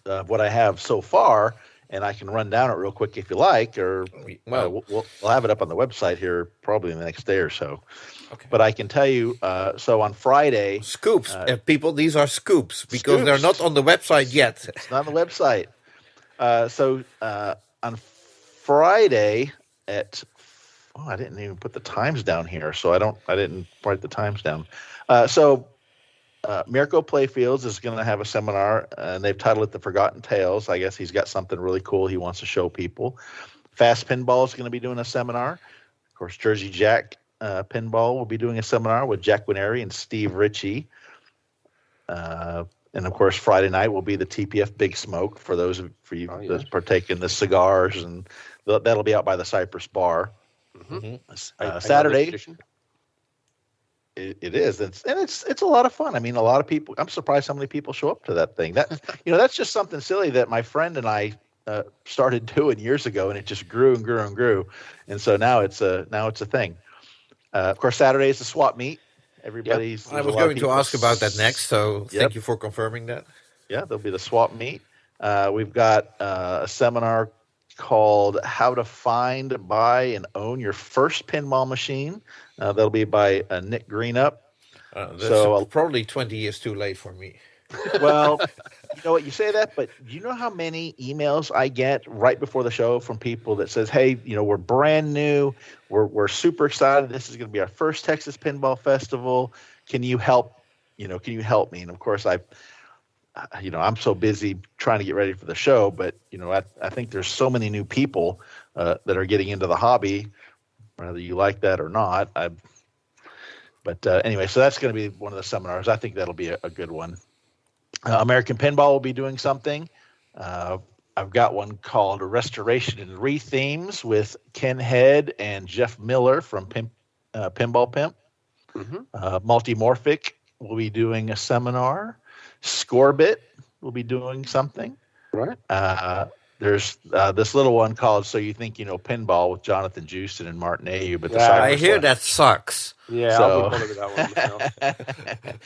of what I have so far, and I can run down it real quick if you like, or we'll have it up on the website here probably in the next day or so. Okay. But I can tell you, so on Friday... Scoops, people, these are scoops, because they're not on the website yet. It's not on the website. So on Friday at... Oh, I didn't even put the times down here, so I didn't write the times down. Mirko Playfields is going to have a seminar, and they've titled it The Forgotten Tales. I guess he's got something really cool he wants to show people. Fast Pinball is going to be doing a seminar. Of course, Jersey Jack Pinball will be doing a seminar with Jack Winery and Steve Ritchie. And, of course, Friday night will be the TPF Big Smoke for those for you that partake in the cigars, and that'll be out by the Cypress Bar. Mm-hmm. Saturday... It is, and it's a lot of fun. I mean, a lot of people. I'm surprised how many people show up to that thing. That's just something silly that my friend and I started doing years ago, and it just grew and grew and grew, and so now it's a thing. Of course, Saturday is the swap meet. Everybody's. Yep. I was going to ask about that next, so thank you for confirming that. Yeah, there'll be the swap meet. We've got a seminar called How to Find, Buy, and Own Your First Pinball Machine. That'll be by Nick Greenup. So probably 20 years too late for me. Well, you know what, you say that, but you know how many emails I get right before the show from people that says, hey, we're brand new. We're super excited. This is going to be our first Texas Pinball Festival. Can you help? Can you help me? And of course, I'm so busy trying to get ready for the show, but I think there's so many new people that are getting into the hobby, whether you like that or not. But anyway, so that's going to be one of the seminars. I think that'll be a good one. American Pinball will be doing something. I've got one called Restoration and Re-Themes with Ken Head and Jeff Miller from Pinball Pimp. Mm-hmm. Multimorphic will be doing a seminar. Scorebit will be doing something. Right. There's this little one called So You Think You Know Pinball with Jonathan Jewson and Martin Ayu. But I hear that sucks. Yeah, I'll be with that one.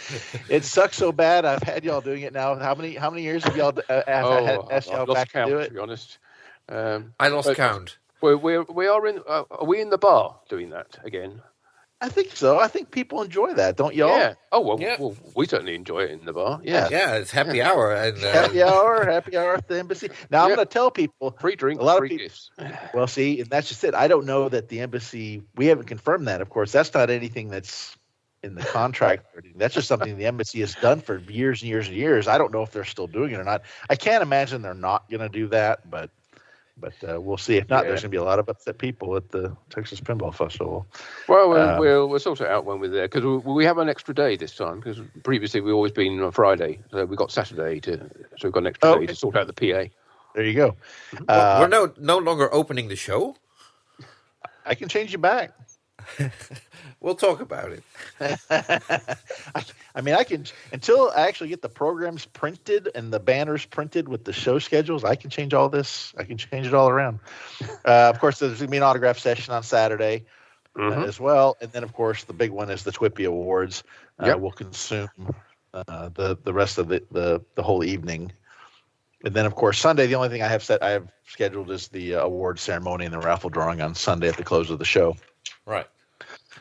It sucks so bad. I've had y'all doing it now. How many years have y'all asked y'all back to do it? To be honest, I lost count. We are in. Are we in the bar doing that again? I think so. I think people enjoy that, don't y'all? Yeah. Oh well, we certainly enjoy it in the bar. Yeah. Yeah, it's happy hour and happy hour at the embassy. Now I'm going to tell people free drink, a lot free of people, gifts. Well, see, and that's just it. I don't know that the embassy. We haven't confirmed that. Of course, that's not anything that's in the contract. That's just something the embassy has done for years and years and years. I don't know if they're still doing it or not. I can't imagine they're not going to do that, but we'll see. If not, there's going to be a lot of upset people at the Texas Pinball Festival. Well, we'll sort it out when we're there, because we have an extra day this time, because previously we've always been on Friday. So we've got Saturday so we've got an extra day to sort out the PA. There you go. We're no longer opening the show? I can change you back. We'll talk about it. I mean, I can, until I actually get the programs printed and the banners printed with the show schedules, I can change all this. I can change it all around. Of course, there's going to be an autograph session on Saturday as well. And then, of course, the big one is the TWIPY Awards. Will consume the rest of the whole evening. And then, of course, Sunday, the only thing I have scheduled is the award ceremony and the raffle drawing on Sunday at the close of the show. Right.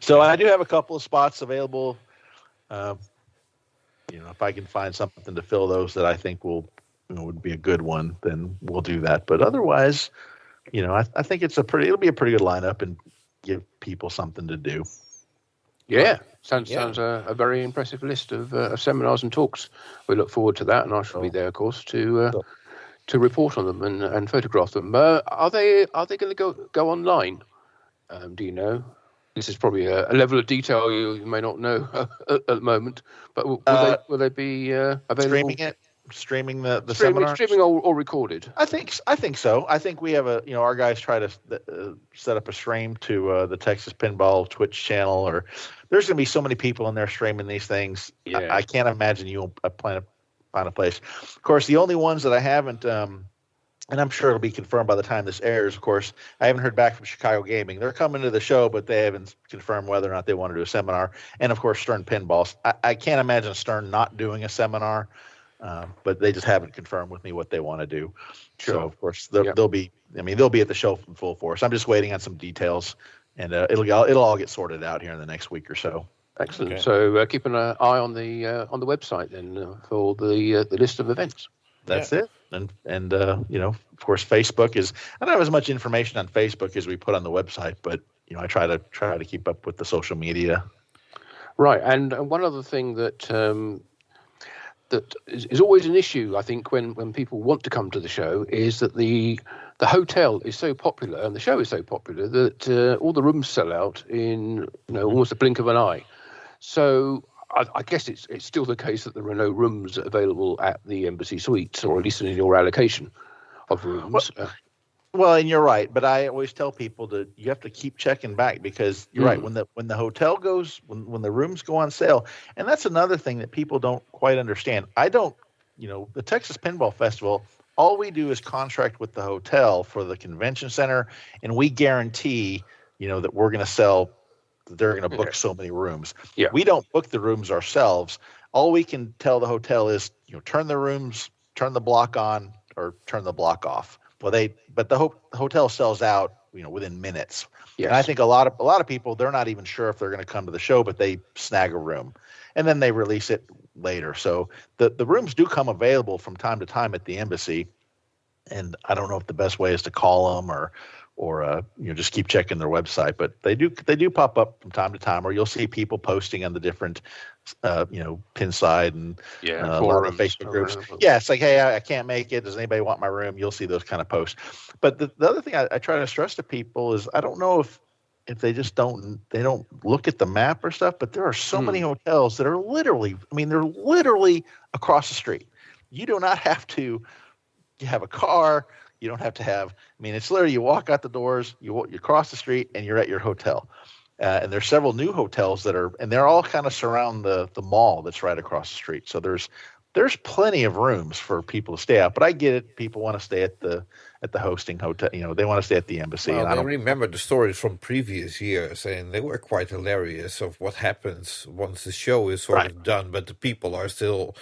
So I do have a couple of spots available. If I can find something to fill those that I think would be a good one, then we'll do that. But otherwise, I think it'll be a pretty good lineup and give people something to do. Yeah, sounds a very impressive list of seminars and talks. We look forward to that, and I shall be there, of course, to report on them and photograph them. Are they going to go online? Do you know? This is probably a level of detail you may not know at the moment, but will they be available? Streaming the seminar? Streaming or recorded? I think so. I think we have our guys try to set up a stream to the Texas Pinball Twitch channel, or there's going to be so many people in there streaming these things. Yeah. I can't imagine you'll find a place. Of course, the only ones that I haven't, and I'm sure it'll be confirmed by the time this airs, of course, I haven't heard back from Chicago Gaming. They're coming to the show, but they haven't confirmed whether or not they want to do a seminar. And, of course, Stern Pinballs. I can't imagine Stern not doing a seminar. but they just haven't confirmed with me what they want to do. Sure. So of course they'll be at the show in full force. I'm just waiting on some details, and it'll all get sorted out here in the next week or so. Excellent. Okay. So keep an eye on the website then for the list of events. That's it. And of course, Facebook is. I don't have as much information on Facebook as we put on the website, but I try to keep up with the social media. Right, and one other thing that that is always an issue, I think, when people want to come to the show, is that the hotel is so popular and the show is so popular that all the rooms sell out in almost a blink of an eye. So I guess it's still the case that there are no rooms available at the Embassy Suites, or at least in your allocation of rooms. Well, and you're right, but I always tell people that you have to keep checking back, because you're right. When the hotel goes, when the rooms go on sale, and that's another thing that people don't quite understand. The Texas Pinball Festival, all we do is contract with the hotel for the convention center, and we guarantee, that we're going to sell. They're going to book so many rooms. Yeah. We don't book the rooms ourselves. All we can tell the hotel is, turn the block on or turn the block off. Well, but the hotel sells out, within minutes. Yes. And I think a lot of people, they're not even sure if they're going to come to the show, but they snag a room, and then they release it later. So the rooms do come available from time to time at the embassy, and I don't know if the best way is to call them or just keep checking their website, but they do pop up from time to time, or you'll see people posting on the different Pinside and a lot of Facebook groups. Yeah, it's like, hey, I can't make it. Does anybody want my room? You'll see those kind of posts. But the other thing I try to stress to people is, I don't know if they just don't look at the map or stuff, but there are so many hotels that are literally across the street. You do not have to have a car. You don't have to have. It's literally, you walk out the doors, you cross the street, and you're at your hotel. And there's several new hotels they're all kind of surround the mall that's right across the street. So there's plenty of rooms for people to stay at. But I get it. People want to stay at the hosting hotel. They want to stay at the embassy. Well, and I remember the stories from previous years, and they were quite hilarious of what happens once the show is sort of done, but the people are still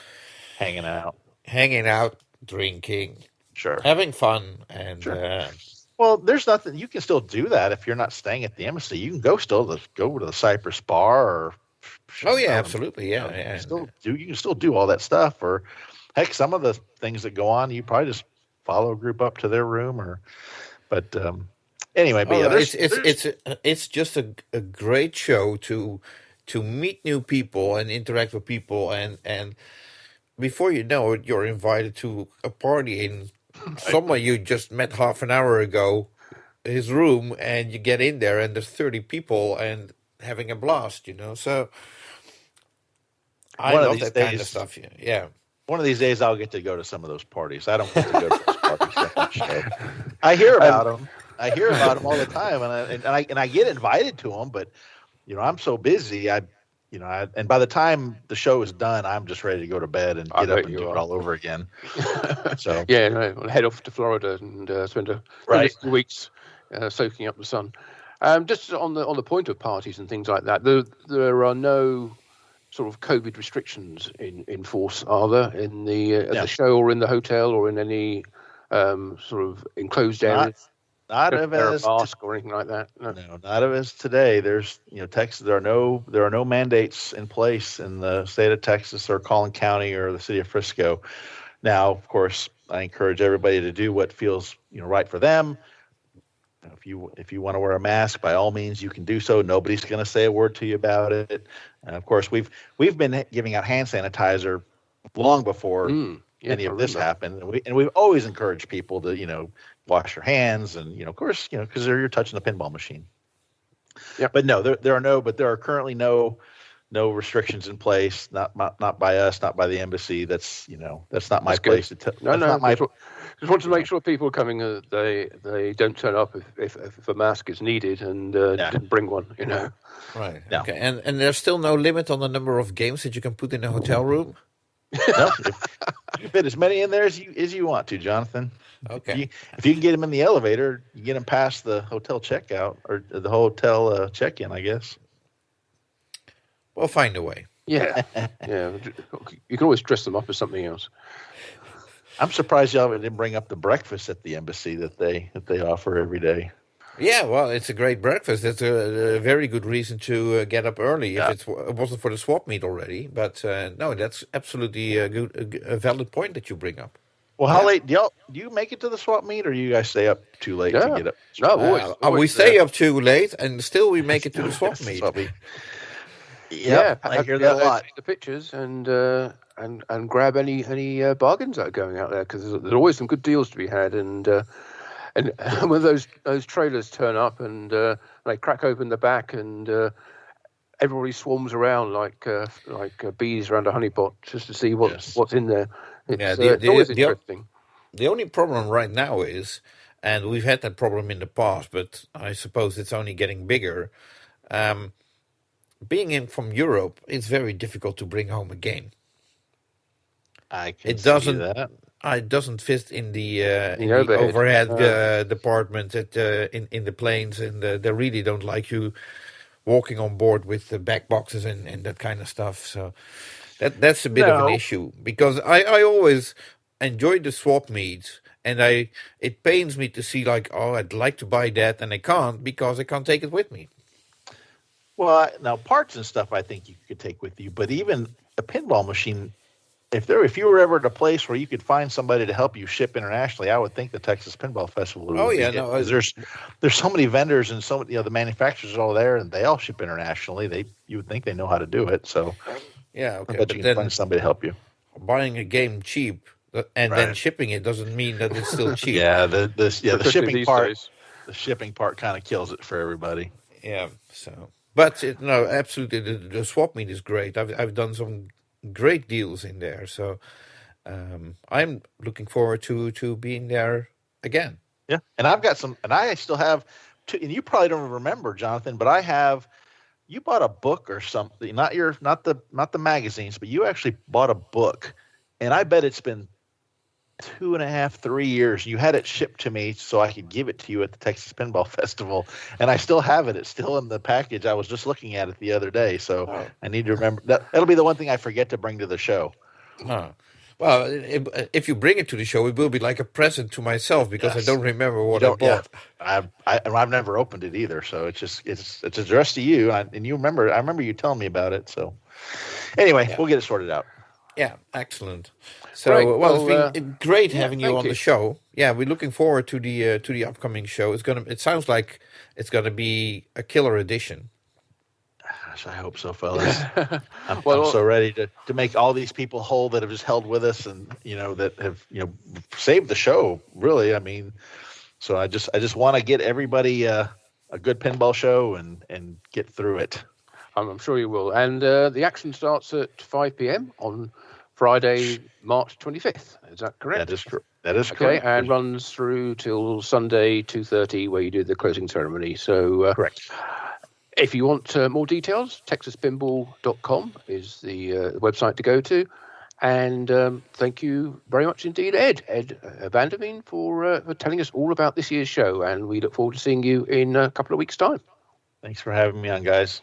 hanging out, drinking. Sure. Having fun. And well, there's nothing, you can still do that if you're not staying at the embassy. You can go to the Cypress Bar or absolutely. Yeah. You can still do all that stuff, or heck, some of the things that go on, you probably just follow a group up to their room anyway, but it's just a great show to meet new people and interact with people, and before you know it, you're invited to a party in someone you just met half an hour ago, his room, and you get in there and there's 30 people and having a blast, So I love that kind of stuff. Yeah. One of these days I'll get to go to some of those parties. I don't get to go to those parties that much. So I hear about them. I hear about them all the time, and I get invited to them, but I'm so busy. And by the time the show is done, I'm just ready to go to bed and get up and do it all over again. So I'll head off to Florida and spend a few weeks soaking up the sun. Just on the point of parties and things like that, there are no sort of COVID restrictions in force, are there, in the show or in the hotel or in any sort of enclosed areas? Not of as mask or anything like that. No, not of as today. There's Texas. There are no mandates in place in the state of Texas or Collin County or the city of Frisco. Now, of course, I encourage everybody to do what feels right for them. If you want to wear a mask, by all means, you can do so. Nobody's going to say a word to you about it. And of course, we've been giving out hand sanitizer long before any of this happened, and we've always encouraged people to wash your hands, and of course because you're touching the pinball machine. Yeah. But no, there are currently no restrictions in place. Not by us, not by the embassy. That's not my place to tell. Just want to make sure people coming they don't turn up if a mask is needed and didn't bring one. Right. No. Okay. And there's still no limit on the number of games that you can put in a hotel room. No, you fit as many in there as you want to, Jonathan. Okay. If you can get them in the elevator, you get them past the hotel checkout or the hotel check-in, I guess. We'll find a way. Yeah, yeah. You can always dress them up as something else. I'm surprised y'all didn't bring up the breakfast at the embassy that they offer every day. Yeah, well, it's a great breakfast. It's a very good reason to get up early if it wasn't for the swap meet already. But no, that's absolutely a valid point that you bring up. Well, how late do you make it to the swap meet, or do you guys stay up too late to get up? No, always we stay up too late, and still we make it to the swap meet. Yeah, I hear that a lot. Take the pictures and grab any bargains that are going out there, because there's always some good deals to be had. And when those trailers turn up and they crack open the back and everybody swarms around like bees around a honeypot just to see what's in there. It's always interesting. The only problem right now is, and we've had that problem in the past, but I suppose it's only getting bigger. Being in from Europe, it's very difficult to bring home a game. It doesn't fit in the overhead department in the planes, and they really don't like you walking on board with the back boxes and that kind of stuff. So that's a bit of an issue, because I always enjoy the swap meets, and it pains me to see I'd like to buy that and I can't because I can't take it with me. Well, now parts and stuff I think you could take with you, but even a pinball machine, if you were ever at a place where you could find somebody to help you ship internationally, I would think the Texas Pinball Festival would be it. There's so many vendors and so many, the manufacturers are all there, and they all ship internationally. You would think they know how to do it. So yeah, okay, I bet you can find somebody to help you. Buying a game cheap and then shipping it doesn't mean that it's still cheap. Yeah, the shipping part. Days. The shipping part kind of kills it for everybody. Yeah. So, but absolutely, the swap meet is great. I've done some great deals in there, so I'm looking forward to being there again. Yeah, and I've got some, and I still have two, and you probably don't remember, Jonathan, but you bought a book or something, not the magazines, but you actually bought a book, and I bet it's been 2.5, 3 years. You had it shipped to me so I could give it to you at the Texas Pinball Festival, and I still have it. It's still in the package. I was just looking at it the other day, so I need to remember that. That'll be the one thing I forget to bring to the show. Well, if you bring it to the show, it will be like a present to myself, because I don't remember what I bought. Yeah. I've never opened it either, so it's addressed to you, and you remember. I remember you telling me about it. So anyway, we'll get it sorted out. Yeah, excellent. So, it's been great having you on the show. Yeah, we're looking forward to the upcoming show. It sounds like it's gonna be a killer edition. Gosh, I hope so, fellas. I'm so ready to make all these people whole that have just held with us, and that have saved the show. Really, I mean, so I just want to get everybody a good pinball show and get through it. I'm sure you will. And the action starts at 5 p.m. on Friday, March 25th. Is that correct? That is correct. And runs through till Sunday 2:30, where you do the closing ceremony. So correct. If you want more details, texaspinball.com is the website to go to. And thank you very much indeed, Ed VanderVeen, for telling us all about this year's show. And we look forward to seeing you in a couple of weeks' time. Thanks for having me on, guys.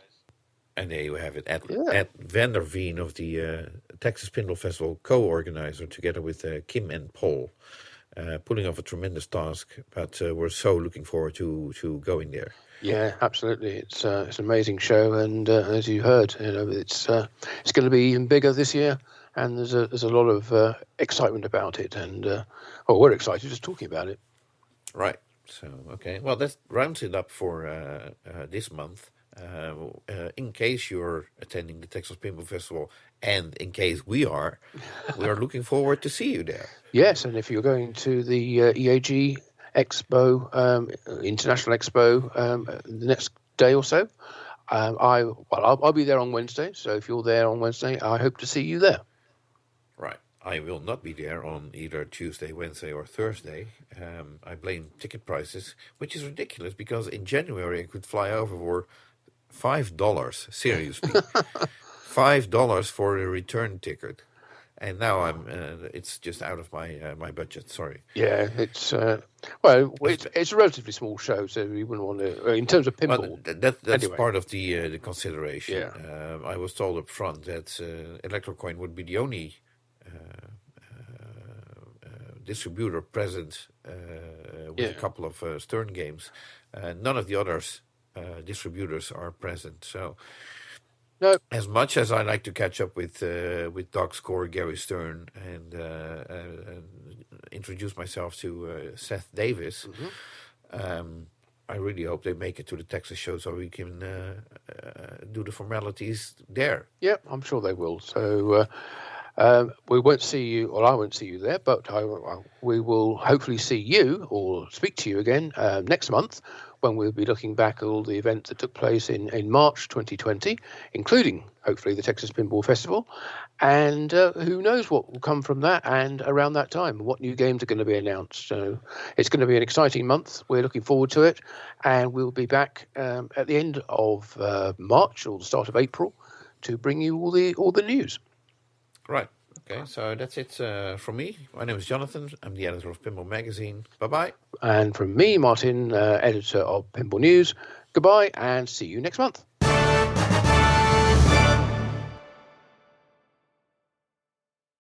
And there you have it, Ed VanderVeen of the Texas Pinball Festival, co-organizer, together with Kim and Paul, pulling off a tremendous task. But we're so looking forward to going there. Yeah, absolutely. It's an amazing show, and as you heard, it's going to be even bigger this year, and there's a lot of excitement about it, and we're excited just talking about it. Right. So okay, well, that rounds it up for this month. In case you're attending the Texas Pinball Festival, and in case we are looking forward to see you there. Yes, and if you're going to the EAG Expo, International Expo, the next day or so, I'll be there on Wednesday. So if you're there on Wednesday, I hope to see you there. Right. I will not be there on either Tuesday, Wednesday, or Thursday. I blame ticket prices, which is ridiculous, because in January I could fly over for $5. Seriously, $5 for a return ticket. and now it's just out of my budget. Sorry. Yeah, it's a relatively small show, so you wouldn't want to. In terms of pinball, that's anyway. Part of the consideration. Yeah. I was told up front that Electrocoin would be the only distributor present with a couple of Stern games. None of the others distributors are present. So, no. As much as I like to catch up with Doug Score, Gary Stern, and introduce myself to Seth Davis, I really hope they make it to the Texas show so we can do the formalities there. Yeah, I'm sure they will. So we won't see you, or I won't see you there, but we will hopefully see you or speak to you again next month, when we'll be looking back at all the events that took place in March 2020, including, hopefully, the Texas Pinball Festival. And who knows what will come from that and around that time, what new games are going to be announced. So it's going to be an exciting month. We're looking forward to it. And we'll be back at the end of March or the start of April to bring you all the news. Right. Okay, so that's it from me. My name is Jonathan. I'm the editor of Pinball Magazine. Bye-bye. And from me, Martin, editor of Pinball News, goodbye and see you next month.